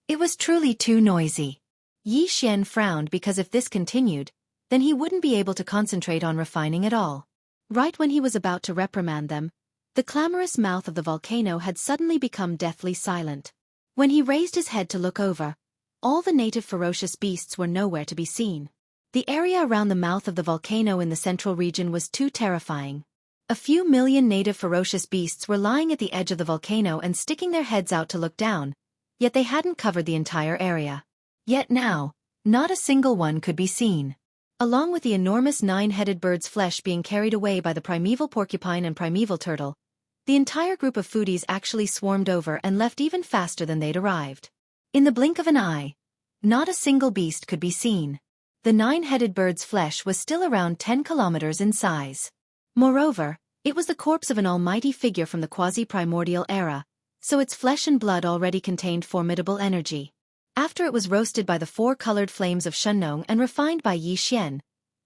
It was truly too noisy. Yixian frowned because if this continued, then he wouldn't be able to concentrate on refining at all. Right when he was about to reprimand them, the clamorous mouth of the volcano had suddenly become deathly silent. When he raised his head to look over, all the native ferocious beasts were nowhere to be seen. The area around the mouth of the volcano in the central region was too terrifying. A few million native ferocious beasts were lying at the edge of the volcano and sticking their heads out to look down, yet they hadn't covered the entire area. Yet now, not a single one could be seen. Along with the enormous nine-headed bird's flesh being carried away by the primeval porcupine and primeval turtle, the entire group of foodies actually swarmed over and left even faster than they'd arrived. In the blink of an eye, not a single beast could be seen. The nine-headed bird's flesh was still around 10 kilometers in size. Moreover, it was the corpse of an almighty figure from the quasi-primordial era, so its flesh and blood already contained formidable energy. After it was roasted by the four-colored flames of Shengnong and refined by Yixian,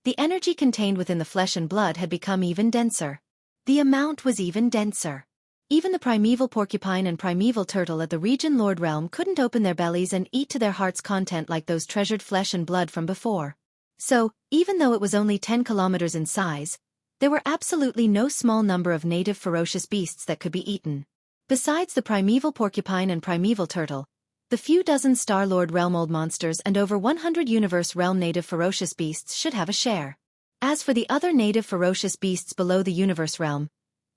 the energy contained within the flesh and blood had become even denser. The amount was even denser. Even the primeval porcupine and primeval turtle at the region Lord Realm couldn't open their bellies and eat to their heart's content like those treasured flesh and blood from before. So, even though it was only 10 kilometers in size, there were absolutely no small number of native ferocious beasts that could be eaten. Besides the primeval porcupine and primeval turtle, the few dozen Star-Lord Realm old monsters and over 100 Universe Realm native ferocious beasts should have a share. As for the other native ferocious beasts below the universe realm,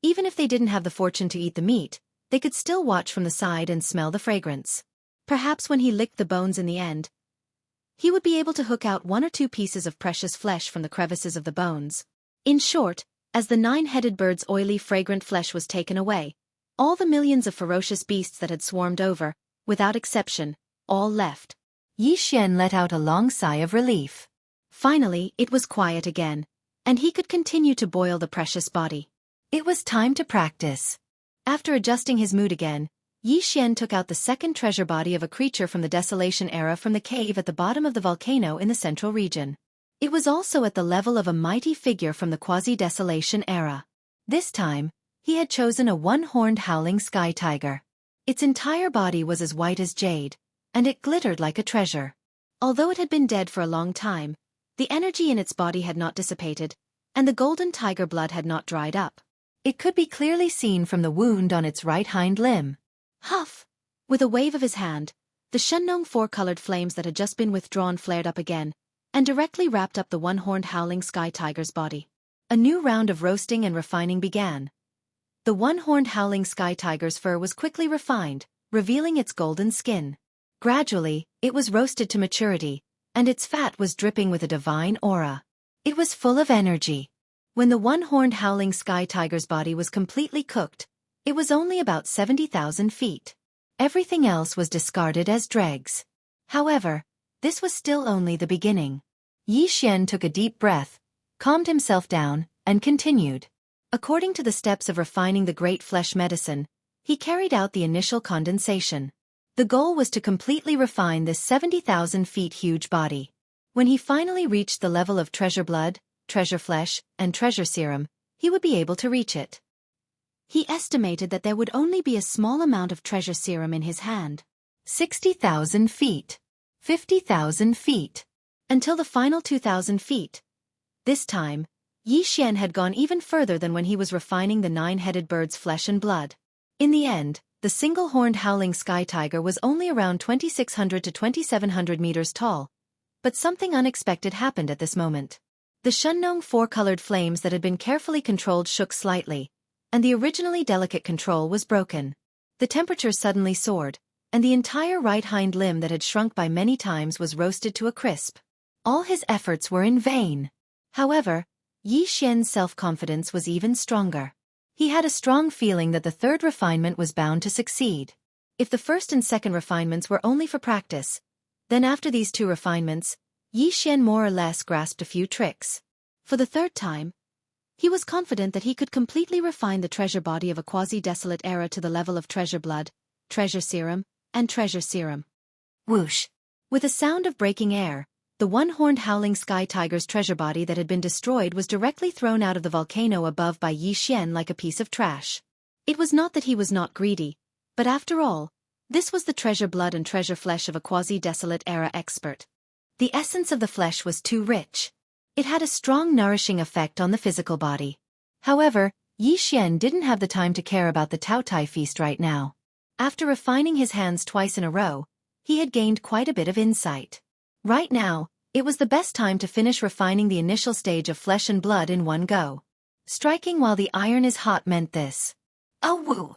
even if they didn't have the fortune to eat the meat, they could still watch from the side and smell the fragrance. Perhaps when he licked the bones in the end, he would be able to hook out 1 or 2 pieces of precious flesh from the crevices of the bones. In short, as the 9-headed bird's oily, fragrant flesh was taken away, all the millions of ferocious beasts that had swarmed over, without exception, all left. Yi Xian let out a long sigh of relief. Finally, it was quiet again, and he could continue to boil the precious body. It was time to practice. After adjusting his mood again, Yi Xian took out the second treasure body of a creature from the Desolation era from the cave at the bottom of the volcano in the central region. It was also at the level of a mighty figure from the quasi-Desolation era. This time, he had chosen a one-horned howling sky tiger. Its entire body was as white as jade, and it glittered like a treasure. Although it had been dead for a long time, the energy in its body had not dissipated, and the golden tiger blood had not dried up. It could be clearly seen from the wound on its right hind limb. Huff! With a wave of his hand, the Shenong 4-colored flames that had just been withdrawn flared up again, and directly wrapped up the one-horned howling sky tiger's body. A new round of roasting and refining began. The one-horned howling sky tiger's fur was quickly refined, revealing its golden skin. Gradually, it was roasted to maturity, and its fat was dripping with a divine aura. It was full of energy. When the one-horned howling sky tiger's body was completely cooked, it was only about 70,000 feet. Everything else was discarded as dregs. However, this was still only the beginning. Yi Xian took a deep breath, calmed himself down, and continued. According to the steps of refining the great flesh medicine, he carried out the initial condensation. The goal was to completely refine this 70,000 feet huge body. When he finally reached the level of treasure blood, treasure flesh, and treasure serum, he would be able to reach it. He estimated that there would only be a small amount of treasure serum in his hand. 60,000 feet. 50,000 feet. Until the final 2,000 feet. This time, Yi Xian had gone even further than when he was refining the 9-headed bird's flesh and blood. In the end, the single-horned howling sky tiger was only around 2,600 to 2,700 meters tall. But something unexpected happened at this moment. The Shenong 4-colored flames that had been carefully controlled shook slightly, and the originally delicate control was broken. The temperature suddenly soared, and the entire right hind limb that had shrunk by many times was roasted to a crisp. All his efforts were in vain. However, Yi Xian's self-confidence was even stronger. He had a strong feeling that the third refinement was bound to succeed. If the first and second refinements were only for practice, then after these 2 refinements, Yi Xian more or less grasped a few tricks. For the third time, he was confident that he could completely refine the treasure body of a quasi-desolate era to the level of treasure blood, treasure serum, and treasure serum. Whoosh! With a sound of breaking air, the one-horned howling sky tiger's treasure body that had been destroyed was directly thrown out of the volcano above by Yi Xian like a piece of trash. It was not that he was not greedy, but after all, this was the treasure blood and treasure flesh of a quasi-desolate era expert. The essence of the flesh was too rich. It had a strong nourishing effect on the physical body. However, Yi Xian didn't have the time to care about the Taotai feast right now. After refining his hands twice in a row, he had gained quite a bit of insight. Right now, it was the best time to finish refining the initial stage of flesh and blood in one go. Striking while the iron is hot meant this. A woo!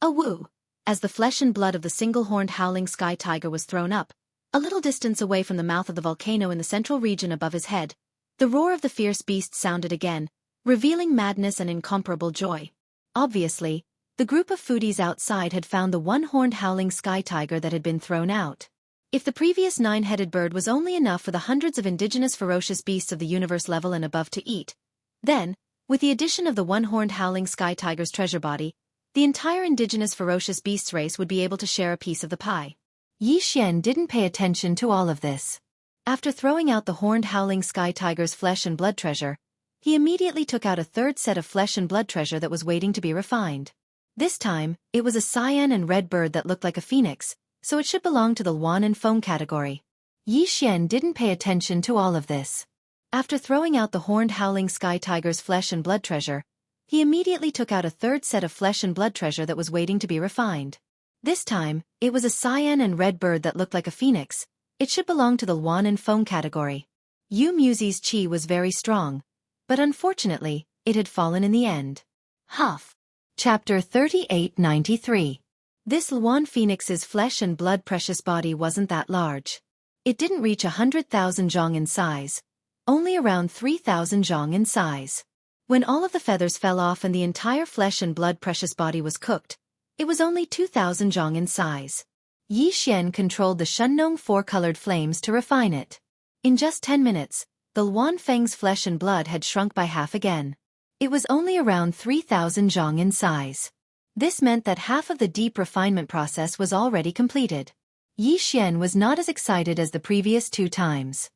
A woo! As the flesh and blood of the single-horned howling sky tiger was thrown up, a little distance away from the mouth of the volcano in the central region above his head, the roar of the fierce beast sounded again, revealing madness and incomparable joy. Obviously, the group of foodies outside had found the one-horned howling sky tiger that had been thrown out. If the previous 9-headed bird was only enough for the hundreds of indigenous ferocious beasts of the universe level and above to eat, then, with the addition of the one-horned howling sky tiger's treasure body, the entire indigenous ferocious beasts race would be able to share a piece of the pie. Yi Xian didn't pay attention to all of this. After throwing out the horned howling sky tiger's flesh and blood treasure, he immediately took out a third set of flesh and blood treasure that was waiting to be refined. This time, it was a cyan and red bird that looked like a phoenix, so it should belong to the Yuan and Feng category. Yi Xian didn't pay attention to all of this. After throwing out the horned howling sky tiger's flesh and blood treasure, he immediately took out a third set of flesh and blood treasure that was waiting to be refined. This time, it was a cyan and red bird that looked like a phoenix. It should belong to the Yuan and Feng category. Yu Muzi's qi was very strong, but unfortunately, it had fallen in the end. Huff. Chapter 3893. This Luan Phoenix's flesh and blood precious body wasn't that large. It didn't reach 100,000 zhong in size, only around 3,000 zhong in size. When all of the feathers fell off and the entire flesh and blood precious body was cooked, it was only 2,000 zhong in size. Yi Xian controlled the Shunnong four-colored flames to refine it. In just 10 minutes, the Luan Feng's flesh and blood had shrunk by half again. It was only around 3,000 zhong in size. This meant that half of the deep refinement process was already completed. Yi Xian was not as excited as the previous 2 times.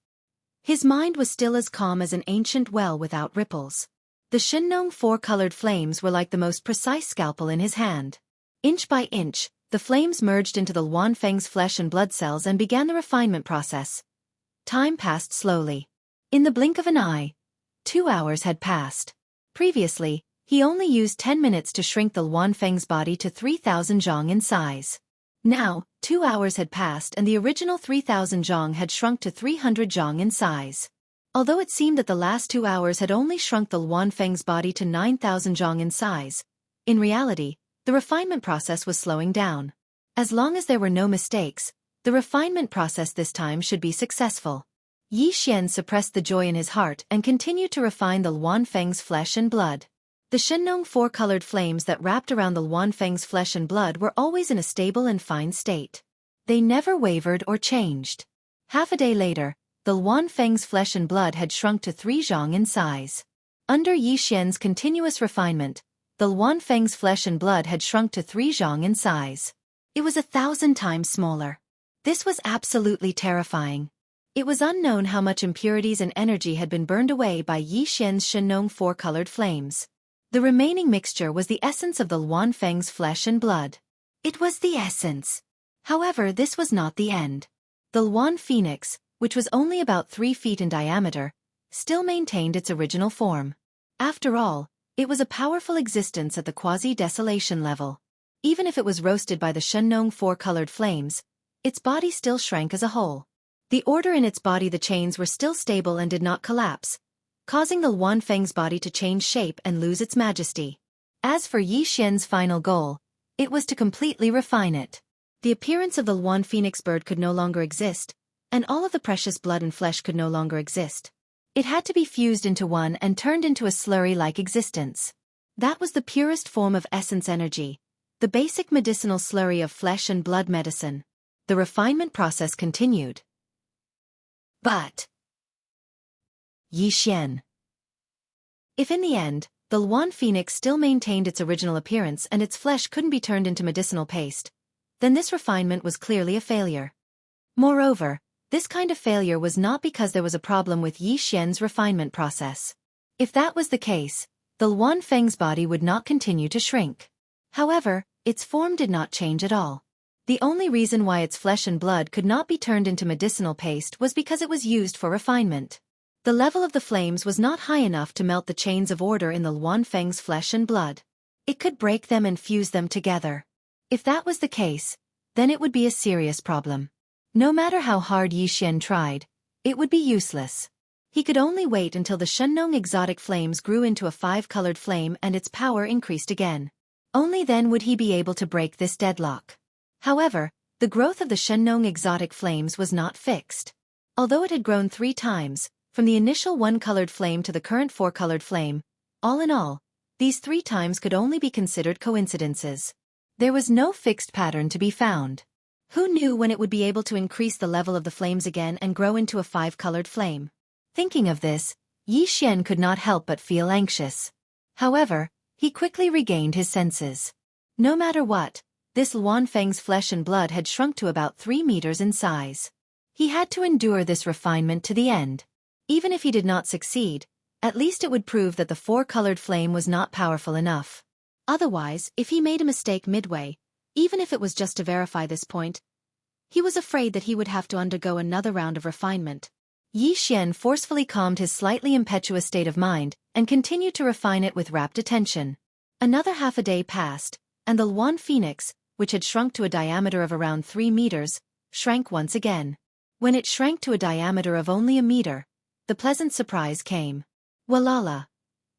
His mind was still as calm as an ancient well without ripples. The Shunnong four-colored flames were like the most precise scalpel in his hand. Inch by inch, the flames merged into the Luan Feng's flesh and blood cells and began the refinement process. Time passed slowly. In the blink of an eye, 2 hours had passed. Previously, he only used 10 minutes to shrink the Luan Feng's body to 3,000 zhong in size. Now, 2 hours had passed and the original 3,000 zhong had shrunk to 300 zhong in size. Although it seemed that the last 2 hours had only shrunk the Luan Feng's body to 9,000 zhong in size, in reality, the refinement process was slowing down. As long as there were no mistakes, the refinement process this time should be successful. Yi Xian suppressed the joy in his heart and continued to refine the Luan Feng's flesh and blood. The Shunnong four-colored flames that wrapped around the Luan Feng's flesh and blood were always in a stable and fine state. They never wavered or changed. Half a day later, the Luan Feng's flesh and blood had shrunk to 3 zhong in size. Under Yi Xian's continuous refinement, the Luan Feng's flesh and blood had shrunk to 3 zhong in size. It was 1,000 times smaller. This was absolutely terrifying. It was unknown how much impurities and energy had been burned away by Yi Xian's Shunnong four-colored flames. The remaining mixture was the essence of the Luan Feng's flesh and blood. It was the essence. However, this was not the end. The Luan Phoenix, which was only about 3 feet in diameter, still maintained its original form. After all, it was a powerful existence at the quasi-desolation level. Even if it was roasted by the Shunnong four-colored flames, its body still shrank as a whole. The order in its body, the chains were still stable and did not collapse, causing the Luan Feng's body to change shape and lose its majesty. As for Yi Xian's final goal, it was to completely refine it. The appearance of the Luan Phoenix bird could no longer exist, and all of the precious blood and flesh could no longer exist. It had to be fused into one and turned into a slurry-like existence. That was the purest form of essence energy, the basic medicinal slurry of flesh and blood medicine. The refinement process continued. But Yi Xian. If in the end, the Luan Phoenix still maintained its original appearance and its flesh couldn't be turned into medicinal paste, then this refinement was clearly a failure. Moreover, this kind of failure was not because there was a problem with Yi Xian's refinement process. If that was the case, the Luan Feng's body would not continue to shrink. However, its form did not change at all. The only reason why its flesh and blood could not be turned into medicinal paste was because it was used for refinement. The level of the flames was not high enough to melt the chains of order in the Luan Feng's flesh and blood. It could break them and fuse them together. If that was the case, then it would be a serious problem. No matter how hard Yi Xian tried, it would be useless. He could only wait until the Shunnong exotic flames grew into a 5-colored flame and its power increased again. Only then would he be able to break this deadlock. However, the growth of the Shunnong exotic flames was not fixed. Although it had grown 3 times, from the initial 1-colored flame to the current 4-colored flame, all in all, these 3 times could only be considered coincidences. There was no fixed pattern to be found. Who knew when it would be able to increase the level of the flames again and grow into a 5-colored flame? Thinking of this, Yi Xian could not help but feel anxious. However, he quickly regained his senses. No matter what, this Luan Feng's flesh and blood had shrunk to about 3 meters in size. He had to endure this refinement to the end. Even if he did not succeed, at least it would prove that the 4-colored flame was not powerful enough. Otherwise, if he made a mistake midway, even if it was just to verify this point, he was afraid that he would have to undergo another round of refinement. Yi Xian forcefully calmed his slightly impetuous state of mind and continued to refine it with rapt attention. Another half a day passed, and the Luan Phoenix, which had shrunk to a diameter of around 3 meters, shrank once again. When it shrank to a diameter of only a meter, the pleasant surprise came. Walala.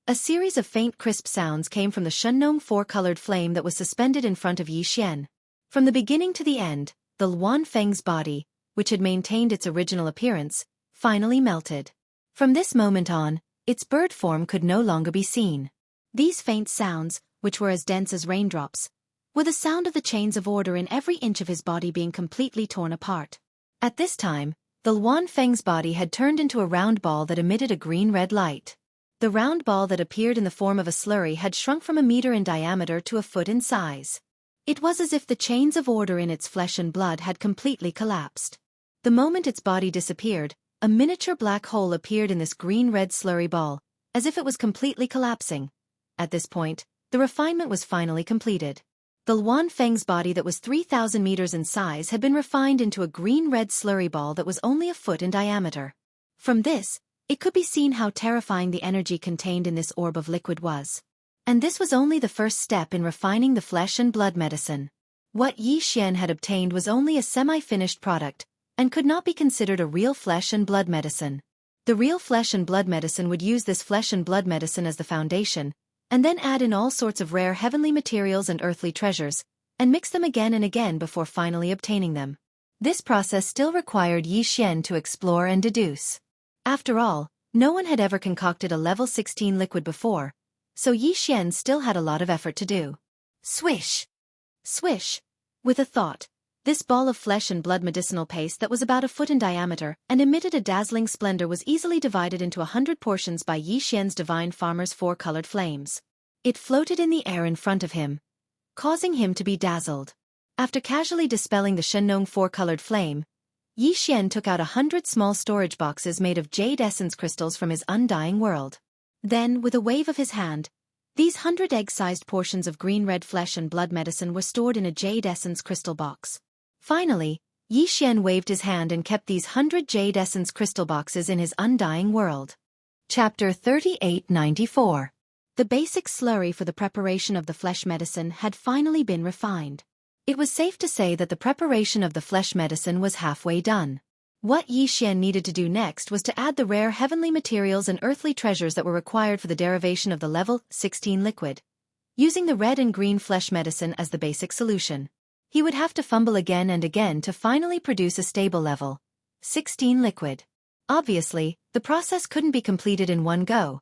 A series of faint crisp sounds came from the Shenong four-colored flame that was suspended in front of Yi Xian. From the beginning to the end, the Luan Feng's body, which had maintained its original appearance, finally melted. From this moment on, its bird form could no longer be seen. These faint sounds, which were as dense as raindrops, were the sound of the chains of order in every inch of his body being completely torn apart. At this time, the Luan Feng's body had turned into a round ball that emitted a green-red light. The round ball that appeared in the form of a slurry had shrunk from a meter in diameter to a foot in size. It was as if the chains of order in its flesh and blood had completely collapsed. The moment its body disappeared, a miniature black hole appeared in this green-red slurry ball, as if it was completely collapsing. At this point, the refinement was finally completed. The Luan Feng's body that was 3,000 meters in size had been refined into a green-red slurry ball that was only a foot in diameter. From this, it could be seen how terrifying the energy contained in this orb of liquid was. And this was only the first step in refining the flesh and blood medicine. What Yi Xian had obtained was only a semi-finished product, and could not be considered a real flesh and blood medicine. The real flesh and blood medicine would use this flesh and blood medicine as the foundation, and then add in all sorts of rare heavenly materials and earthly treasures, and mix them again and again before finally obtaining them. This process still required Yi Xian to explore and deduce. After all, no one had ever concocted a level 16 liquid before, so Yi Xian still had a lot of effort to do. Swish! Swish! With a thought, this ball of flesh and blood medicinal paste that was about a foot in diameter and emitted a dazzling splendor was easily divided into 100 portions by Yi Xian's divine farmer's four-colored flames. It floated in the air in front of him, causing him to be dazzled. After casually dispelling the Shenong four-colored flame, Yi Xian took out 100 small storage boxes made of jade essence crystals from his undying world. Then, with a wave of his hand, these 100 egg-sized portions of green-red flesh and blood medicine were stored in a jade essence crystal box. Finally, Yi Xian waved his hand and kept these 100 jade essence crystal boxes in his undying world. Chapter 3894. The basic slurry for the preparation of the flesh medicine had finally been refined. It was safe to say that the preparation of the flesh medicine was halfway done. What Yi Xian needed to do next was to add the rare heavenly materials and earthly treasures that were required for the derivation of the level 16 liquid. Using the red and green flesh medicine as the basic solution, he would have to fumble again and again to finally produce a stable level 16 liquid. Obviously, the process couldn't be completed in one go.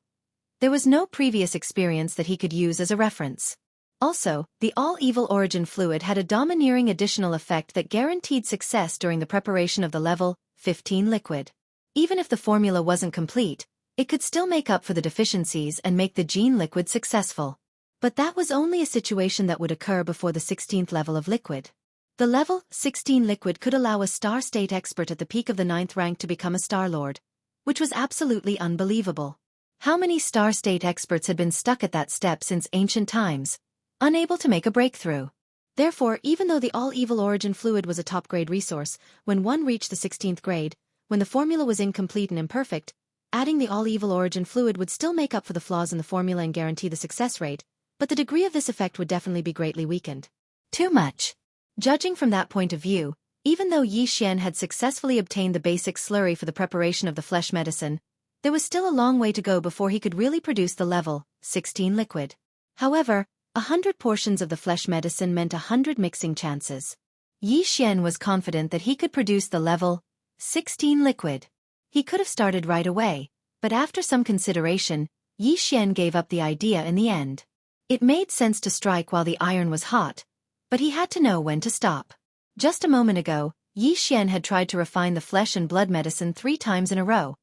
There was no previous experience that he could use as a reference. Also, the all-evil origin fluid had a domineering additional effect that guaranteed success during the preparation of the level 15 liquid. Even if the formula wasn't complete, it could still make up for the deficiencies and make the gene liquid successful. But that was only a situation that would occur before the 16th level of liquid. The level 16 liquid could allow a star state expert at the peak of the 9th rank to become a Star Lord, which was absolutely unbelievable. How many star state experts had been stuck at that step since ancient times, unable to make a breakthrough? Therefore, even though the all-evil origin fluid was a top-grade resource, when one reached the 16th grade, when the formula was incomplete and imperfect, adding the all-evil origin fluid would still make up for the flaws in the formula and guarantee the success rate, but the degree of this effect would definitely be greatly weakened. Too much. Judging from that point of view, even though Yi Xian had successfully obtained the basic slurry for the preparation of the flesh medicine, there was still a long way to go before he could really produce the level 16 liquid. However, 100 portions of the flesh medicine meant 100 mixing chances. Yi Xian was confident that he could produce the level 16 liquid. He could have started right away, but after some consideration, Yi Xian gave up the idea in the end. It made sense to strike while the iron was hot, but he had to know when to stop. Just a moment ago, Yi Xian had tried to refine the flesh and blood medicine 3 times in a row,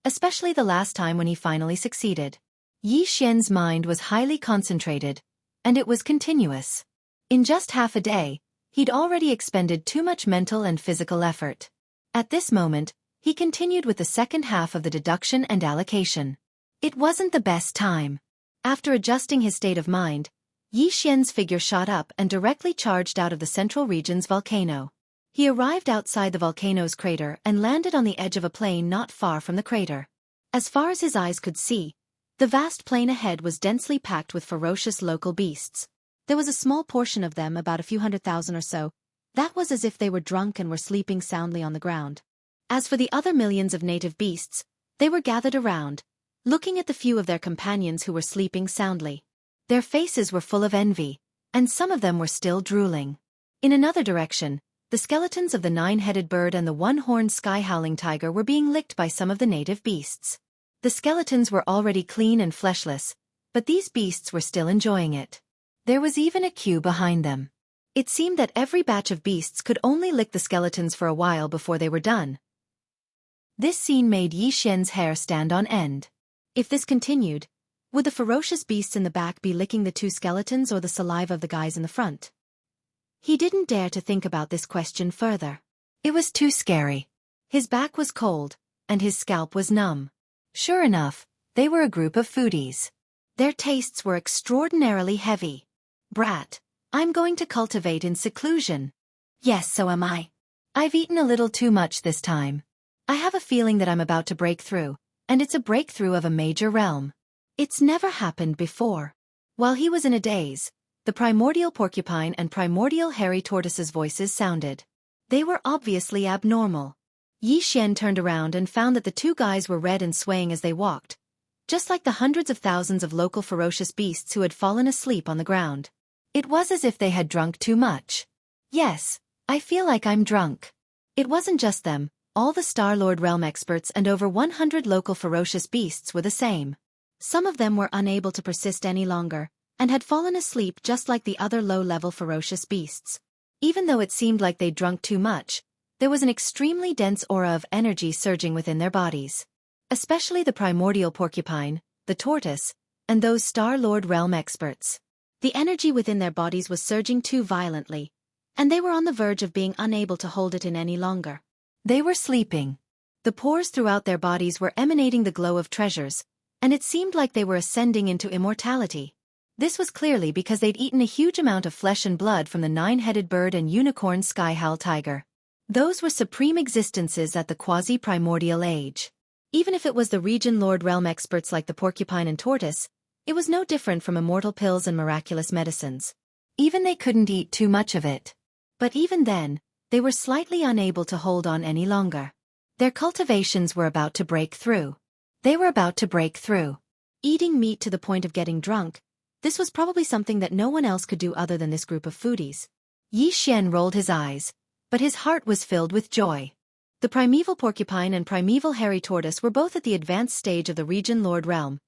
especially the last time when he finally succeeded. Yi Xian's mind was highly concentrated, and it was continuous. In just half a day, he'd already expended too much mental and physical effort. At this moment, he continued with the second half of the deduction and allocation. It wasn't the best time. After adjusting his state of mind, Yi Xian's figure shot up and directly charged out of the central region's volcano. He arrived outside the volcano's crater and landed on the edge of a plain not far from the crater. As far as his eyes could see, the vast plain ahead was densely packed with ferocious local beasts. There was a small portion of them, about a few 100,000 or so, that was as if they were drunk and were sleeping soundly on the ground. As for the other millions of native beasts, They were gathered around, looking at the few of their companions who were sleeping soundly. Their faces were full of envy, and some of them were still drooling. In another direction, the skeletons of the 9-headed bird and the 1-horned sky-howling tiger were being licked by some of the native beasts. The skeletons were already clean and fleshless, but these beasts were still enjoying it. There was even a queue behind them. It seemed that every batch of beasts could only lick the skeletons for a while before they were done. This scene made Yi Xian's hair stand on end. If this continued, would the ferocious beasts in the back be licking the 2 skeletons or the saliva of the guys in the front? He didn't dare to think about this question further. It was too scary. His back was cold, and his scalp was numb. Sure enough, they were a group of foodies. Their tastes were extraordinarily heavy. Brat, I'm going to cultivate in seclusion. Yes, so am I. I've eaten a little too much this time. I have a feeling that I'm about to break through, and it's a breakthrough of a major realm. It's never happened before. While he was in a daze, the primordial porcupine and primordial hairy tortoise's voices sounded. They were obviously abnormal. Yi Xian turned around and found that the 2 guys were red and swaying as they walked, just like the hundreds of thousands of local ferocious beasts who had fallen asleep on the ground. It was as if they had drunk too much. Yes, I feel like I'm drunk. It wasn't just them, all the Star-Lord realm experts and over 100 local ferocious beasts were the same. Some of them were unable to persist any longer, and had fallen asleep just like the other low-level ferocious beasts. Even though it seemed like they'd drunk too much, there was an extremely dense aura of energy surging within their bodies. Especially the primordial porcupine, the tortoise, and those Star-Lord realm experts. The energy within their bodies was surging too violently, and they were on the verge of being unable to hold it in any longer. They were sleeping. The pores throughout their bodies were emanating the glow of treasures, and it seemed like they were ascending into immortality. This was clearly because they'd eaten a huge amount of flesh and blood from the 9-headed bird and unicorn sky-howl tiger. Those were supreme existences at the quasi-primordial age. Even if it was the region lord realm experts like the porcupine and tortoise, it was no different from immortal pills and miraculous medicines. Even they couldn't eat too much of it. But even then, they were slightly unable to hold on any longer. Their cultivations were about to break through. They were about to break through. Eating meat to the point of getting drunk, this was probably something that no one else could do other than this group of foodies. Yi Xian rolled his eyes, but his heart was filled with joy. The primeval porcupine and primeval hairy tortoise were both at the advanced stage of the region lord realm,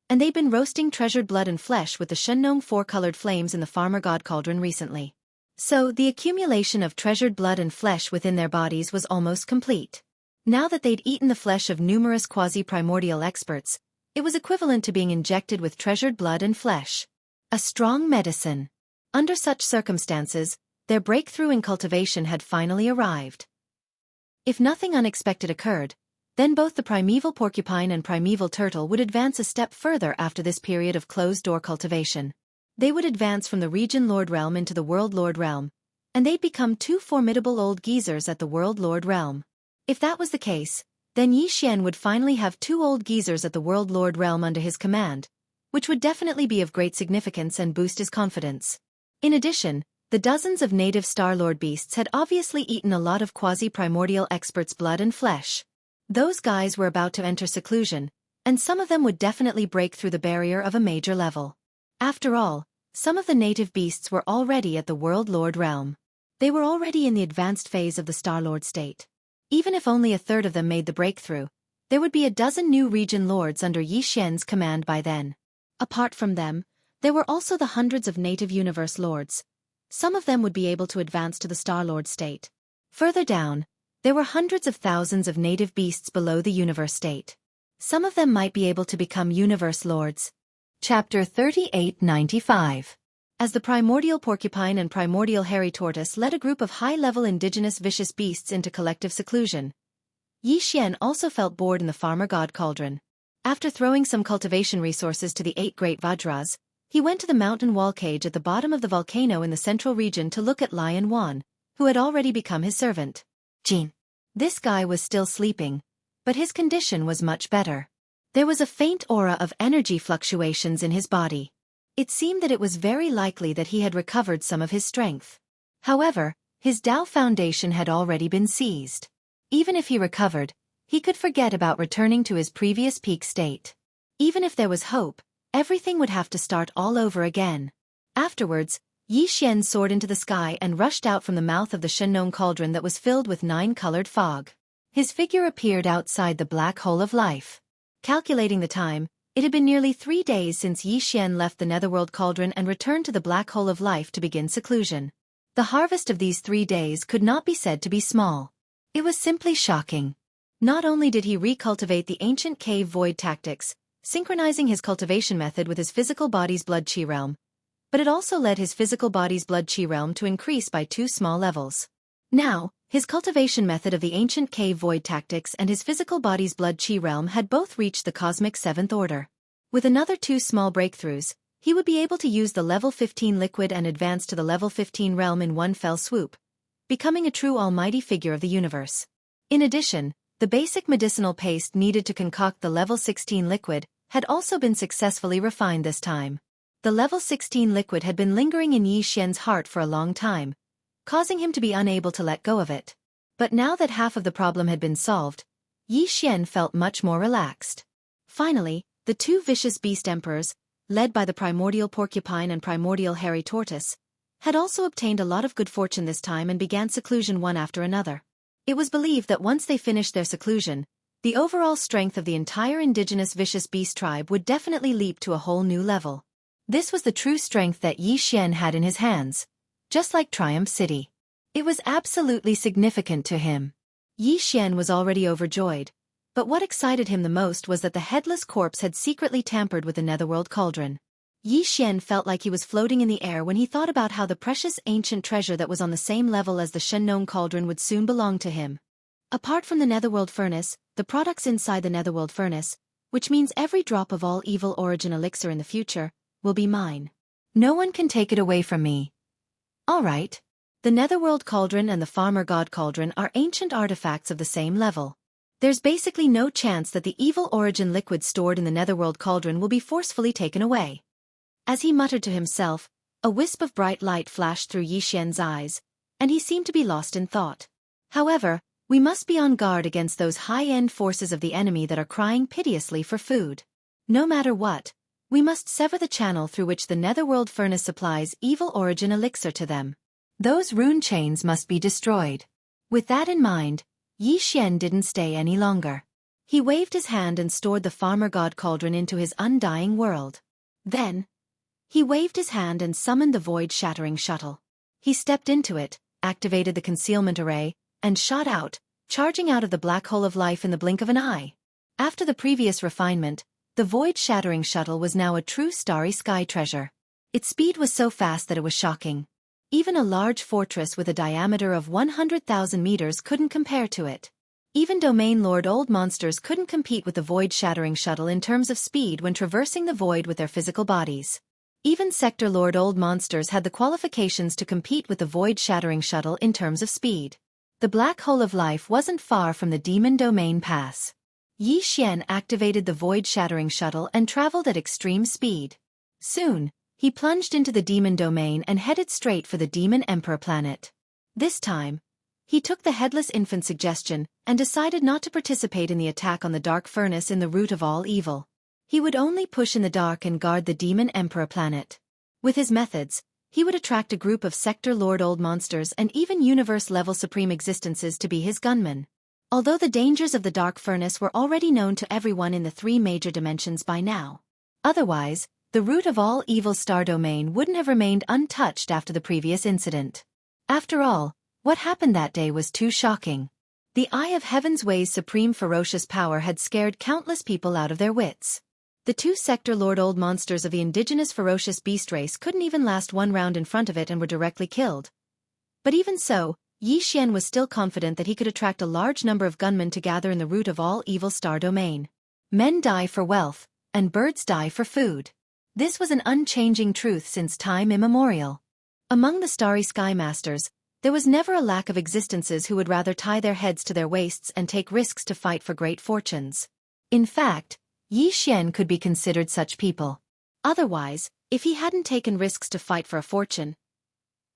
and they'd been roasting treasured blood and flesh with the Shengnong 4-colored flames in the farmer god cauldron recently. So, the accumulation of treasured blood and flesh within their bodies was almost complete. Now that they'd eaten the flesh of numerous quasi-primordial experts, it was equivalent to being injected with treasured blood and flesh. A strong medicine. Under such circumstances, their breakthrough in cultivation had finally arrived. If nothing unexpected occurred, then both the primeval porcupine and primeval turtle would advance a step further after this period of closed-door cultivation. They would advance from the region lord realm into the world lord realm, and they'd become 2 formidable old geezers at the world lord realm. If that was the case, then Yi Xian would finally have 2 old geezers at the world lord realm under his command, which would definitely be of great significance and boost his confidence. In addition, the dozens of native Star-Lord beasts had obviously eaten a lot of quasi-primordial experts' blood and flesh. Those guys were about to enter seclusion, and some of them would definitely break through the barrier of a major level. After all, some of the native beasts were already at the World Lord realm. They were already in the advanced phase of the Star-Lord state. Even if only a third of them made the breakthrough, there would be a dozen new region lords under Yi Xian's command by then. Apart from them, there were also the hundreds of native universe lords. Some of them would be able to advance to the Star-Lord state. Further down, there were hundreds of thousands of native beasts below the universe state. Some of them might be able to become universe lords. Chapter 3895. As the primordial porcupine and primordial hairy tortoise led a group of high-level indigenous vicious beasts into collective seclusion, Yi Xian also felt bored in the farmer god cauldron. After throwing some cultivation resources to the 8 great Vajras, he went to the mountain wall cage at the bottom of the volcano in the central region to look at Lion Wan, who had already become his servant. Jin. This guy was still sleeping, but his condition was much better. There was a faint aura of energy fluctuations in his body. It seemed that it was very likely that he had recovered some of his strength. However, his Tao foundation had already been seized. Even if he recovered, He could forget about returning to his previous peak state. Even if there was hope, everything would have to start all over again. Afterwards, Yi Xian soared into the sky and rushed out from the mouth of the Shenong cauldron that was filled with 9-colored fog. His figure appeared outside the black hole of life. Calculating the time, it had been nearly 3 days since Yi Xian left the Netherworld cauldron and returned to the black hole of life to begin seclusion. The harvest of these 3 days could not be said to be small. It was simply shocking. Not only did he recultivate the ancient cave void tactics, synchronizing his cultivation method with his physical body's blood chi realm, but it also led his physical body's blood chi realm to increase by 2 small levels. Now, his cultivation method of the ancient cave void tactics and his physical body's blood chi realm had both reached the cosmic 7th order. With another 2 small breakthroughs, he would be able to use the level 15 liquid and advance to the level 15 realm in one fell swoop, becoming a true almighty figure of the universe. In addition, the basic medicinal paste needed to concoct the level 16 liquid had also been successfully refined this time. The level 16 liquid had been lingering in Yi Xian's heart for a long time, causing him to be unable to let go of it. But now that half of the problem had been solved, Yi Xian felt much more relaxed. Finally, the 2 vicious beast emperors, led by the primordial porcupine and primordial hairy tortoise, had also obtained a lot of good fortune this time and began seclusion one after another. It was believed that once they finished their seclusion, the overall strength of the entire indigenous vicious beast tribe would definitely leap to a whole new level. This was the true strength that Yi Xian had in his hands, just like Triumph City. It was absolutely significant to him. Yi Xian was already overjoyed, but what excited him the most was that the headless corpse had secretly tampered with the Netherworld cauldron. Yi Xian felt like he was floating in the air when he thought about how the precious ancient treasure that was on the same level as the Shenong cauldron would soon belong to him. Apart from the Netherworld furnace, the products inside the Netherworld furnace, which means every drop of all evil origin elixir in the future, will be mine. No one can take it away from me. All right. The Netherworld cauldron and the Farmer God cauldron are ancient artifacts of the same level. There's basically no chance that the evil origin liquid stored in the Netherworld cauldron will be forcefully taken away. As he muttered to himself, a wisp of bright light flashed through Yi Xian's eyes, and he seemed to be lost in thought. However, we must be on guard against those high-end forces of the enemy that are crying piteously for food. No matter what, we must sever the channel through which the Netherworld furnace supplies evil origin elixir to them. Those rune chains must be destroyed. With that in mind, Yi Xian didn't stay any longer. He waved his hand and stored the Farmer God cauldron into his undying world. Then, he waved his hand and summoned the void-shattering shuttle. He stepped into it, activated the concealment array, and shot out, charging out of the black hole of life in the blink of an eye. After the previous refinement, the void-shattering shuttle was now a true starry sky treasure. Its speed was so fast that it was shocking. Even a large fortress with a diameter of 100,000 meters couldn't compare to it. Even Domain Lord Old Monsters couldn't compete with the void-shattering shuttle in terms of speed when traversing the void with their physical bodies. Even Sector Lord Old Monsters had the qualifications to compete with the void-shattering shuttle in terms of speed. The black hole of life wasn't far from the Demon Domain Pass. Yi Xian activated the void-shattering shuttle and traveled at extreme speed. Soon, he plunged into the Demon Domain and headed straight for the Demon Emperor planet. This time, he took the Headless Infant suggestion and decided not to participate in the attack on the Dark Furnace in the root of all evil. He would only push in the dark and guard the Demon Emperor planet. With his methods, he would attract a group of Sector Lord Old Monsters and even universe-level supreme existences to be his gunmen. Although the dangers of the Dark Furnace were already known to everyone in the 3 major dimensions by now. Otherwise, the root of all evil star domain wouldn't have remained untouched after the previous incident. After all, what happened that day was too shocking. The Eye of Heaven's Way's supreme ferocious power had scared countless people out of their wits. The 2 Sector Lord Old Monsters of the indigenous ferocious beast race couldn't even last 1 round in front of it and were directly killed. But even so, Yi Xian was still confident that he could attract a large number of gunmen to gather in the root of all evil star domain. Men die for wealth, and birds die for food. This was an unchanging truth since time immemorial. Among the starry sky masters, there was never a lack of existences who would rather tie their heads to their waists and take risks to fight for great fortunes. In fact, Yi Xian could be considered such people. Otherwise, if he hadn't taken risks to fight for a fortune,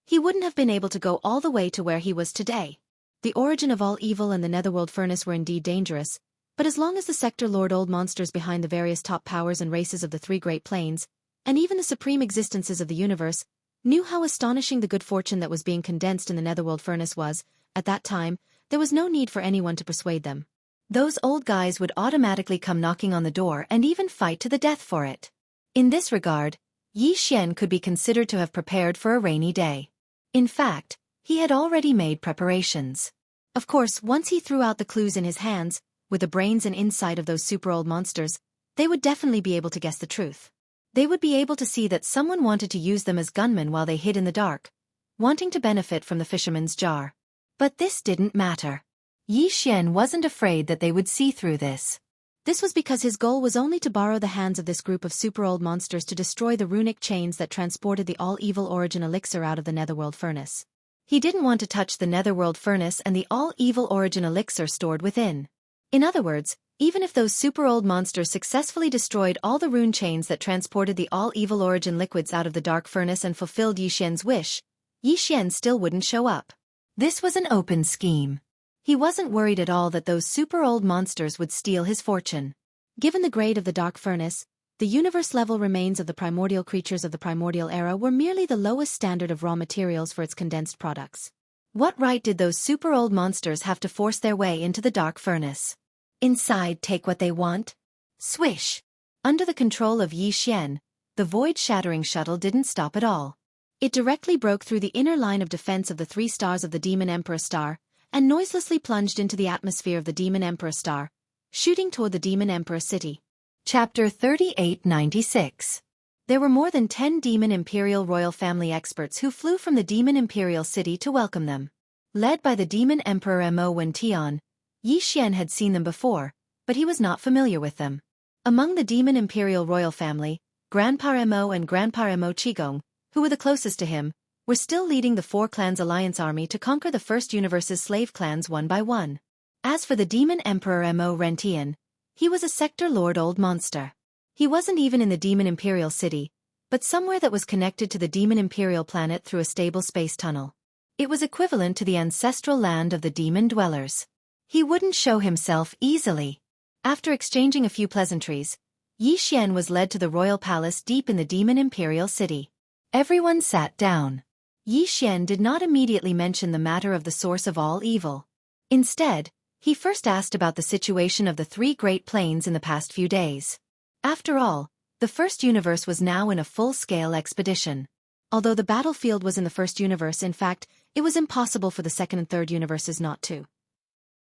he wouldn't have been able to go all the way to where he was today. The origin of all evil and the netherworld furnace were indeed dangerous, but as long as the sector lord old monsters behind the various top powers and races of the three great planes, and even the supreme existences of the universe, knew how astonishing the good fortune that was being condensed in the netherworld furnace was, at that time, there was no need for anyone to persuade them. Those old guys would automatically come knocking on the door and even fight to the death for it. In this regard, Xian could be considered to have prepared for a rainy day. In fact, he had already made preparations. Of course, once he threw out the clues in his hands, with the brains and insight of those super old monsters, they would definitely be able to guess the truth. They would be able to see that someone wanted to use them as gunmen while they hid in the dark, wanting to benefit from the fisherman's jar. But this didn't matter. Xian wasn't afraid that they would see through this. This was because his goal was only to borrow the hands of this group of super old monsters to destroy the runic chains that transported the all-evil origin elixir out of the netherworld furnace. He didn't want to touch the netherworld furnace and the all-evil origin elixir stored within. In other words, even if those super old monsters successfully destroyed all the rune chains that transported the all-evil origin liquids out of the dark furnace and fulfilled Xian's wish, Xian still wouldn't show up. This was an open scheme. He wasn't worried at all that those super old monsters would steal his fortune. Given the grade of the dark furnace, the universe-level remains of the primordial creatures of the primordial era were merely the lowest standard of raw materials for its condensed products. What right did those super old monsters have to force their way into the dark furnace? Inside, take what they want? Swish! Under the control of Xian, the void-shattering shuttle didn't stop at all. It directly broke through the inner line of defense of the 3 stars of the Demon Emperor Star, and noiselessly plunged into the atmosphere of the Demon Emperor Star, shooting toward the Demon Emperor City. Chapter 3896. There were more than 10 Demon Imperial Royal Family experts who flew from the Demon Imperial City to welcome them. Led by the Demon Emperor Mo Wentian, Xian had seen them before, but he was not familiar with them. Among the Demon Imperial Royal Family, Grandpa Mo and Grandpa Mo Qigong, who were the closest to him, were still leading the 4 Clans Alliance army to conquer the First Universe's slave clans one by one. As for the Demon Emperor Mo Rentian, he was a sector lord old monster. He wasn't even in the Demon Imperial City, but somewhere that was connected to the Demon Imperial planet through a stable space tunnel. It was equivalent to the ancestral land of the demon dwellers. He wouldn't show himself easily. After exchanging a few pleasantries, Xian was led to the royal palace deep in the Demon Imperial City. Everyone sat down. Xian did not immediately mention the matter of the source of all evil. Instead, he first asked about the situation of the 3 great planes in the past few days. After all, the First Universe was now in a full-scale expedition. Although the battlefield was in the First Universe, in fact, it was impossible for the Second and Third Universes not to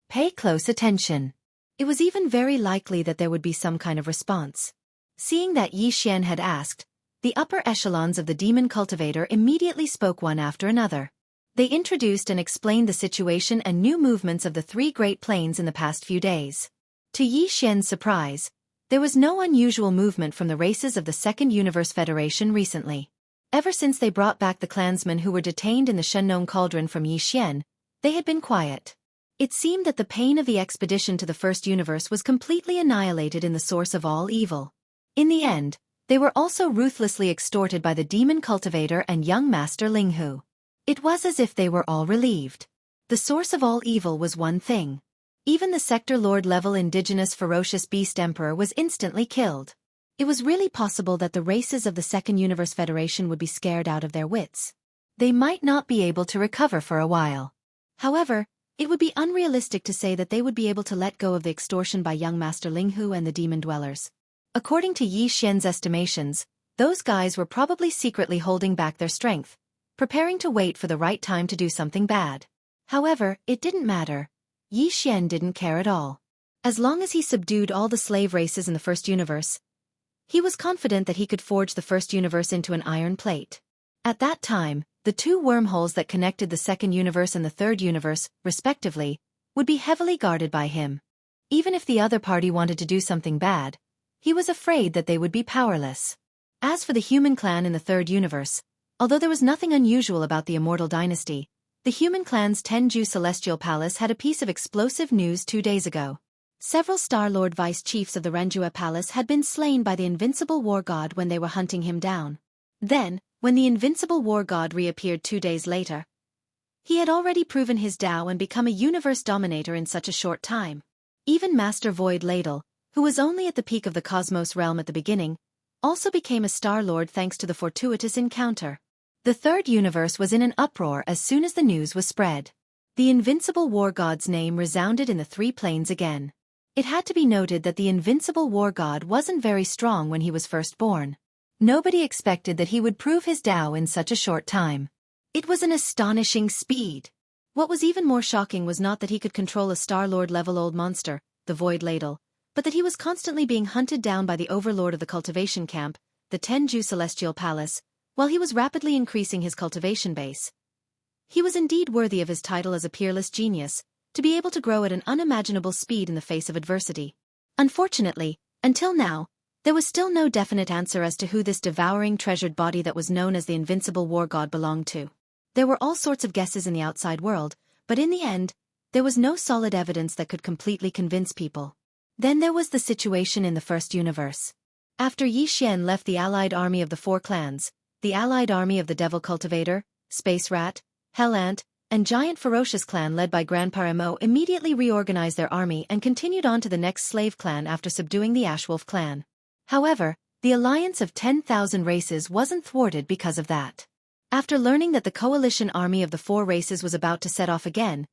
pay close attention. It was even very likely that there would be some kind of response. Seeing that Xian had asked, the upper echelons of the Demon Cultivator immediately spoke one after another. They introduced and explained the situation and new movements of the 3 great planes in the past few days. To Xian's surprise, there was no unusual movement from the races of the Second Universe Federation recently. Ever since they brought back the clansmen who were detained in the Shennon Cauldron from Xian, they had been quiet. It seemed that the pain of the expedition to the First Universe was completely annihilated in the source of all evil. In the end, they were also ruthlessly extorted by the Demon Cultivator and young Master Linghu. It was as if they were all relieved. The source of all evil was one thing. Even the Sector Lord-level indigenous ferocious beast emperor was instantly killed. It was really possible that the races of the Second Universe Federation would be scared out of their wits. They might not be able to recover for a while. However, it would be unrealistic to say that they would be able to let go of the extortion by young Master Linghu and the Demon Dwellers. According to Xian's estimations, those guys were probably secretly holding back their strength, preparing to wait for the right time to do something bad. However, it didn't matter. Xian didn't care at all. As long as he subdued all the slave races in the First Universe, he was confident that he could forge the First Universe into an iron plate. At that time, the 2 wormholes that connected the Second Universe and the Third Universe, respectively, would be heavily guarded by him. Even if the other party wanted to do something bad, he was afraid that they would be powerless. As for the human clan in the Third Universe, although there was nothing unusual about the Immortal Dynasty, the human clan's Tenju Celestial Palace had a piece of explosive news 2 days ago. Several Star-Lord vice-chiefs of the Renjua Palace had been slain by the invincible war god when they were hunting him down. Then, when the invincible war god reappeared 2 days later, He had already proven his Tao and become a universe dominator in such a short time. Even Master Void Ladle, who was only at the peak of the cosmos realm at the beginning, also became a Star Lord thanks to the fortuitous encounter. The third universe was in an uproar as soon as the news was spread. The invincible war god's name resounded in the three planes again. It had to be noted that the invincible war god wasn't very strong when he was first born. Nobody expected that he would prove his Tao in such a short time. It was an astonishing speed. What was even more shocking was not that he could control a Star-Lord level old monster, the Void Ladle, but that he was constantly being hunted down by the overlord of the Cultivation camp, the Tenju Celestial Palace, while he was rapidly increasing his cultivation base. He was indeed worthy of his title as a peerless genius, to be able to grow at an unimaginable speed in the face of adversity. Unfortunately, until now, there was still no definite answer as to who this devouring treasured body that was known as the invincible war god belonged to. There were all sorts of guesses in the outside world, but in the end, there was no solid evidence that could completely convince people. Then there was the situation in the first universe. After Yi Xian left the allied army of the four clans, the allied army of the Devil Cultivator, Space Rat, Hell Ant, and Giant Ferocious clan led by Grandpa Mo immediately reorganized their army and continued on to the next slave clan after subduing the Ashwolf clan. However, the alliance of 10,000 races wasn't thwarted because of that. After learning that the coalition army of the four races was about to set off again,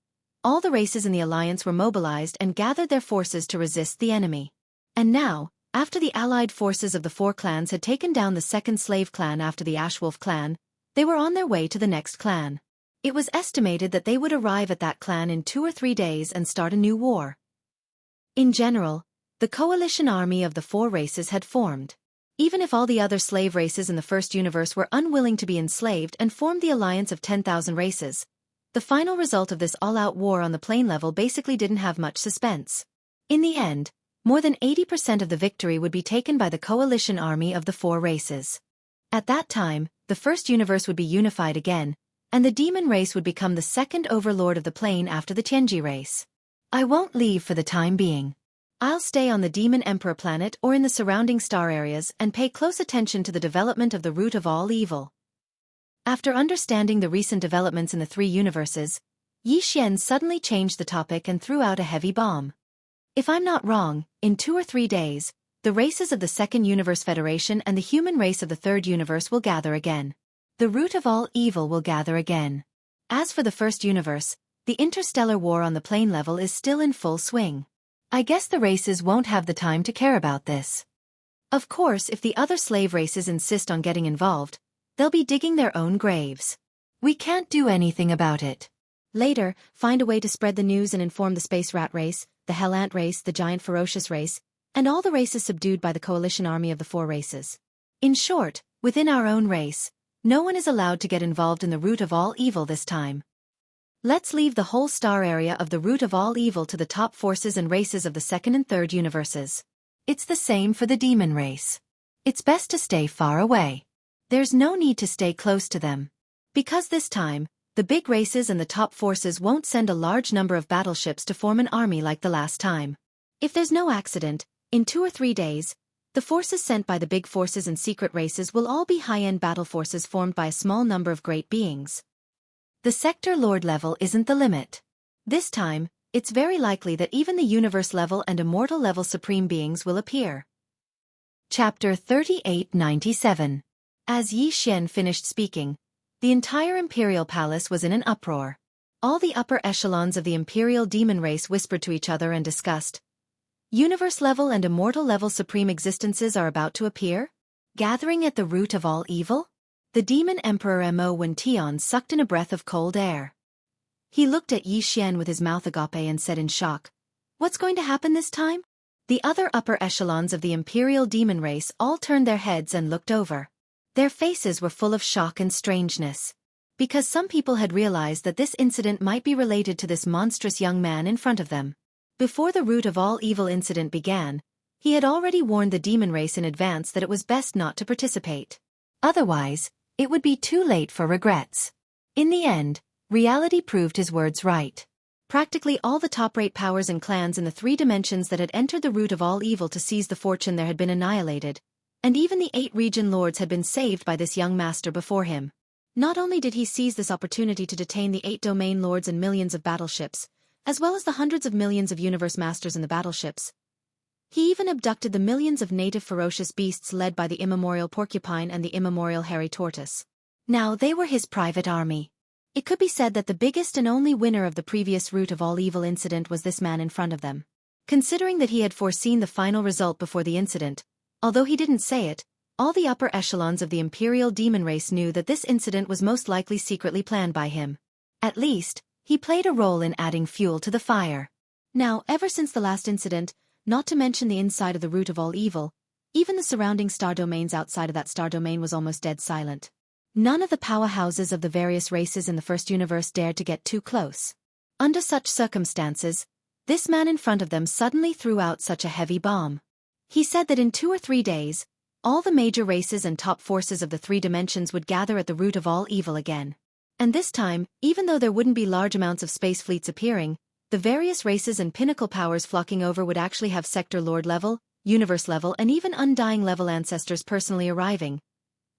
all the races in the alliance were mobilized and gathered their forces to resist the enemy. And now, after the allied forces of the four clans had taken down the second slave clan after the Ashwolf clan, they were on their way to the next clan. It was estimated that they would arrive at that clan in 2 or 3 days and start a new war. In general, the coalition army of the four races had formed. Even if all the other slave races in the first universe were unwilling to be enslaved and formed the alliance of 10,000 races, the final result of this all-out war on the plane level basically didn't have much suspense. In the end, more than 80% of the victory would be taken by the coalition army of the four races. At that time, the first universe would be unified again, and the demon race would become the second overlord of the plane after the Tianji race. I won't leave for the time being. I'll stay on the Demon Emperor planet or in the surrounding star areas and pay close attention to the development of the root of all evil. After understanding the recent developments in the three universes, Yi Xian suddenly changed the topic and threw out a heavy bomb. If I'm not wrong, in 2 or 3 days, the races of the Second Universe Federation and the human race of the Third Universe will gather again. The root of all evil will gather again. As for the First Universe, the interstellar war on the plane level is still in full swing. I guess the races won't have the time to care about this. Of course, if the other slave races insist on getting involved, they'll be digging their own graves. We can't do anything about it. Later, find a way to spread the news and inform the Space Rat race, the Hell Ant race, the Giant Ferocious race, and all the races subdued by the coalition army of the four races. In short, within our own race, no one is allowed to get involved in the root of all evil this time. Let's leave the whole star area of the root of all evil to the top forces and races of the second and third universes. It's the same for the demon race. It's best to stay far away. There's no need to stay close to them. Because this time, the big races and the top forces won't send a large number of battleships to form an army like the last time. If there's no accident, in 2 or 3 days, the forces sent by the big forces and secret races will all be high-end battle forces formed by a small number of great beings. The Sector Lord level isn't the limit. This time, it's very likely that even the universe level and immortal level supreme beings will appear. Chapter 3897. As Yi Xian finished speaking, the entire Imperial Palace was in an uproar. All the upper echelons of the Imperial demon race whispered to each other and discussed. Universe level and immortal level supreme existences are about to appear? Gathering at the root of all evil? The demon emperor Mo Wention sucked in a breath of cold air. He looked at Yi Xian with his mouth agape and said in shock, "What's going to happen this time?" The other upper echelons of the Imperial demon race all turned their heads and looked over. Their faces were full of shock and strangeness. Because some people had realized that this incident might be related to this monstrous young man in front of them. Before the root of all evil incident began, he had already warned the demon race in advance that it was best not to participate. Otherwise, it would be too late for regrets. In the end, reality proved his words right. Practically all the top-rate powers and clans in the 3 dimensions that had entered the root of all evil to seize the fortune there had been annihilated, and even the 8 region lords had been saved by this young master before him. Not only did he seize this opportunity to detain the 8 domain lords and millions of battleships, as well as the hundreds of millions of universe masters in the battleships, he even abducted the millions of native ferocious beasts led by the immemorial porcupine and the immemorial hairy tortoise. Now they were his private army. It could be said that the biggest and only winner of the previous root of all evil incident was this man in front of them. Considering that he had foreseen the final result before the incident, although he didn't say it, all the upper echelons of the imperial demon race knew that this incident was most likely secretly planned by him. At least, he played a role in adding fuel to the fire. Now, ever since the last incident, not to mention the inside of the root of all evil, even the surrounding star domains outside of that star domain was almost dead silent. None of the powerhouses of the various races in the first universe dared to get too close. Under such circumstances, this man in front of them suddenly threw out such a heavy bomb. He said that in 2 or 3 days, all the major races and top forces of the 3 dimensions would gather at the root of all evil again. And this time, even though there wouldn't be large amounts of space fleets appearing, the various races and pinnacle powers flocking over would actually have sector lord level, universe level and even undying level ancestors personally arriving.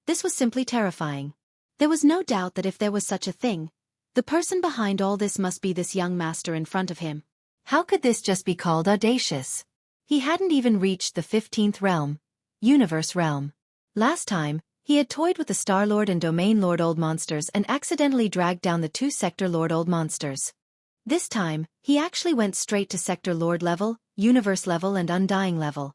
This was simply terrifying. There was no doubt that if there was such a thing, the person behind all this must be this young master in front of him. How could this just be called audacious? He hadn't even reached the 15th realm, universe realm. Last time, he had toyed with the Star Lord and Domain Lord old monsters and accidentally dragged down the 2 Sector Lord old monsters. This time, he actually went straight to Sector Lord level, universe level and undying level.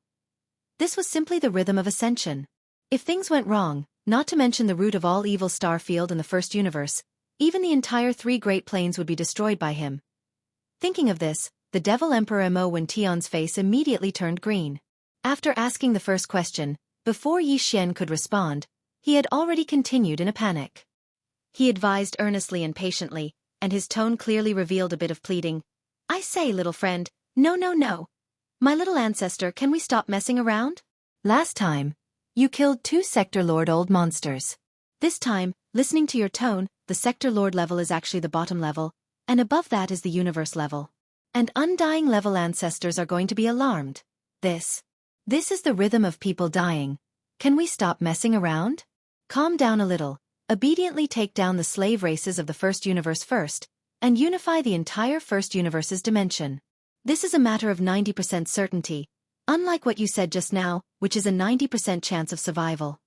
This was simply the rhythm of ascension. If things went wrong, not to mention the root of all evil star field in the first universe, even the entire 3 Great Plains would be destroyed by him. Thinking of this, the Devil Emperor Mo Wention's face immediately turned green. After asking the first question, before Yi Xian could respond, he had already continued in a panic. He advised earnestly and patiently, and his tone clearly revealed a bit of pleading. I say, little friend, no. My little ancestor, can we stop messing around? Last time, you killed 2 Sector Lord old monsters. This time, listening to your tone, the Sector Lord level is actually the bottom level, and above that is the universe level. And undying level ancestors are going to be alarmed. This is the rhythm of people dying. Can we stop messing around? Calm down a little, obediently take down the slave races of the first universe first, and unify the entire first universe's dimension. This is a matter of 90% certainty, unlike what you said just now, which is a 90% chance of survival.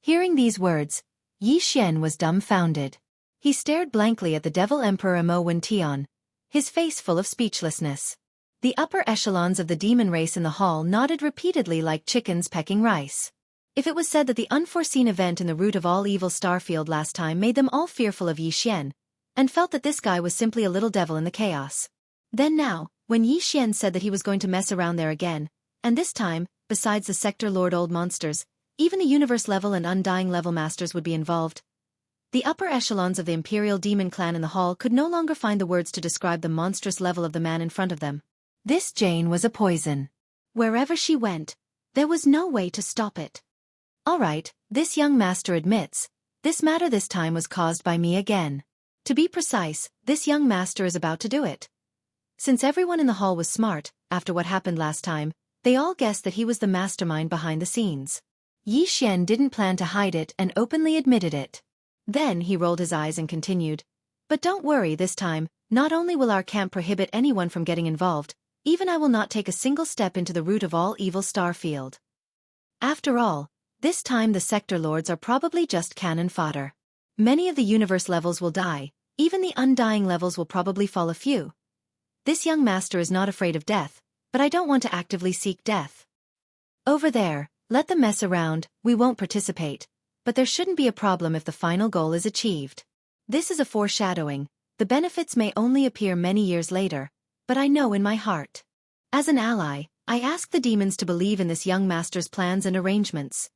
Hearing these words, Yi Xian was dumbfounded. He stared blankly at the Devil Emperor Mo Wention, his face full of speechlessness. The upper echelons of the demon race in the hall nodded repeatedly like chickens pecking rice. If it was said that the unforeseen event in the root of all evil starfield last time made them all fearful of Yi Xian, and felt that this guy was simply a little devil in the chaos, then now, when Yi Xian said that he was going to mess around there again, and this time, besides the Sector Lord old monsters, even the universe level and undying level masters would be involved, the upper echelons of the Imperial Demon clan in the hall could no longer find the words to describe the monstrous level of the man in front of them. This Jane was a poison. Wherever she went, there was no way to stop it. All right, this young master admits, this matter this time was caused by me again. To be precise, this young master is about to do it. Since everyone in the hall was smart, after what happened last time, they all guessed that he was the mastermind behind the scenes. Yi Xian didn't plan to hide it and openly admitted it. Then he rolled his eyes and continued, but don't worry this time, not only will our camp prohibit anyone from getting involved, even I will not take a single step into the root of all evil starfield. After all, this time the sector lords are probably just cannon fodder. Many of the universe levels will die, even the undying levels will probably fall a few. This young master is not afraid of death, but I don't want to actively seek death. Over there, let them mess around, we won't participate, but there shouldn't be a problem if the final goal is achieved. This is a foreshadowing, the benefits may only appear many years later, but I know in my heart. As an ally, I ask the demons to believe in this young master's plans and arrangements.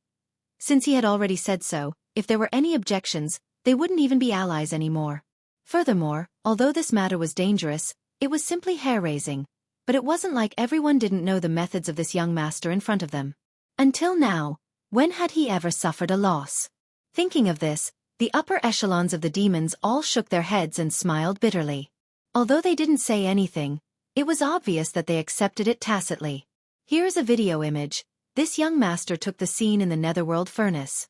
Since he had already said so, if there were any objections, they wouldn't even be allies anymore. Furthermore, although this matter was dangerous, it was simply hair-raising, but it wasn't like everyone didn't know the methods of this young master in front of them. Until now, when had he ever suffered a loss? Thinking of this, the upper echelons of the demons all shook their heads and smiled bitterly. Although they didn't say anything, it was obvious that they accepted it tacitly. Here is a video image. This young master took the scene in the netherworld furnace.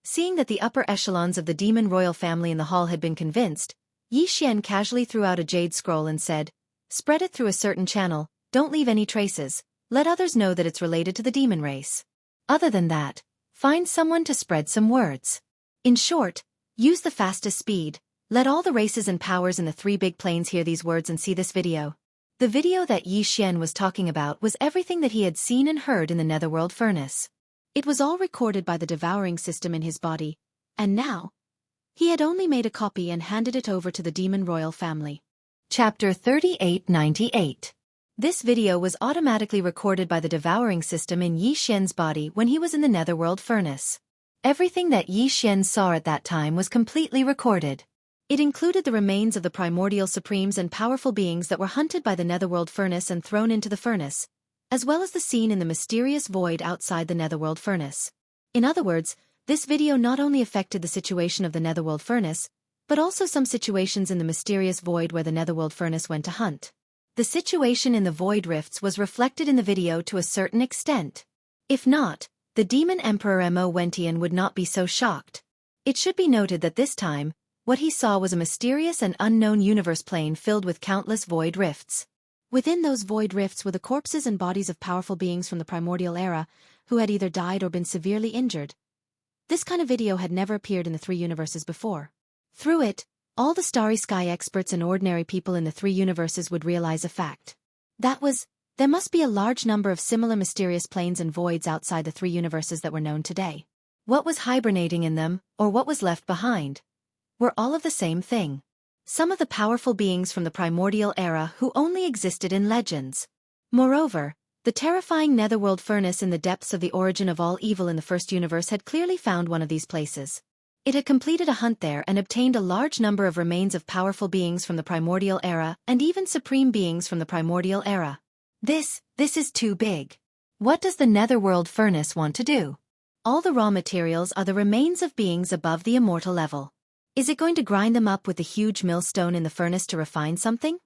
Seeing that the upper echelons of the demon royal family in the hall had been convinced, Yi Xian casually threw out a jade scroll and said, "Spread it through a certain channel, don't leave any traces, let others know that it's related to the demon race. Other than that, find someone to spread some words. In short, use the fastest speed, let all the races and powers in the 3 big planes hear these words and see this video." The video that Yi Xian was talking about was everything that he had seen and heard in the Netherworld furnace. It was all recorded by the devouring system in his body, and now, he had only made a copy and handed it over to the demon royal family. Chapter 3898. This video was automatically recorded by the devouring system in Yi Xian's body when he was in the Netherworld furnace. Everything that Yi Xian saw at that time was completely recorded. It included the remains of the primordial supremes and powerful beings that were hunted by the Netherworld furnace and thrown into the furnace, as well as the scene in the mysterious void outside the Netherworld furnace. In other words, this video not only affected the situation of the Netherworld furnace, but also some situations in the mysterious void where the Netherworld furnace went to hunt. The situation in the void rifts was reflected in the video to a certain extent. If not, the demon emperor Mo Wentian would not be so shocked. It should be noted that this time, what he saw was a mysterious and unknown universe plane filled with countless void rifts. Within those void rifts were the corpses and bodies of powerful beings from the primordial era, who had either died or been severely injured. This kind of video had never appeared in the 3 universes before. Through it, all the starry sky experts and ordinary people in the 3 universes would realize a fact. That was, there must be a large number of similar mysterious planes and voids outside the 3 universes that were known today. What was hibernating in them, or what was left behind, were all of the same thing. Some of the powerful beings from the primordial era who only existed in legends. Moreover, the terrifying Netherworld furnace in the depths of the origin of all evil in the first universe had clearly found one of these places. It had completed a hunt there and obtained a large number of remains of powerful beings from the primordial era and even supreme beings from the primordial era. This is too big. What does the Netherworld furnace want to do? All the raw materials are the remains of beings above the immortal level. Is it going to grind them up with the huge millstone in the furnace to refine something?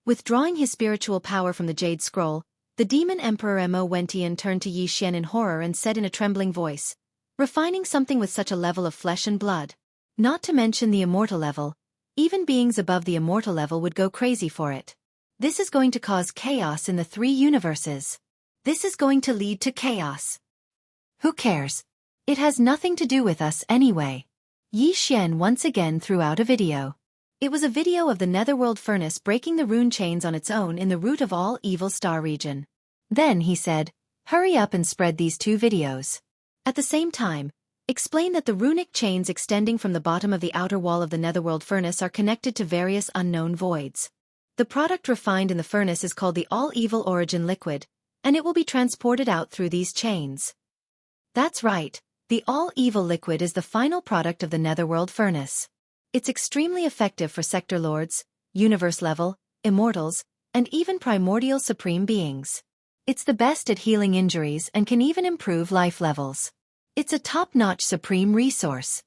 Withdrawing his spiritual power from the Jade Scroll, the demon emperor Mo Wentian turned to Yi Xian in horror and said in a trembling voice, "Refining something with such a level of flesh and blood? Not to mention the immortal level, even beings above the immortal level would go crazy for it. This is going to cause chaos in the 3 universes. This is going to lead to chaos. Who cares? It has nothing to do with us anyway." Yi Xian once again threw out a video. It was a video of the Netherworld furnace breaking the rune chains on its own in the root of all evil star region. Then he said, "Hurry up and spread these 2 videos. At the same time, explain that the runic chains extending from the bottom of the outer wall of the Netherworld furnace are connected to various unknown voids. The product refined in the furnace is called the all-evil origin liquid, and it will be transported out through these chains." That's right. The all-evil liquid is the final product of the Netherworld furnace. It's extremely effective for sector lords, universe-level, immortals, and even primordial supreme beings. It's the best at healing injuries and can even improve life levels. It's a top-notch supreme resource.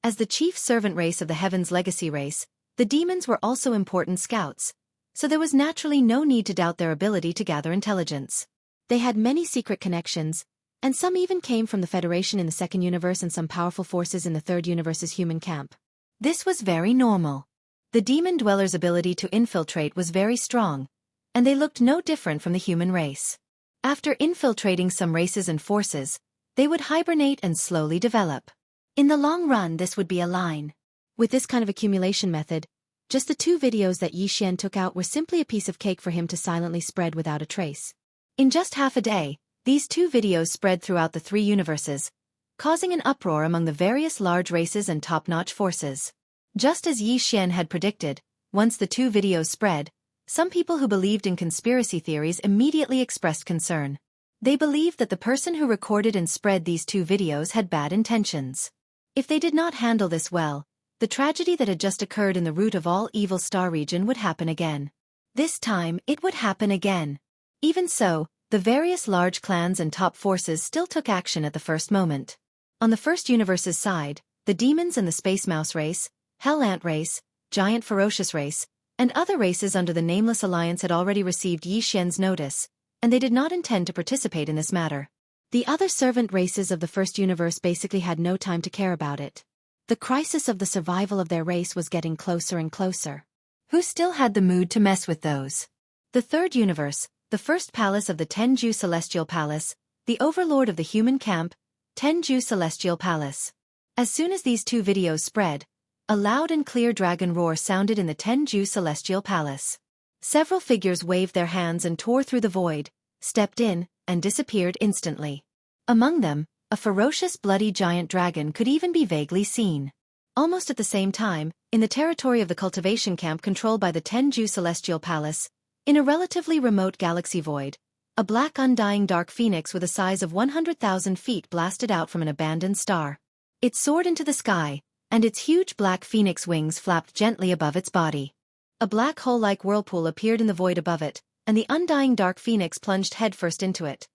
As the chief servant race of the Heaven's Legacy race, the demons were also important scouts, so there was naturally no need to doubt their ability to gather intelligence. They had many secret connections, and some even came from the Federation in the 2nd universe and some powerful forces in the 3rd universe's human camp. This was very normal. The demon dwellers' ability to infiltrate was very strong, and they looked no different from the human race. After infiltrating some races and forces, they would hibernate and slowly develop. In the long run, this would be a line. With this kind of accumulation method, just the 2 videos that Yi Xian took out were simply a piece of cake for him to silently spread without a trace. In just half a day, these 2 videos spread throughout the 3 universes, causing an uproar among the various large races and top-notch forces. Just as Yi Xian had predicted, once the 2 videos spread, some people who believed in conspiracy theories immediately expressed concern. They believed that the person who recorded and spread these 2 videos had bad intentions. If they did not handle this well, the tragedy that had just occurred in the root of all evil star region would happen again. This time, it would happen again. Even so, the various large clans and top forces still took action at the first moment. On the first universe's side, the demons and the space mouse race, hell ant race, giant ferocious race, and other races under the Nameless Alliance had already received Yi Xian's notice, and they did not intend to participate in this matter. The other servant races of the first universe basically had no time to care about it. The crisis of the survival of their race was getting closer and closer. Who still had the mood to mess with those? The third universe, the first palace of the Tenju Celestial Palace, the overlord of the human camp, Tenju Celestial Palace. As soon as these two videos spread, a loud and clear dragon roar sounded in the Tenju Celestial Palace. Several figures waved their hands and tore through the void, stepped in, and disappeared instantly. Among them, a ferocious bloody giant dragon could even be vaguely seen. Almost at the same time, in the territory of the cultivation camp controlled by the Tenju Celestial Palace, in a relatively remote galaxy void, a black undying dark phoenix with a size of 100,000 feet blasted out from an abandoned star. It soared into the sky, and its huge black phoenix wings flapped gently above its body. A black hole-like whirlpool appeared in the void above it, and the undying dark phoenix plunged headfirst into it.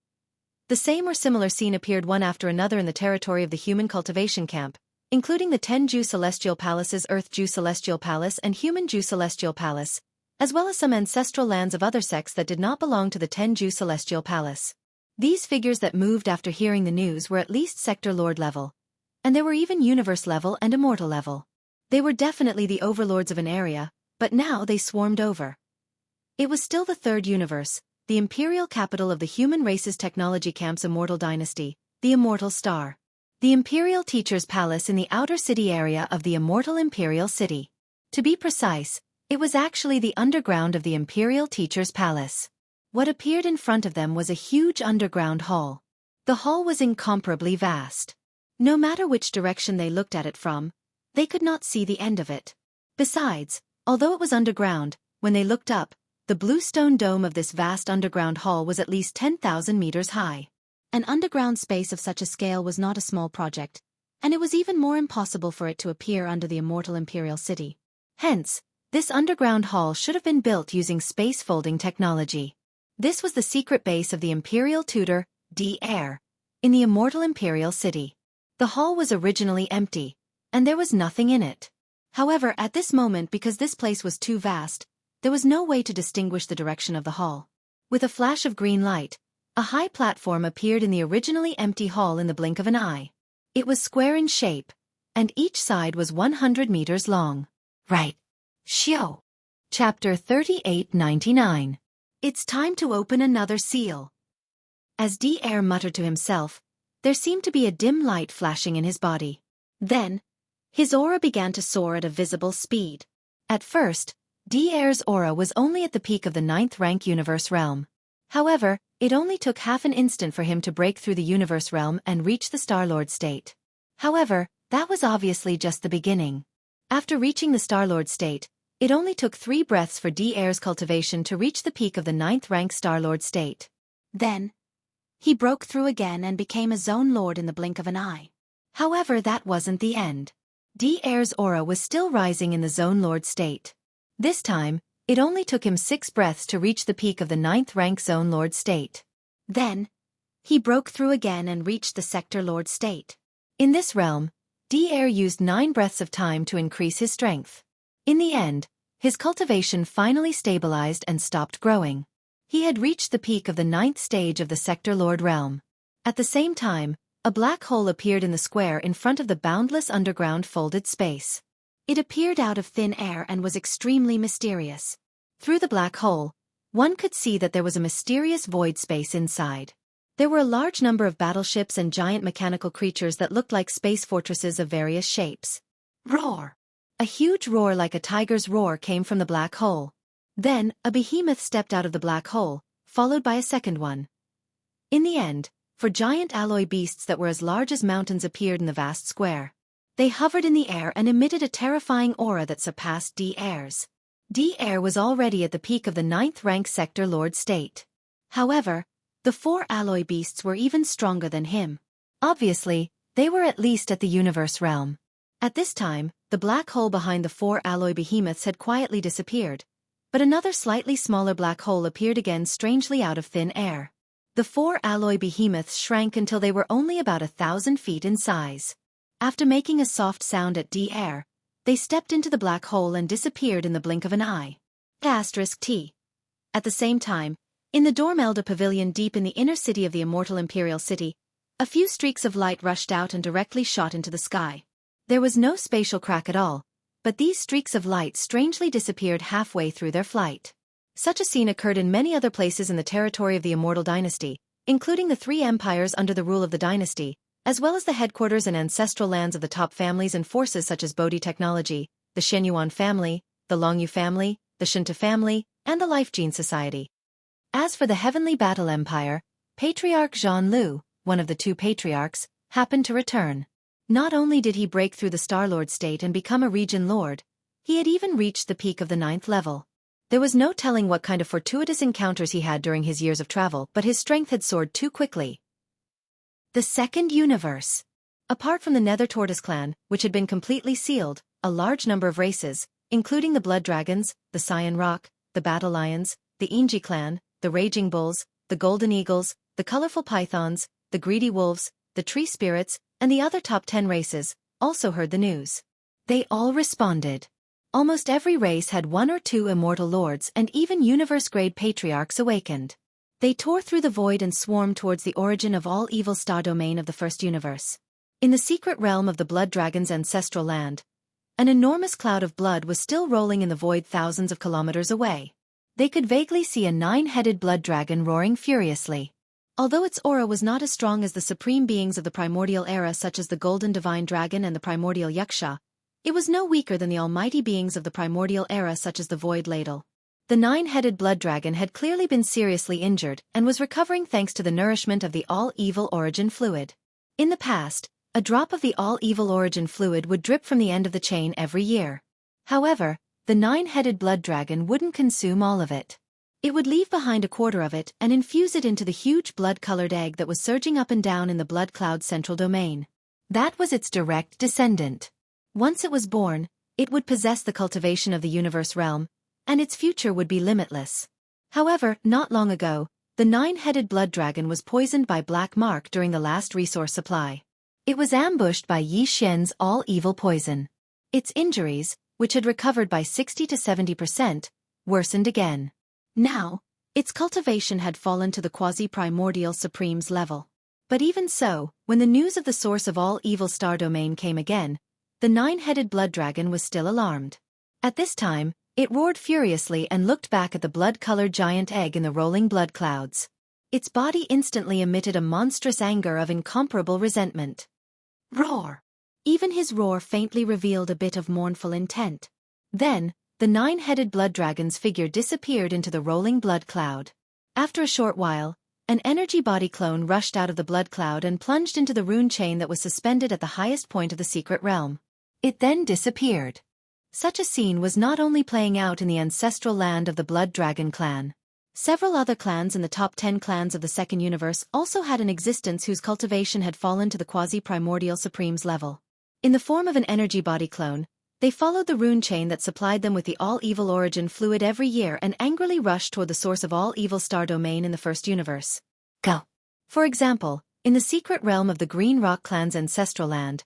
The same or similar scene appeared one after another in the territory of the human cultivation camp, including the Tenju Celestial Palace's Earth-Ju Celestial Palace and Human-Ju Celestial Palace, as well as some ancestral lands of other sects that did not belong to the Tenju Celestial Palace. These figures that moved after hearing the news were at least Sector Lord level, and there were even Universe level and Immortal level. They were definitely the overlords of an area, but now they swarmed over. It was still the third universe, the imperial capital of the human race's technology camp's immortal dynasty, the Immortal Star. The Imperial Teacher's Palace in the outer city area of the Immortal Imperial City. To be precise, it was actually the underground of the Imperial Teacher's Palace. What appeared in front of them was a huge underground hall. The hall was incomparably vast. No matter which direction they looked at it from, they could not see the end of it. Besides, although it was underground, when they looked up, the bluestone dome of this vast underground hall was at least 10,000 meters high. An underground space of such a scale was not a small project, and it was even more impossible for it to appear under the Immortal Imperial City. Hence, this underground hall should have been built using space folding technology. This was the secret base of the Imperial Tutor, D-Air, in the Immortal Imperial City. The hall was originally empty, and there was nothing in it. However, at this moment, because this place was too vast, there was no way to distinguish the direction of the hall. With a flash of green light, a high platform appeared in the originally empty hall in the blink of an eye. It was square in shape, and each side was 100 meters long. Right. Shio. Chapter 3899. It's time to open another seal. As D-Air muttered to himself, there seemed to be a dim light flashing in his body. Then, his aura began to soar at a visible speed. At first, D-Air's aura was only at the peak of the 9th rank universe realm. However, it only took half an instant for him to break through the universe realm and reach the Star-Lord state. However, that was obviously just the beginning. After reaching the Star-Lord state, it only took 3 breaths for D-Air's cultivation to reach the peak of the 9th rank Star-Lord state. Then, he broke through again and became a Zone Lord in the blink of an eye. However, that wasn't the end. D-Air's aura was still rising in the Zone Lord state. This time, it only took him 6 breaths to reach the peak of the 9th rank Zone Lord state. Then, he broke through again and reached the Sector Lord state. In this realm, D-Air used 9 breaths of time to increase his strength. In the end, his cultivation finally stabilized and stopped growing. He had reached the peak of the 9th stage of the Sector Lord realm. At the same time, a black hole appeared in the square in front of the boundless underground folded space. It appeared out of thin air and was extremely mysterious. Through the black hole, one could see that there was a mysterious void space inside. There were a large number of battleships and giant mechanical creatures that looked like space fortresses of various shapes. Roar! A huge roar like a tiger's roar came from the black hole. Then, a behemoth stepped out of the black hole, followed by a second one. In the end, 4 giant alloy beasts that were as large as mountains appeared in the vast square. They hovered in the air and emitted a terrifying aura that surpassed D-Air's. D-Air was already at the peak of the 9th rank Sector Lord state. However, the 4 alloy beasts were even stronger than him. Obviously, they were at least at the universe realm. At this time, the black hole behind the 4 alloy behemoths had quietly disappeared, but another slightly smaller black hole appeared again strangely out of thin air. The 4 alloy behemoths shrank until they were only about 1,000 feet in size. After making a soft sound at D-Air, they stepped into the black hole and disappeared in the blink of an eye. *T. At the same time, in the Dormelda Pavilion deep in the inner city of the Immortal Imperial City, A few streaks of light rushed out and directly shot into the sky. There was no spatial crack at all, but these streaks of light strangely disappeared halfway through their flight. Such a scene occurred in many other places in the territory of the Immortal Dynasty, including the three empires under the rule of the dynasty, as well as the headquarters and ancestral lands of the top families and forces such as Bodhi Technology, the Shenyuan family, the Longyu family, the Shinta family, and the Life Gene Society. As for the Heavenly Battle Empire, Patriarch Zhan Lu, one of the two patriarchs, happened to return. Not only did he break through the Star-Lord state and become a region lord, he had even reached the peak of the 9th level. There was no telling what kind of fortuitous encounters he had during his years of travel, but his strength had soared too quickly. The Second Universe. Apart from the Nether Tortoise clan, which had been completely sealed, a large number of races, including the Blood Dragons, the Cyan Rock, the Battle Lions, the Inji clan, the Raging Bulls, the Golden Eagles, the Colorful Pythons, the Greedy Wolves, the Tree Spirits, and the other top 10 races, also heard the news. They all responded. Almost every race had one or two immortal lords, and even universe-grade patriarchs awakened. They tore through the void and swarmed towards the origin of all evil star domain of the first universe. In the secret realm of the Blood Dragon's ancestral land, an enormous cloud of blood was still rolling in the void thousands of kilometers away. They could vaguely see a 9-headed blood dragon roaring furiously. Although its aura was not as strong as the supreme beings of the primordial era such as the Golden Divine Dragon and the primordial Yuxia, it was no weaker than the almighty beings of the primordial era such as the Void Ladle. The 9-headed blood dragon had clearly been seriously injured and was recovering thanks to the nourishment of the all-evil origin fluid. In the past, a drop of the all-evil origin fluid would drip from the end of the chain every year. However, the 9-headed blood dragon wouldn't consume all of it. It would leave behind a quarter of it and infuse it into the huge blood-colored egg that was surging up and down in the blood cloud's central domain. That was its direct descendant. Once it was born, it would possess the cultivation of the universe realm, and its future would be limitless. However, not long ago, the 9-headed blood dragon was poisoned by Black Mark during the last resource supply. It was ambushed by Yi Xian's all-evil poison. Its injuries, which had recovered by 60 to 70%, worsened again. Now, its cultivation had fallen to the quasi-primordial supremes level. But even so, when the news of the source of all evil star domain came again, the 9-headed blood dragon was still alarmed. At this time, it roared furiously and looked back at the blood-colored giant egg in the rolling blood clouds. Its body instantly emitted a monstrous anger of incomparable resentment. Roar! Even his roar faintly revealed a bit of mournful intent. Then, the 9-headed blood dragon's figure disappeared into the rolling blood cloud. After a short while, an energy body clone rushed out of the blood cloud and plunged into the rune chain that was suspended at the highest point of the secret realm. It then disappeared. Such a scene was not only playing out in the ancestral land of the Blood Dragon clan. Several other clans in the top 10 clans of the Second Universe also had an existence whose cultivation had fallen to the quasi-primordial supremes level. In the form of an energy body clone, they followed the rune chain that supplied them with the all-evil origin fluid every year and angrily rushed toward the source of all evil star domain in the first universe. Go! For example, in the secret realm of the Green Rock clan's ancestral land,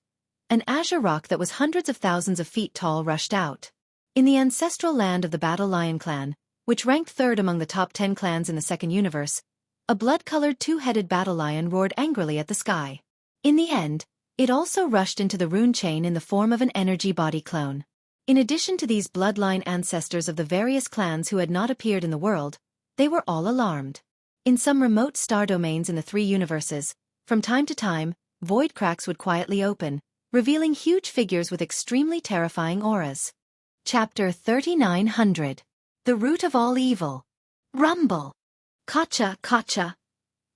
an azure rock that was hundreds of thousands of feet tall rushed out. In the ancestral land of the Battle Lion clan, which ranked third among the top 10 clans in the Second Universe, a blood-colored 2-headed battle lion roared angrily at the sky. In the end, it also rushed into the rune chain in the form of an energy body clone. In addition to these bloodline ancestors of the various clans who had not appeared in the world, they were all alarmed. In some remote star domains in the 3 universes, from time to time, void cracks would quietly open, revealing huge figures with extremely terrifying auras. Chapter 3900. The Root of All Evil. Rumble! Kacha, kacha!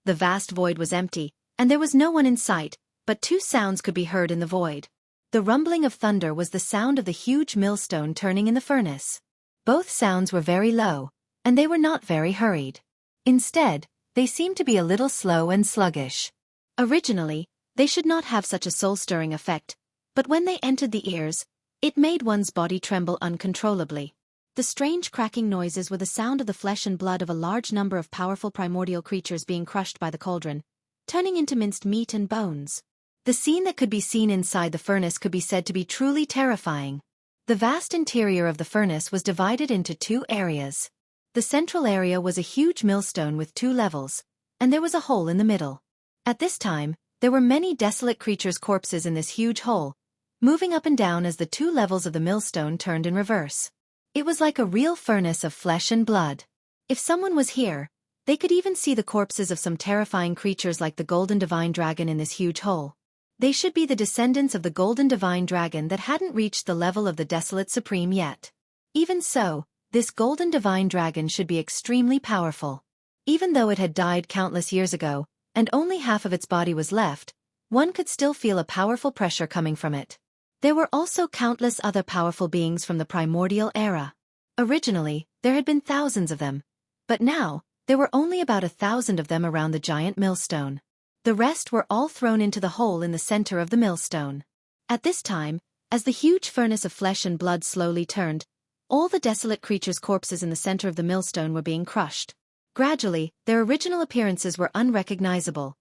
The vast void was empty, and there was no one in sight, but 2 sounds could be heard in the void. The rumbling of thunder was the sound of the huge millstone turning in the furnace. Both sounds were very low, and they were not very hurried. Instead, they seemed to be a little slow and sluggish. Originally, they should not have such a soul-stirring effect, but when they entered the ears, it made one's body tremble uncontrollably. The strange cracking noises were the sound of the flesh and blood of a large number of powerful primordial creatures being crushed by the cauldron, turning into minced meat and bones. The scene that could be seen inside the furnace could be said to be truly terrifying. The vast interior of the furnace was divided into 2 areas. The central area was a huge millstone with 2 levels, and there was a hole in the middle. At this time, There were many desolate creatures' corpses in this huge hole, moving up and down as the two levels of the millstone turned in reverse. It was like a real furnace of flesh and blood. If someone was here, they could even see the corpses of some terrifying creatures like the Golden Divine Dragon in this huge hole. They should be the descendants of the Golden Divine Dragon that hadn't reached the level of the Desolate Supreme yet. Even so, this Golden Divine Dragon should be extremely powerful. Even though it had died countless years ago, and only half of its body was left, one could still feel a powerful pressure coming from it. There were also countless other powerful beings from the primordial era. Originally, there had been thousands of them, but now, there were only about 1,000 of them around the giant millstone. The rest were all thrown into the hole in the center of the millstone. At this time, as the huge furnace of flesh and blood slowly turned, all the desolate creatures' corpses in the center of the millstone were being crushed. Gradually, their original appearances were unrecognizable.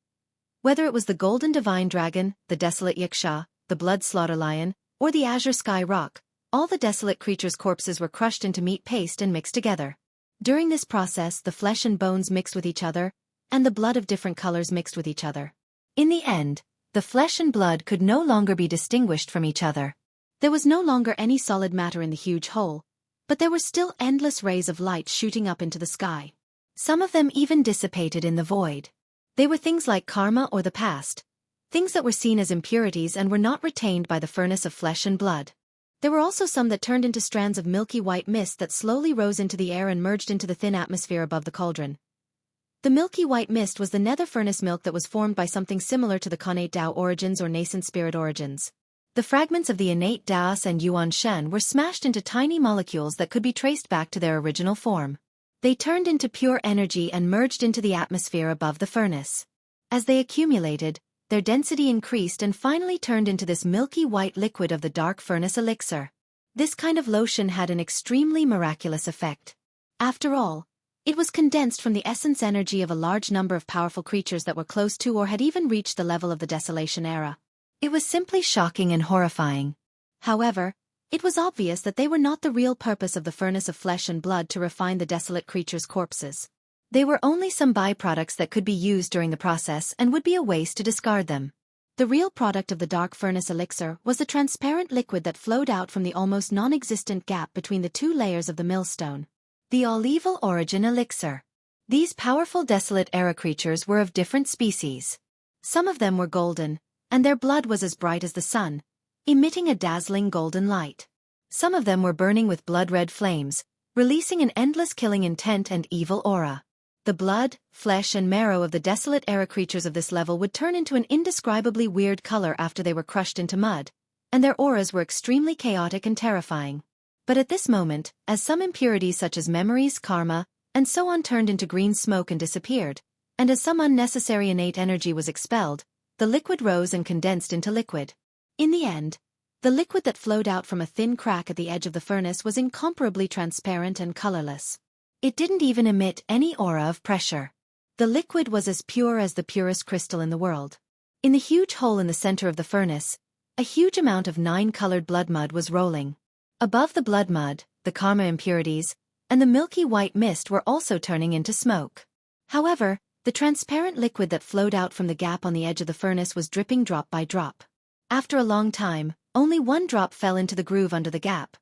Whether it was the Golden Divine Dragon, the desolate Xianxia, the Blood Slaughter Lion, or the Azure Sky Rock, all the desolate creatures' corpses were crushed into meat paste and mixed together. During this process, the flesh and bones mixed with each other, and the blood of different colors mixed with each other. In the end, the flesh and blood could no longer be distinguished from each other. There was no longer any solid matter in the huge hole, but there were still endless rays of light shooting up into the sky. Some of them even dissipated in the void. They were things like karma or the past, things that were seen as impurities and were not retained by the furnace of flesh and blood. There were also some that turned into strands of milky white mist that slowly rose into the air and merged into the thin atmosphere above the cauldron. The milky white mist was the nether furnace milk that was formed by something similar to the connate Tao origins or nascent spirit origins. The fragments of the innate Taos and Yuan Shen were smashed into tiny molecules that could be traced back to their original form. They turned into pure energy and merged into the atmosphere above the furnace. As they accumulated, their density increased and finally turned into this milky white liquid of the dark furnace elixir. This kind of lotion had an extremely miraculous effect. After all, it was condensed from the essence energy of a large number of powerful creatures that were close to or had even reached the level of the Desolation era. It was simply shocking and horrifying. However, it was obvious that they were not the real purpose of the furnace of flesh and blood to refine the desolate creatures' corpses. They were only some byproducts that could be used during the process and would be a waste to discard them. The real product of the dark furnace elixir was the transparent liquid that flowed out from the almost non-existent gap between the two layers of the millstone. The all-evil origin elixir. These powerful desolate era creatures were of different species. Some of them were golden, and their blood was as bright as the sun, emitting a dazzling golden light. Some of them were burning with blood-red flames, releasing an endless killing intent and evil aura. The blood, flesh and marrow of the desolate era creatures of this level would turn into an indescribably weird color after they were crushed into mud, and their auras were extremely chaotic and terrifying. But at this moment, as some impurities such as memories, karma, and so on turned into green smoke and disappeared, and as some unnecessary innate energy was expelled, the liquid rose and condensed into liquid. In the end, the liquid that flowed out from a thin crack at the edge of the furnace was incomparably transparent and colorless. It didn't even emit any aura of pressure. The liquid was as pure as the purest crystal in the world. In the huge hole in the center of the furnace, a huge amount of 9-colored blood mud was rolling. Above the blood mud, the karma impurities, and the milky white mist were also turning into smoke. However, the transparent liquid that flowed out from the gap on the edge of the furnace was dripping drop by drop. After a long time, only one drop fell into the groove under the gap.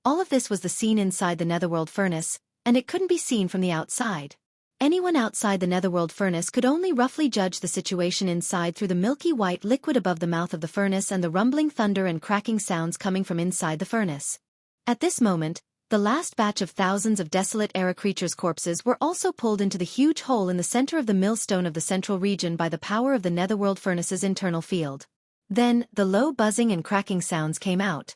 All of this was the scene inside the netherworld furnace, and it couldn't be seen from the outside. Anyone outside the netherworld furnace could only roughly judge the situation inside through the milky white liquid above the mouth of the furnace and the rumbling thunder and cracking sounds coming from inside the furnace. At this moment, the last batch of thousands of desolate era creatures' corpses were also pulled into the huge hole in the center of the millstone of the central region by the power of the netherworld furnace's internal field. Then, the low buzzing and cracking sounds came out.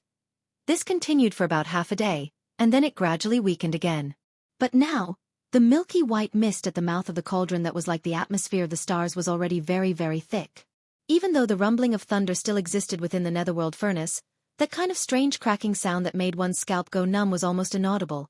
This continued for about half a day, and then it gradually weakened again. But now, the milky white mist at the mouth of the cauldron that was like the atmosphere of the stars was already very, very thick. Even though the rumbling of thunder still existed within the netherworld furnace, that kind of strange cracking sound that made one's scalp go numb was almost inaudible.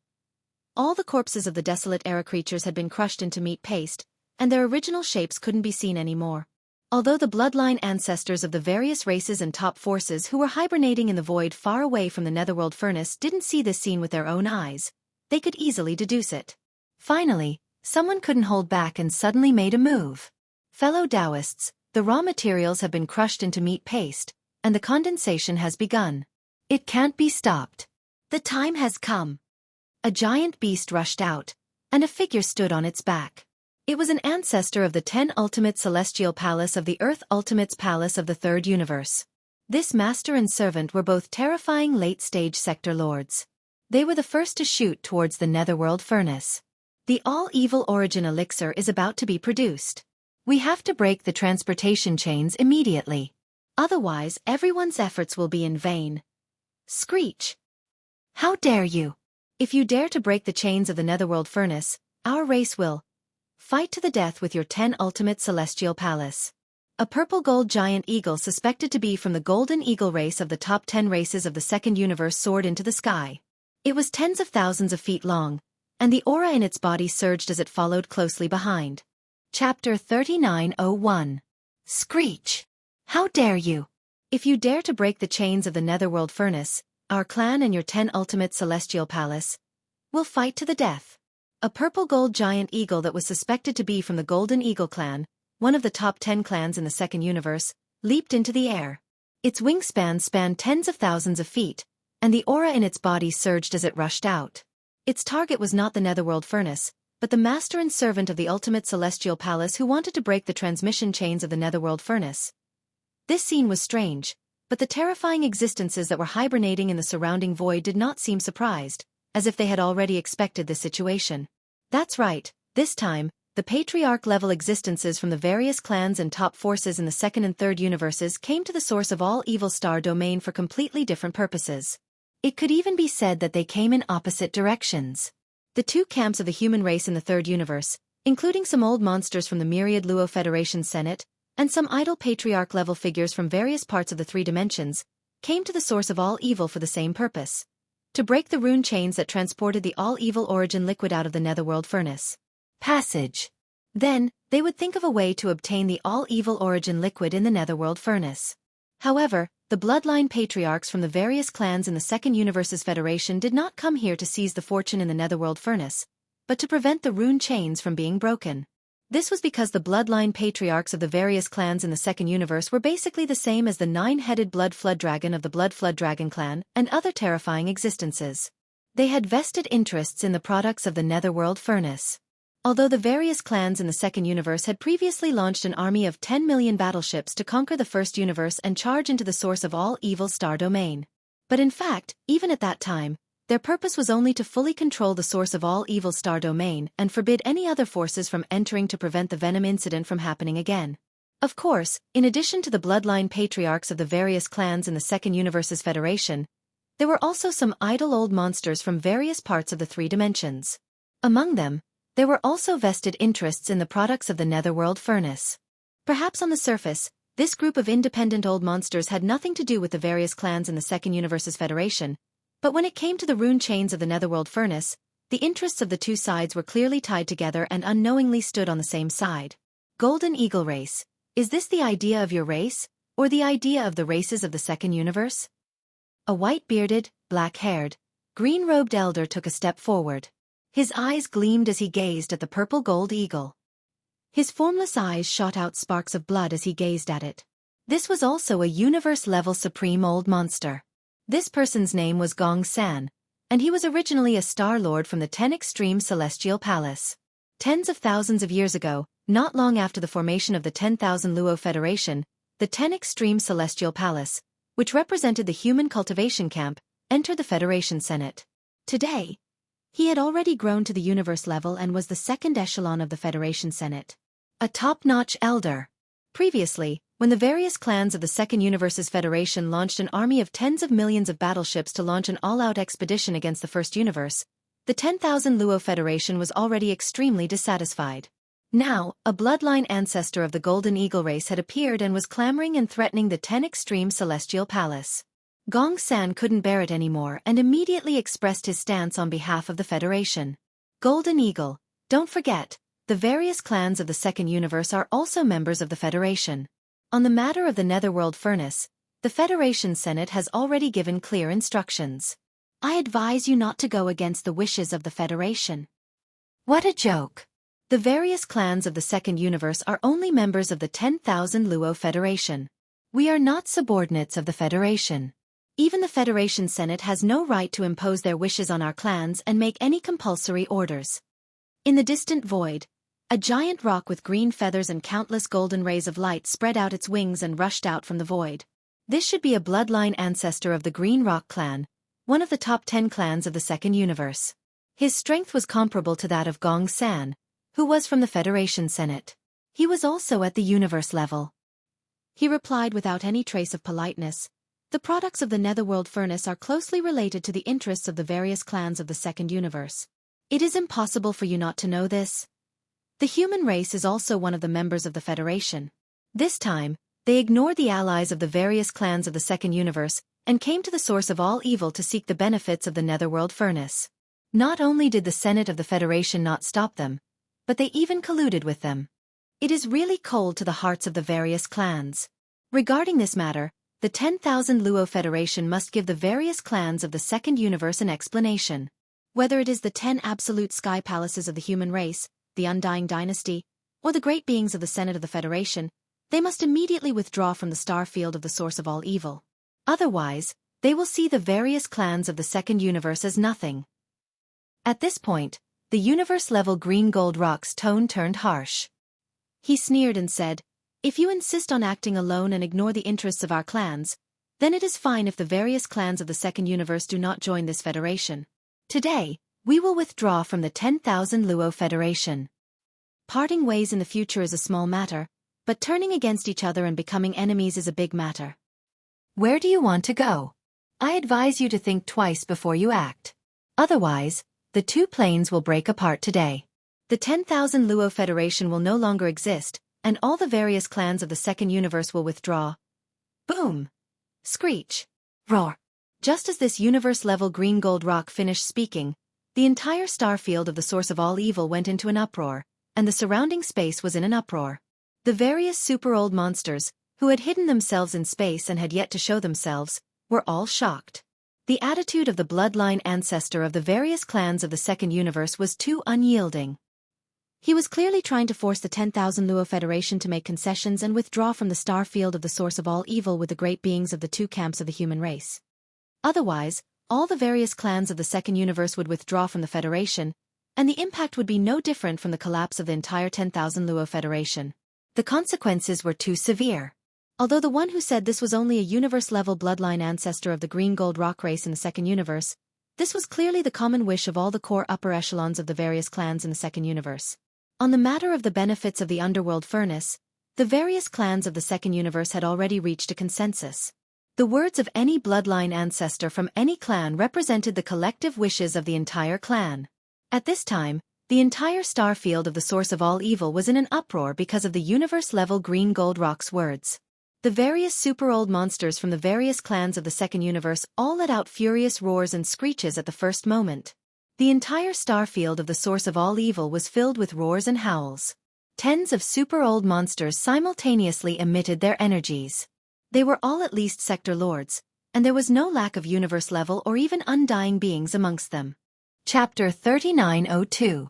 All the corpses of the desolate era creatures had been crushed into meat paste, and their original shapes couldn't be seen anymore. Although the bloodline ancestors of the various races and top forces who were hibernating in the void far away from the netherworld furnace didn't see this scene with their own eyes, they could easily deduce it. Finally, someone couldn't hold back and suddenly made a move. Fellow Taoists, The raw materials have been crushed into meat paste, and the condensation has begun. It can't be stopped. The time has come. A giant beast rushed out, and a figure stood on its back. It was an ancestor of the 10 Ultimate Celestial Palace of the Earth Ultimate's Palace of the Third Universe. This master and servant were both terrifying late-stage sector lords. They were the first to shoot towards the netherworld furnace. The all-evil origin elixir is about to be produced. We have to break the transportation chains immediately. Otherwise, everyone's efforts will be in vain. Screech! How dare you! If you dare to break the chains of the netherworld furnace, our race will fight to the death with your 10 Ultimate Celestial Palace. A purple-gold giant eagle suspected to be from the Golden Eagle race of the top 10 races of the Second Universe soared into the sky. It was tens of thousands of feet long, and the aura in its body surged as it followed closely behind. Chapter 3901. Screech! How dare you! If you dare to break the chains of the netherworld furnace, our clan and your 10 Ultimate Celestial Palace will fight to the death. A purple-gold giant eagle that was suspected to be from the Golden Eagle clan, one of the top 10 clans in the Second Universe, leaped into the air. Its wingspan spanned tens of thousands of feet, and the aura in its body surged as it rushed out. Its target was not the netherworld furnace, but the master and servant of the Ultimate Celestial Palace who wanted to break the transmission chains of the netherworld furnace. This scene was strange, but the terrifying existences that were hibernating in the surrounding void did not seem surprised, as if they had already expected this situation. That's right, this time, the patriarch-level existences from the various clans and top forces in the Second and Third Universes came to the source of all evil star domain for completely different purposes. It could even be said that they came in opposite directions. The two camps of the human race in the Third Universe, including some old monsters from the myriad Luo Federation Senate, and some idle patriarch-level figures from various parts of the three dimensions, came to the source of all evil for the same purpose: to break the rune chains that transported the all-evil origin liquid out of the netherworld furnace. Passage. Then, they would think of a way to obtain the all-evil origin liquid in the netherworld furnace. However, the bloodline patriarchs from the various clans in the Second Universe's Federation did not come here to seize the fortune in the netherworld furnace, but to prevent the rune chains from being broken. This was because the bloodline patriarchs of the various clans in the Second Universe were basically the same as the 9-headed Blood Flood Dragon of the Blood Flood Dragon clan and other terrifying existences. They had vested interests in the products of the netherworld furnace. Although the various clans in the Second Universe had previously launched an army of 10 million battleships to conquer the First Universe and charge into the source of all evil star domain. But in fact, even at that time, their purpose was only to fully control the source of all evil star domain and forbid any other forces from entering to prevent the Venom incident from happening again. Of course, in addition to the bloodline patriarchs of the various clans in the Second Universe's Federation, there were also some idle old monsters from various parts of the three dimensions. Among them, there were also vested interests in the products of the netherworld furnace. Perhaps on the surface, this group of independent old monsters had nothing to do with the various clans in the Second Universe's Federation, but when it came to the rune chains of the netherworld furnace, the interests of the two sides were clearly tied together and unknowingly stood on the same side. Golden Eagle race. Is this the idea of your race, or the idea of the races of the Second Universe? A white-bearded, black-haired, green-robed elder took a step forward. His eyes gleamed as he gazed at the purple gold eagle. His formless eyes shot out sparks of blood as he gazed at it. This was also a universe-level supreme old monster. This person's name was Gong San, and he was originally a Star Lord from the 10 Extreme Celestial Palace. Tens of thousands of years ago, not long after the formation of the 10,000 Luo Federation, the 10 Extreme Celestial Palace, which represented the human cultivation camp, entered the Federation Senate. Today, he had already grown to the universe level and was the second echelon of the Federation Senate. A top-notch elder. Previously, when the various clans of the Second Universe's Federation launched an army of tens of millions of battleships to launch an all-out expedition against the First Universe, the 10,000 Luo Federation was already extremely dissatisfied. Now, a bloodline ancestor of the Golden Eagle race had appeared and was clamoring and threatening the 10 Extreme Celestial Palace. Gong San couldn't bear it anymore and immediately expressed his stance on behalf of the Federation. Golden Eagle, don't forget, the various clans of the Second Universe are also members of the Federation. On the matter of the netherworld furnace, the Federation Senate has already given clear instructions. I advise you not to go against the wishes of the Federation. What a joke! The various clans of the Second Universe are only members of the 10,000 Luo Federation. We are not subordinates of the Federation. Even the Federation Senate has no right to impose their wishes on our clans and make any compulsory orders. In the distant void, a giant rock with green feathers and countless golden rays of light spread out its wings and rushed out from the void. This should be a bloodline ancestor of the Green Rock clan, one of the top 10 clans of the Second Universe. His strength was comparable to that of Gong San, who was from the Federation Senate. He was also at the universe level. He replied without any trace of politeness. The products of the Netherworld Furnace are closely related to the interests of the various clans of the Second Universe. It is impossible for you not to know this. The human race is also one of the members of the Federation. This time, they ignored the allies of the various clans of the Second Universe and came to the source of all evil to seek the benefits of the Netherworld Furnace. Not only did the Senate of the Federation not stop them, but they even colluded with them. It is really cold to the hearts of the various clans. Regarding this matter, the 10,000 Luo Federation must give the various clans of the Second Universe an explanation. Whether it is the 10 absolute sky palaces of the human race, the Undying Dynasty, or the great beings of the Senate of the Federation, they must immediately withdraw from the star field of the source of all evil. Otherwise, they will see the various clans of the Second Universe as nothing. At this point, the universe-level Green Gold Rock's tone turned harsh. He sneered and said, "If you insist on acting alone and ignore the interests of our clans, then it is fine if the various clans of the Second Universe do not join this federation. Today, we will withdraw from the 10,000 Luo Federation. Parting ways in the future is a small matter, but turning against each other and becoming enemies is a big matter. Where do you want to go? I advise you to think twice before you act. Otherwise, the two planes will break apart today. The 10,000 Luo Federation will no longer exist, and all the various clans of the Second Universe will withdraw." Boom! Screech! Roar! Just as this universe-level Green Gold Rock finished speaking, the entire star field of the source of all evil went into an uproar, and the surrounding space was in an uproar. The various super-old monsters, who had hidden themselves in space and had yet to show themselves, were all shocked. The attitude of the bloodline ancestor of the various clans of the Second Universe was too unyielding. He was clearly trying to force the 10,000 Luo Federation to make concessions and withdraw from the star field of the source of all evil with the great beings of the two camps of the human race. Otherwise, all the various clans of the Second Universe would withdraw from the Federation, and the impact would be no different from the collapse of the entire 10,000 Luo Federation. The consequences were too severe. Although the one who said this was only a universe-level bloodline ancestor of the Green Gold Rock race in the Second Universe, this was clearly the common wish of all the core upper echelons of the various clans in the Second Universe. On the matter of the benefits of the Underworld Furnace, the various clans of the Second Universe had already reached a consensus. The words of any bloodline ancestor from any clan represented the collective wishes of the entire clan. At this time, the entire star field of the source of all evil was in an uproar because of the universe-level Green Gold Rock's words. The various super-old monsters from the various clans of the Second Universe all let out furious roars and screeches at the first moment. The entire star field of the source of all evil was filled with roars and howls. Tens of super-old monsters simultaneously emitted their energies. They were all at least sector lords, and there was no lack of universe-level or even undying beings amongst them. Chapter 3902.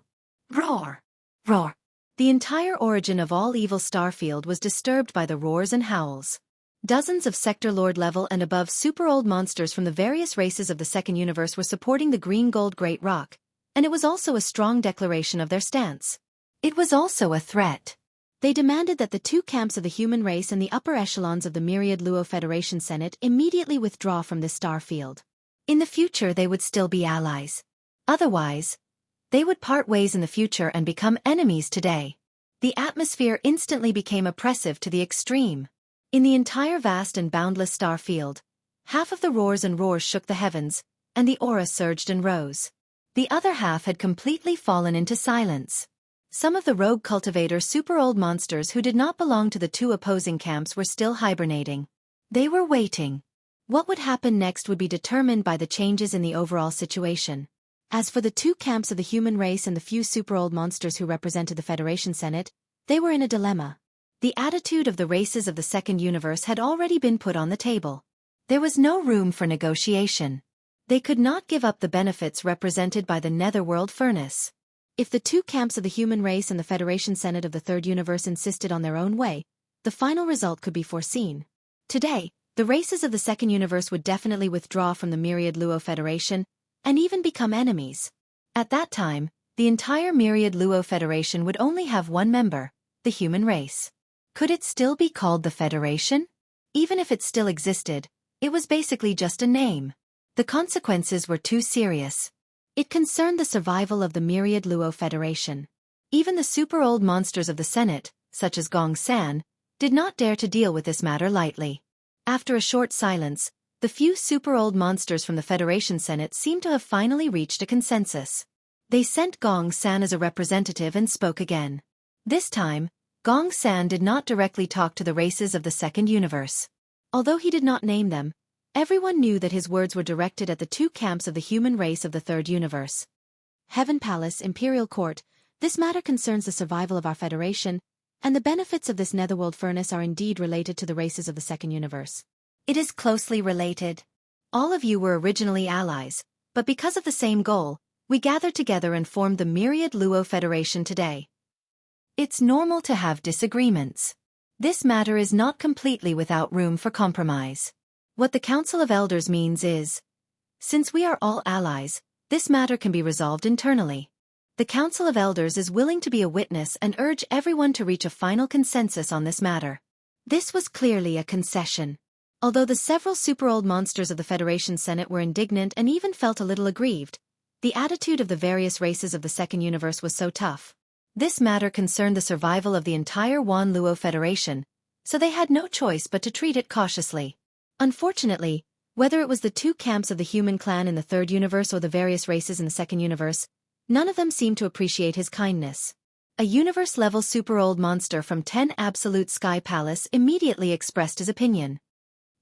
Roar! Roar! The entire origin of all evil starfield was disturbed by the roars and howls. Dozens of sector lord level and above super-old monsters from the various races of the Second Universe were supporting the Green Gold Great Rock, and it was also a strong declaration of their stance. It was also a threat. They demanded that the two camps of the human race and the upper echelons of the myriad Luo Federation Senate immediately withdraw from this star field. In the future they would still be allies. Otherwise, they would part ways in the future and become enemies today. The atmosphere instantly became oppressive to the extreme. In the entire vast and boundless star field, half of the roars and roars shook the heavens, and the aura surged and rose. The other half had completely fallen into silence. Some of the rogue cultivator super-old monsters who did not belong to the two opposing camps were still hibernating. They were waiting. What would happen next would be determined by the changes in the overall situation. As for the two camps of the human race and the few super-old monsters who represented the Federation Senate, they were in a dilemma. The attitude of the races of the Second Universe had already been put on the table. There was no room for negotiation. They could not give up the benefits represented by the Netherworld Furnace. If the two camps of the human race and the Federation Senate of the Third Universe insisted on their own way, the final result could be foreseen. Today, the races of the Second Universe would definitely withdraw from the Myriad Luo Federation, and even become enemies. At that time, the entire Myriad Luo Federation would only have one member, the human race. Could it still be called the Federation? Even if it still existed, it was basically just a name. The consequences were too serious. It concerned the survival of the Myriad Luo Federation. Even the super-old monsters of the Senate, such as Gong San, did not dare to deal with this matter lightly. After a short silence, the few super-old monsters from the Federation Senate seemed to have finally reached a consensus. They sent Gong San as a representative and spoke again. This time, Gong San did not directly talk to the races of the Second Universe. Although he did not name them, everyone knew that his words were directed at the two camps of the human race of the Third Universe. Heaven Palace, Imperial Court, this matter concerns the survival of our Federation, and the benefits of this netherworld furnace are indeed related to the races of the Second Universe. It is closely related. All of you were originally allies, but because of the same goal, we gathered together and formed the Myriad Luo Federation today. It's normal to have disagreements. This matter is not completely without room for compromise. What the Council of Elders means is, since we are all allies, this matter can be resolved internally. The Council of Elders is willing to be a witness and urge everyone to reach a final consensus on this matter. This was clearly a concession. Although the several super-old monsters of the Federation Senate were indignant and even felt a little aggrieved, the attitude of the various races of the Second Universe was so tough. This matter concerned the survival of the entire Wan Luo Federation, so they had no choice but to treat it cautiously. Unfortunately, whether it was the two camps of the human clan in the Third Universe or the various races in the Second Universe, none of them seemed to appreciate his kindness. A universe-level super-old monster from 10 Absolute Sky Palace immediately expressed his opinion.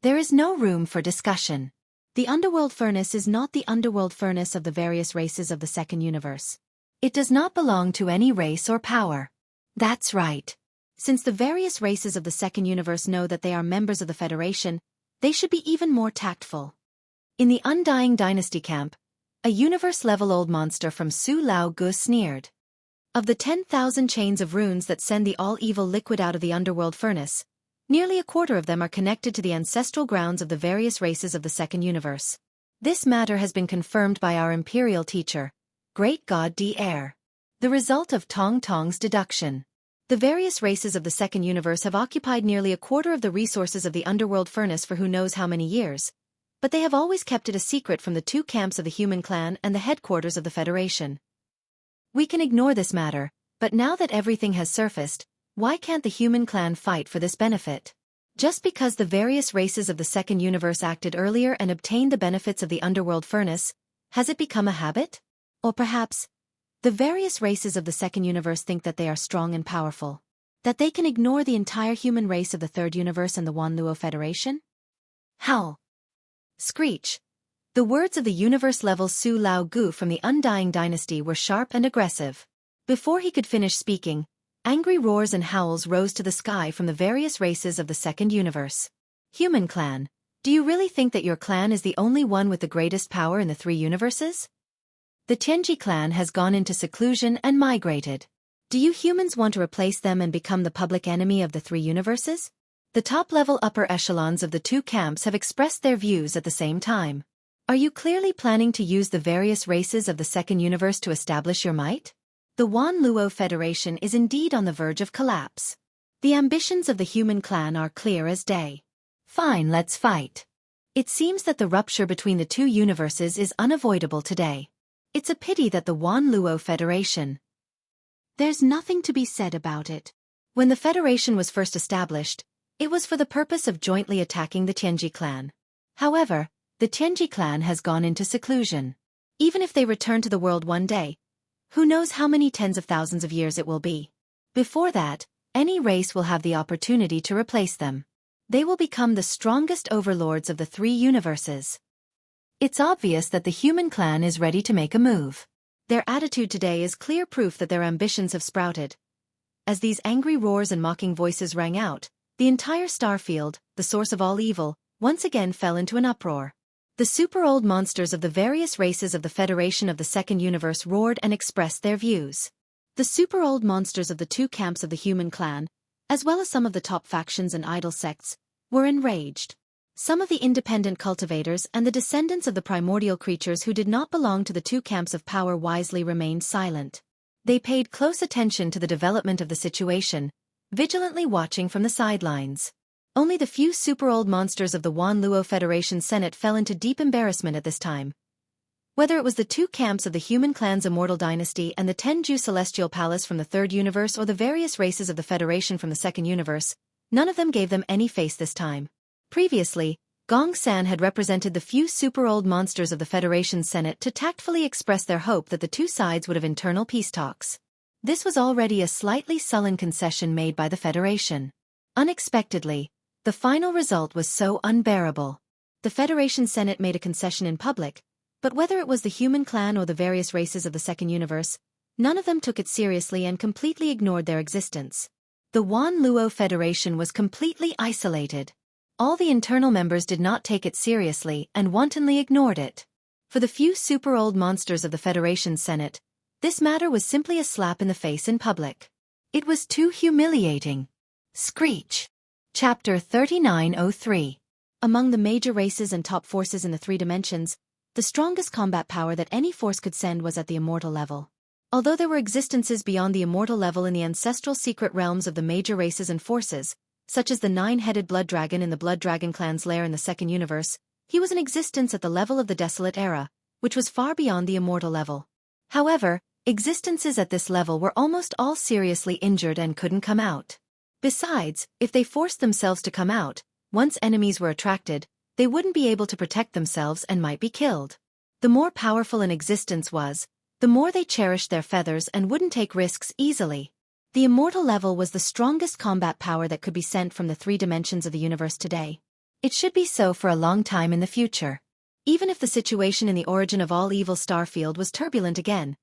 There is no room for discussion. The underworld furnace is not the underworld furnace of the various races of the Second Universe. It does not belong to any race or power. That's right. Since the various races of the Second Universe know that they are members of the Federation, they should be even more tactful. In the Undying Dynasty camp, a universe-level old monster from Su Lao Gu sneered. Of the 10,000 chains of runes that send the all-evil liquid out of the underworld furnace, nearly a quarter of them are connected to the ancestral grounds of the various races of the Second Universe. This matter has been confirmed by our imperial teacher, Great God Air. The result of Tong Tong's deduction. The various races of the Second Universe have occupied nearly a quarter of the resources of the underworld furnace for who knows how many years, but they have always kept it a secret from the two camps of the human clan and the headquarters of the Federation. We can ignore this matter, but now that everything has surfaced, why can't the human clan fight for this benefit? Just because the various races of the Second Universe acted earlier and obtained the benefits of the underworld furnace, has it become a habit? Or perhaps, the various races of the Second Universe think that they are strong and powerful, that they can ignore the entire human race of the Third Universe and the Wan Luo Federation? Howl. Screech. The words of the universe-level Su Lao Gu from the Undying Dynasty were sharp and aggressive. Before he could finish speaking, angry roars and howls rose to the sky from the various races of the Second Universe. Human clan, do you really think that your clan is the only one with the greatest power in the three universes? The Tianji clan has gone into seclusion and migrated. Do you humans want to replace them and become the public enemy of the three universes? The top-level upper echelons of the two camps have expressed their views at the same time. Are you clearly planning to use the various races of the Second Universe to establish your might? The Wan Luo Federation is indeed on the verge of collapse. The ambitions of the human clan are clear as day. Fine, let's fight. It seems that the rupture between the two universes is unavoidable today. It's a pity that the Wan Luo Federation. There's nothing to be said about it. When the Federation was first established, it was for the purpose of jointly attacking the Tianji clan. However, the Tianji clan has gone into seclusion. Even if they return to the world one day, who knows how many tens of thousands of years it will be. Before that, any race will have the opportunity to replace them. They will become the strongest overlords of the three universes. It's obvious that the human clan is ready to make a move. Their attitude today is clear proof that their ambitions have sprouted. As these angry roars and mocking voices rang out, the entire starfield, the source of all evil, once again fell into an uproar. The super-old monsters of the various races of the Federation of the Second Universe roared and expressed their views. The super-old monsters of the two camps of the human clan, as well as some of the top factions and idol sects, were enraged. Some of the independent cultivators and the descendants of the primordial creatures who did not belong to the two camps of power wisely remained silent. They paid close attention to the development of the situation, vigilantly watching from the sidelines. Only the few super-old monsters of the Wan Luo Federation Senate fell into deep embarrassment at this time. Whether it was the two camps of the human clan's immortal dynasty and the Tenju Celestial Palace from the Third Universe or the various races of the Federation from the Second Universe, none of them gave them any face this time. Previously, Gong San had represented the few super-old monsters of the Federation's Senate to tactfully express their hope that the two sides would have internal peace talks. This was already a slightly sullen concession made by the Federation. Unexpectedly, the final result was so unbearable. The Federation Senate made a concession in public, but whether it was the human clan or the various races of the Second Universe, none of them took it seriously and completely ignored their existence. The Wan Luo Federation was completely isolated. All the internal members did not take it seriously and wantonly ignored it. For the few super-old monsters of the Federation Senate, this matter was simply a slap in the face in public. It was too humiliating. Screech. Chapter 3903. Among the major races and top forces in the three dimensions, the strongest combat power that any force could send was at the immortal level. Although there were existences beyond the immortal level in the ancestral secret realms of the major races and forces, such as the nine-headed blood dragon in the Blood Dragon clan's lair in the Second Universe, he was in existence at the level of the Desolate Era, which was far beyond the immortal level. However, existences at this level were almost all seriously injured and couldn't come out. Besides, if they forced themselves to come out, once enemies were attracted, they wouldn't be able to protect themselves and might be killed. The more powerful an existence was, the more they cherished their feathers and wouldn't take risks easily. The immortal level was the strongest combat power that could be sent from the three dimensions of the universe today. It should be so for a long time in the future. Even if the situation in the origin of all evil starfield was turbulent again,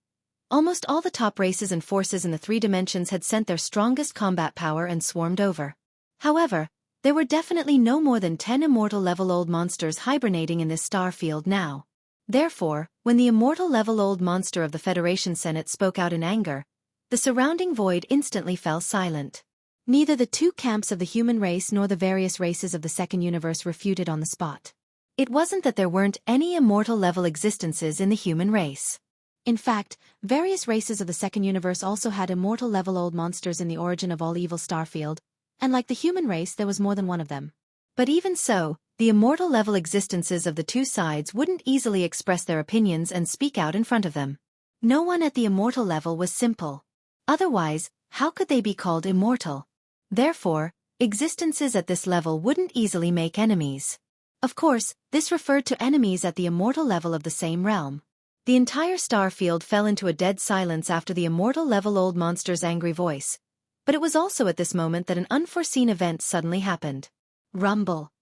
almost all the top races and forces in the three dimensions had sent their strongest combat power and swarmed over. However, there were definitely no more than 10 immortal-level-old monsters hibernating in this star field now. Therefore, when the immortal-level-old monster of the Federation Senate spoke out in anger, the surrounding void instantly fell silent. Neither the two camps of the human race nor the various races of the Second Universe refuted on the spot. It wasn't that there weren't any immortal-level existences in the human race. In fact, various races of the Second Universe also had immortal-level-old monsters in the origin of all evil starfield, and like the human race there was more than one of them. But even so, the immortal-level existences of the two sides wouldn't easily express their opinions and speak out in front of them. No one at the immortal level was simple. Otherwise, how could they be called immortal? Therefore, existences at this level wouldn't easily make enemies. Of course, this referred to enemies at the immortal level of the same realm. The entire star field fell into a dead silence after the immortal-level-old monster's angry voice. But it was also at this moment that an unforeseen event suddenly happened. Rumble.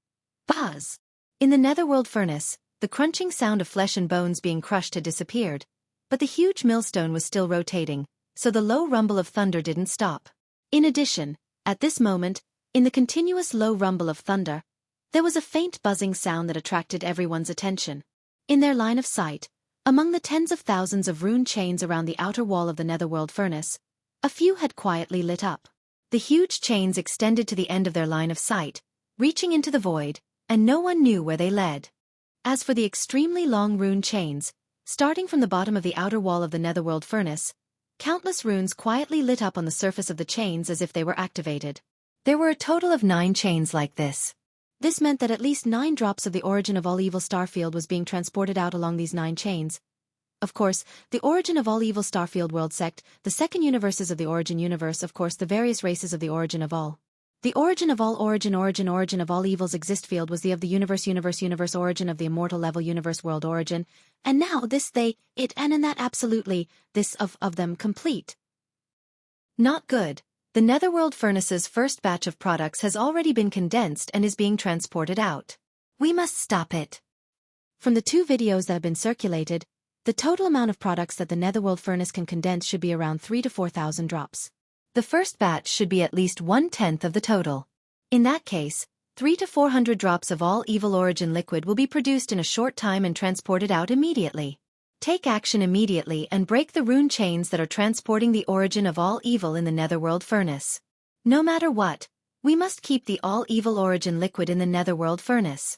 Buzz. In the netherworld furnace, the crunching sound of flesh and bones being crushed had disappeared, but the huge millstone was still rotating, so the low rumble of thunder didn't stop. In addition, at this moment, in the continuous low rumble of thunder, there was a faint buzzing sound that attracted everyone's attention. In their line of sight, among the tens of thousands of rune chains around the outer wall of the netherworld furnace, a few had quietly lit up. The huge chains extended to the end of their line of sight, reaching into the void, and no one knew where they led. As for the extremely long rune chains, starting from the bottom of the outer wall of the netherworld furnace, countless runes quietly lit up on the surface of the chains as if they were activated. There were a total of 9 chains like this. This meant that at least 9 drops of the origin of all evil starfield was being transported out along these 9 chains. Of course, the origin of all evil starfield world sect, the second universes of the origin universe, of course the various races of the origin of all. The origin of all origin of all evils exist field was the of the universe origin of the immortal level universe world origin, and now this they, it and in that absolutely, this of them complete. Not good. The netherworld furnace's first batch of products has already been condensed and is being transported out. We must stop it. From the 2 videos that have been circulated, the total amount of products that the netherworld furnace can condense should be around 3,000 to 4,000 drops. The first batch should be at least 1/10 of the total. In that case, 300 to 400 drops of all evil origin liquid will be produced in a short time and transported out immediately. Take action immediately and break the rune chains that are transporting the origin of all evil in the netherworld furnace. No matter what, we must keep the all evil origin liquid in the netherworld furnace.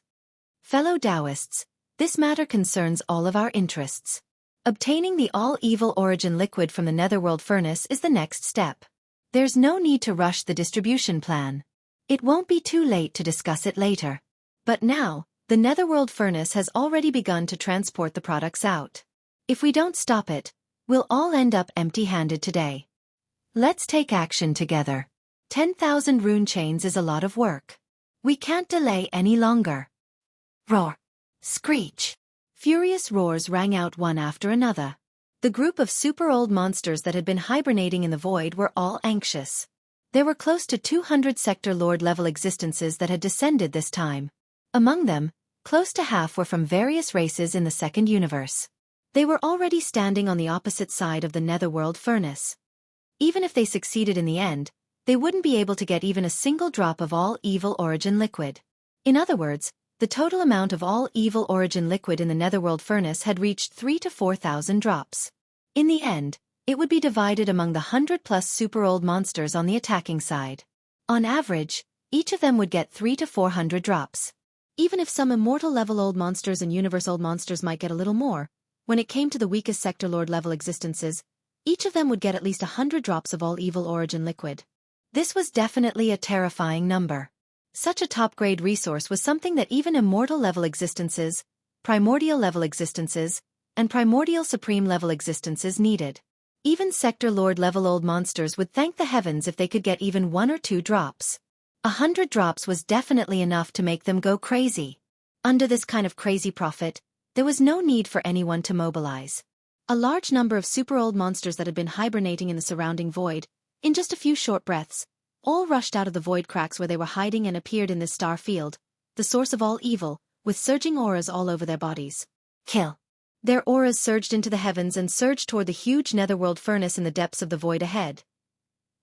Fellow Taoists, this matter concerns all of our interests. Obtaining the all evil origin liquid from the netherworld furnace is the next step. There's no need to rush the distribution plan. It won't be too late to discuss it later. But now, the netherworld furnace has already begun to transport the products out. If we don't stop it, we'll all end up empty-handed today. Let's take action together. 10,000 rune chains is a lot of work. We can't delay any longer. Roar. Screech. Furious roars rang out one after another. The group of super old monsters that had been hibernating in the void were all anxious. There were close to 200 Sector Lord level existences that had descended this time. Among them, close to half were from various races in the second universe. They were already standing on the opposite side of the netherworld furnace. Even if they succeeded in the end, they wouldn't be able to get even a single drop of all evil origin liquid. In other words, the total amount of all evil origin liquid in the netherworld furnace had reached 3,000 to 4,000 drops. In the end, it would be divided among the 100-plus super old monsters on the attacking side. On average, each of them would get 300 to 400 drops. Even if some immortal level old monsters and universe old monsters might get a little more, when it came to the weakest Sector Lord level existences, each of them would get at least 100 drops of all evil origin liquid. This was definitely a terrifying number. Such a top-grade resource was something that even immortal level existences, primordial level existences, and primordial supreme level existences needed. Even Sector Lord level old monsters would thank the heavens if they could get even 1 or 2 drops. 100 drops was definitely enough to make them go crazy. Under this kind of crazy profit, there was no need for anyone to mobilize. A large number of super old monsters that had been hibernating in the surrounding void, in just a few short breaths, all rushed out of the void cracks where they were hiding and appeared in this star field, the source of all evil, with surging auras all over their bodies. Kill. Their auras surged into the heavens and surged toward the huge netherworld furnace in the depths of the void ahead.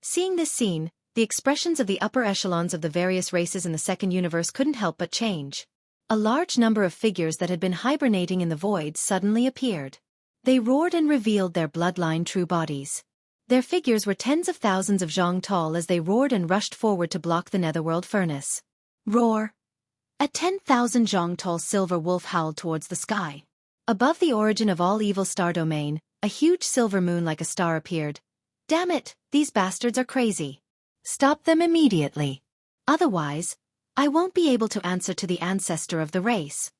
Seeing this scene, the expressions of the upper echelons of the various races in the second universe couldn't help but change. A large number of figures that had been hibernating in the void suddenly appeared. They roared and revealed their bloodline true bodies. Their figures were tens of thousands of zhang tall as they roared and rushed forward to block the netherworld furnace. Roar! A 10,000 zhang tall silver wolf howled towards the sky. Above the origin of all evil star domain, a huge silver moon like a star appeared. Damn it, these bastards are crazy. Stop them immediately. Otherwise, I won't be able to answer to the ancestor of the race.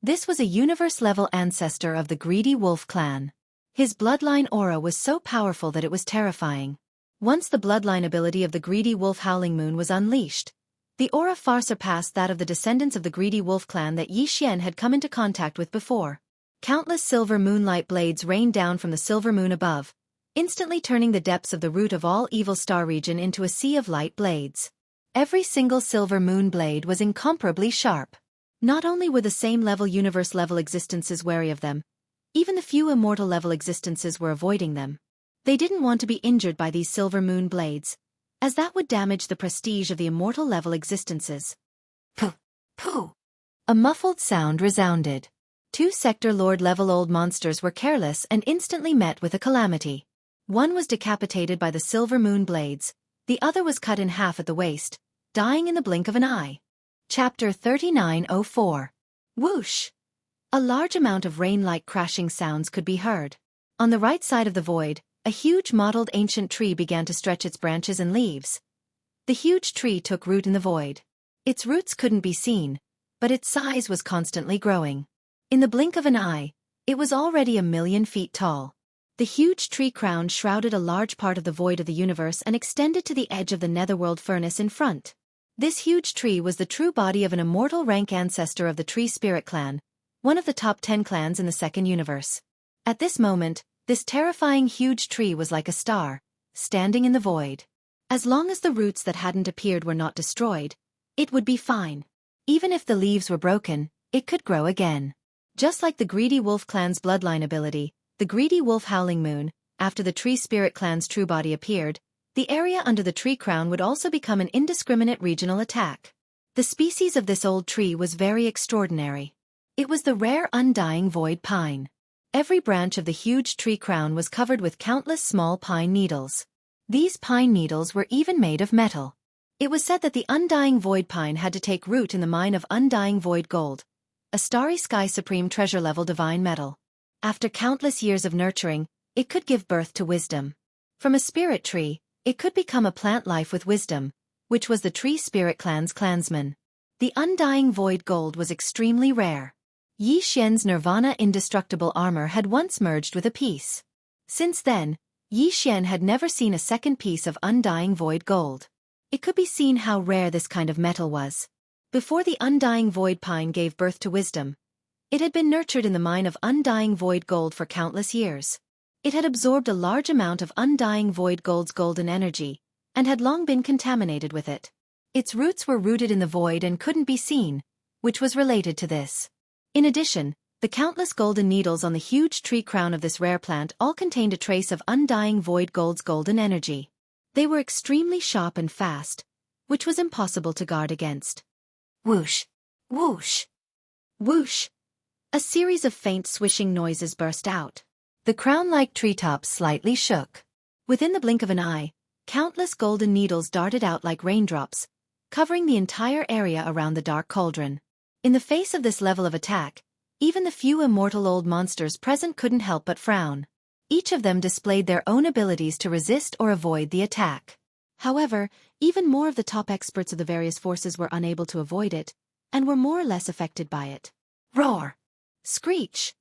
This was a universe-level ancestor of the greedy wolf clan. His bloodline aura was so powerful that it was terrifying. Once the bloodline ability of the greedy wolf howling moon was unleashed, the aura far surpassed that of the descendants of the greedy wolf clan that Yi Xian had come into contact with before. Countless silver moonlight blades rained down from the silver moon above, instantly turning the depths of the root of all evil star region into a sea of light blades. Every single silver moon blade was incomparably sharp. Not only were the same level universe level existences wary of them, even the few immortal level existences were avoiding them. They didn't want to be injured by these silver moon blades, as that would damage the prestige of the immortal level existences. Pooh! Pooh! A muffled sound resounded. 2 Sector Lord level old monsters were careless and instantly met with a calamity. One was decapitated by the silver moon blades, the other was cut in half at the waist, dying in the blink of an eye. Chapter 3904. Whoosh! A large amount of rain-like crashing sounds could be heard. On the right side of the void, a huge mottled ancient tree began to stretch its branches and leaves. The huge tree took root in the void. Its roots couldn't be seen, but its size was constantly growing. In the blink of an eye, it was already 1,000,000 feet tall. The huge tree crown shrouded a large part of the void of the universe and extended to the edge of the netherworld furnace in front. This huge tree was the true body of an immortal rank ancestor of the Tree Spirit clan, one of the top 10 clans in the second universe. At this moment, this terrifying huge tree was like a star, standing in the void. As long as the roots that hadn't appeared were not destroyed, it would be fine. Even if the leaves were broken, it could grow again. Just like the Greedy Wolf clan's bloodline ability, the Greedy Wolf Howling Moon, after the Tree Spirit clan's true body appeared, the area under the tree crown would also become an indiscriminate regional attack. The species of this old tree was very extraordinary. It was the rare undying void pine. Every branch of the huge tree crown was covered with countless small pine needles. These pine needles were even made of metal. It was said that the undying void pine had to take root in the mine of undying void gold, a starry sky supreme treasure-level divine metal. After countless years of nurturing, it could give birth to wisdom. From a spirit tree, it could become a plant life with wisdom, which was the tree spirit clan's clansman. The undying void gold was extremely rare. Yi Xian's nirvana indestructible armor had once merged with a piece. Since then, Yi Xian had never seen a second piece of undying void gold. It could be seen how rare this kind of metal was. Before the undying void pine gave birth to wisdom, it had been nurtured in the mine of undying void gold for countless years. It had absorbed a large amount of undying void gold's golden energy, and had long been contaminated with it. Its roots were rooted in the void and couldn't be seen, which was related to this. In addition, the countless golden needles on the huge tree crown of this rare plant all contained a trace of undying void gold's golden energy. They were extremely sharp and fast, which was impossible to guard against. Whoosh! Whoosh! Whoosh! A series of faint swishing noises burst out. The crown-like treetops slightly shook. Within the blink of an eye, countless golden needles darted out like raindrops, covering the entire area around the dark cauldron. In the face of this level of attack, even the few immortal old monsters present couldn't help but frown. Each of them displayed their own abilities to resist or avoid the attack. However, even more of the top experts of the various forces were unable to avoid it, and were more or less affected by it. Roar! Screech!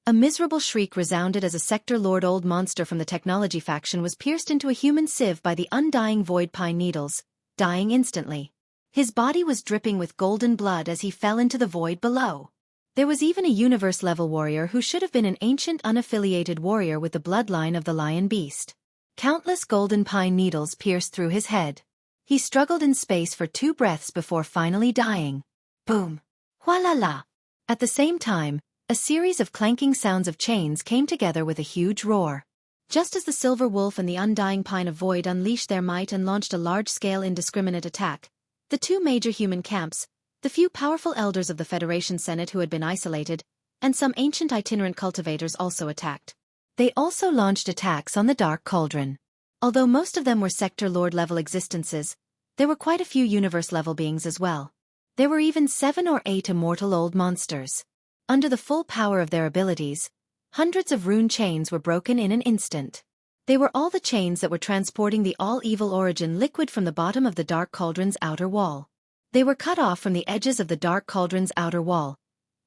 A miserable shriek resounded as a Sector Lord old monster from the technology faction was pierced into a human sieve by the undying void pine needles, dying instantly. His body was dripping with golden blood as he fell into the void below. There was even a universe-level warrior who should have been an ancient unaffiliated warrior with the bloodline of the lion beast. Countless golden pine needles pierced through his head. He struggled in space for 2 breaths before finally dying. Boom! Wha-la-la! At the same time, a series of clanking sounds of chains came together with a huge roar. Just as the silver wolf and the undying pine of void unleashed their might and launched a large-scale indiscriminate attack, the 2 major human camps, the few powerful elders of the Federation Senate who had been isolated, and some ancient itinerant cultivators also attacked. They also launched attacks on the Dark Cauldron. Although most of them were Sector Lord-level existences, there were quite a few universe-level beings as well. There were even 7 or 8 immortal old monsters. Under the full power of their abilities, hundreds of rune chains were broken in an instant. They were all the chains that were transporting the all-evil origin liquid from the bottom of the Dark Cauldron's outer wall. They were cut off from the edges of the Dark Cauldron's outer wall,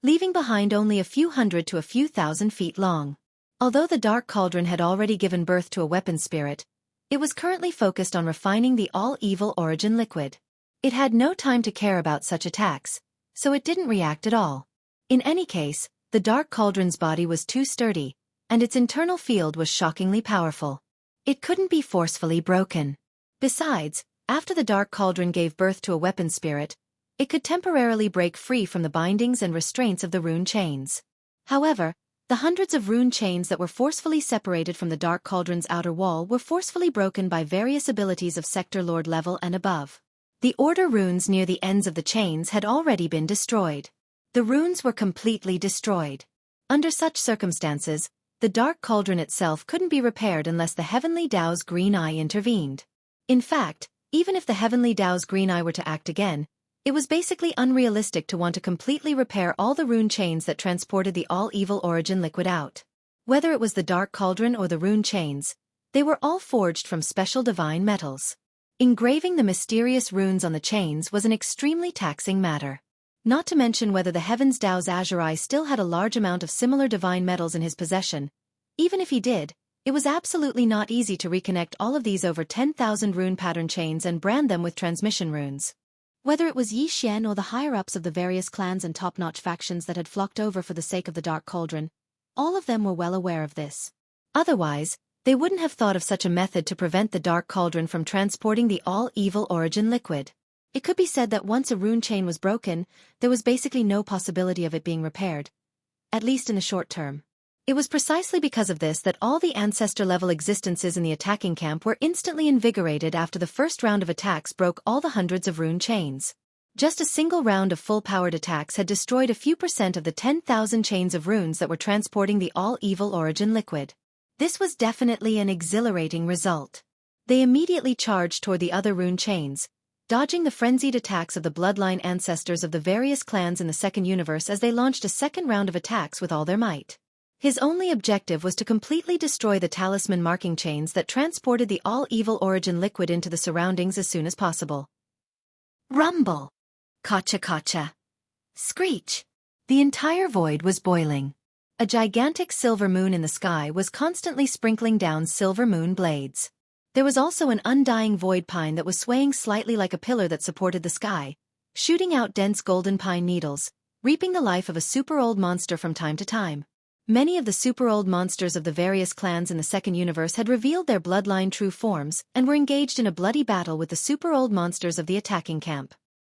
leaving behind only a few hundred to a few thousand feet long. Although the Dark Cauldron had already given birth to a weapon spirit, it was currently focused on refining the all-evil origin liquid. It had no time to care about such attacks, so it didn't react at all. In any case, the Dark Cauldron's body was too sturdy, and its internal field was shockingly powerful. It couldn't be forcefully broken. Besides, after the Dark Cauldron gave birth to a weapon spirit, it could temporarily break free from the bindings and restraints of the rune chains. However, the hundreds of rune chains that were forcefully separated from the Dark Cauldron's outer wall were forcefully broken by various abilities of Sector Lord level and above. The order runes near the ends of the chains had already been destroyed. The runes were completely destroyed. Under such circumstances, the Dark Cauldron itself couldn't be repaired unless the Heavenly Tao's Green Eye intervened. In fact, even if the Heavenly Tao's Green Eye were to act again, it was basically unrealistic to want to completely repair all the rune chains that transported the all-evil origin liquid out. Whether it was the Dark Cauldron or the rune chains, they were all forged from special divine metals. Engraving the mysterious runes on the chains was an extremely taxing matter. Not to mention whether the Heavens Tao's Azure Eye still had a large amount of similar divine metals in his possession. Even if he did, it was absolutely not easy to reconnect all of these over 10,000 rune pattern chains and brand them with transmission runes. Whether it was Yi Xian or the higher-ups of the various clans and top-notch factions that had flocked over for the sake of the Dark Cauldron, all of them were well aware of this. Otherwise, they wouldn't have thought of such a method to prevent the Dark Cauldron from transporting the all-evil origin liquid. It could be said that once a rune chain was broken, there was basically no possibility of it being repaired, at least in the short term. It was precisely because of this that all the ancestor-level existences in the attacking camp were instantly invigorated after the first round of attacks broke all the hundreds of rune chains. Just a single round of full-powered attacks had destroyed a few % of the 10,000 chains of runes that were transporting the all-evil origin liquid. This was definitely an exhilarating result. They immediately charged toward the other rune chains, dodging the frenzied attacks of the bloodline ancestors of the various clans in the second universe as they launched a second round of attacks with all their might. His only objective was to completely destroy the talisman marking chains that transported the all-evil origin liquid into the surroundings as soon as possible. Rumble! Kacha-kacha! Screech! The entire void was boiling. A gigantic silver moon in the sky was constantly sprinkling down silver moon blades. There was also an undying void pine that was swaying slightly like a pillar that supported the sky, shooting out dense golden pine needles, reaping the life of a super-old monster from time to time. Many of the super-old monsters of the various clans in the second universe had revealed their bloodline true forms and were engaged in a bloody battle with the super-old monsters of the attacking camp.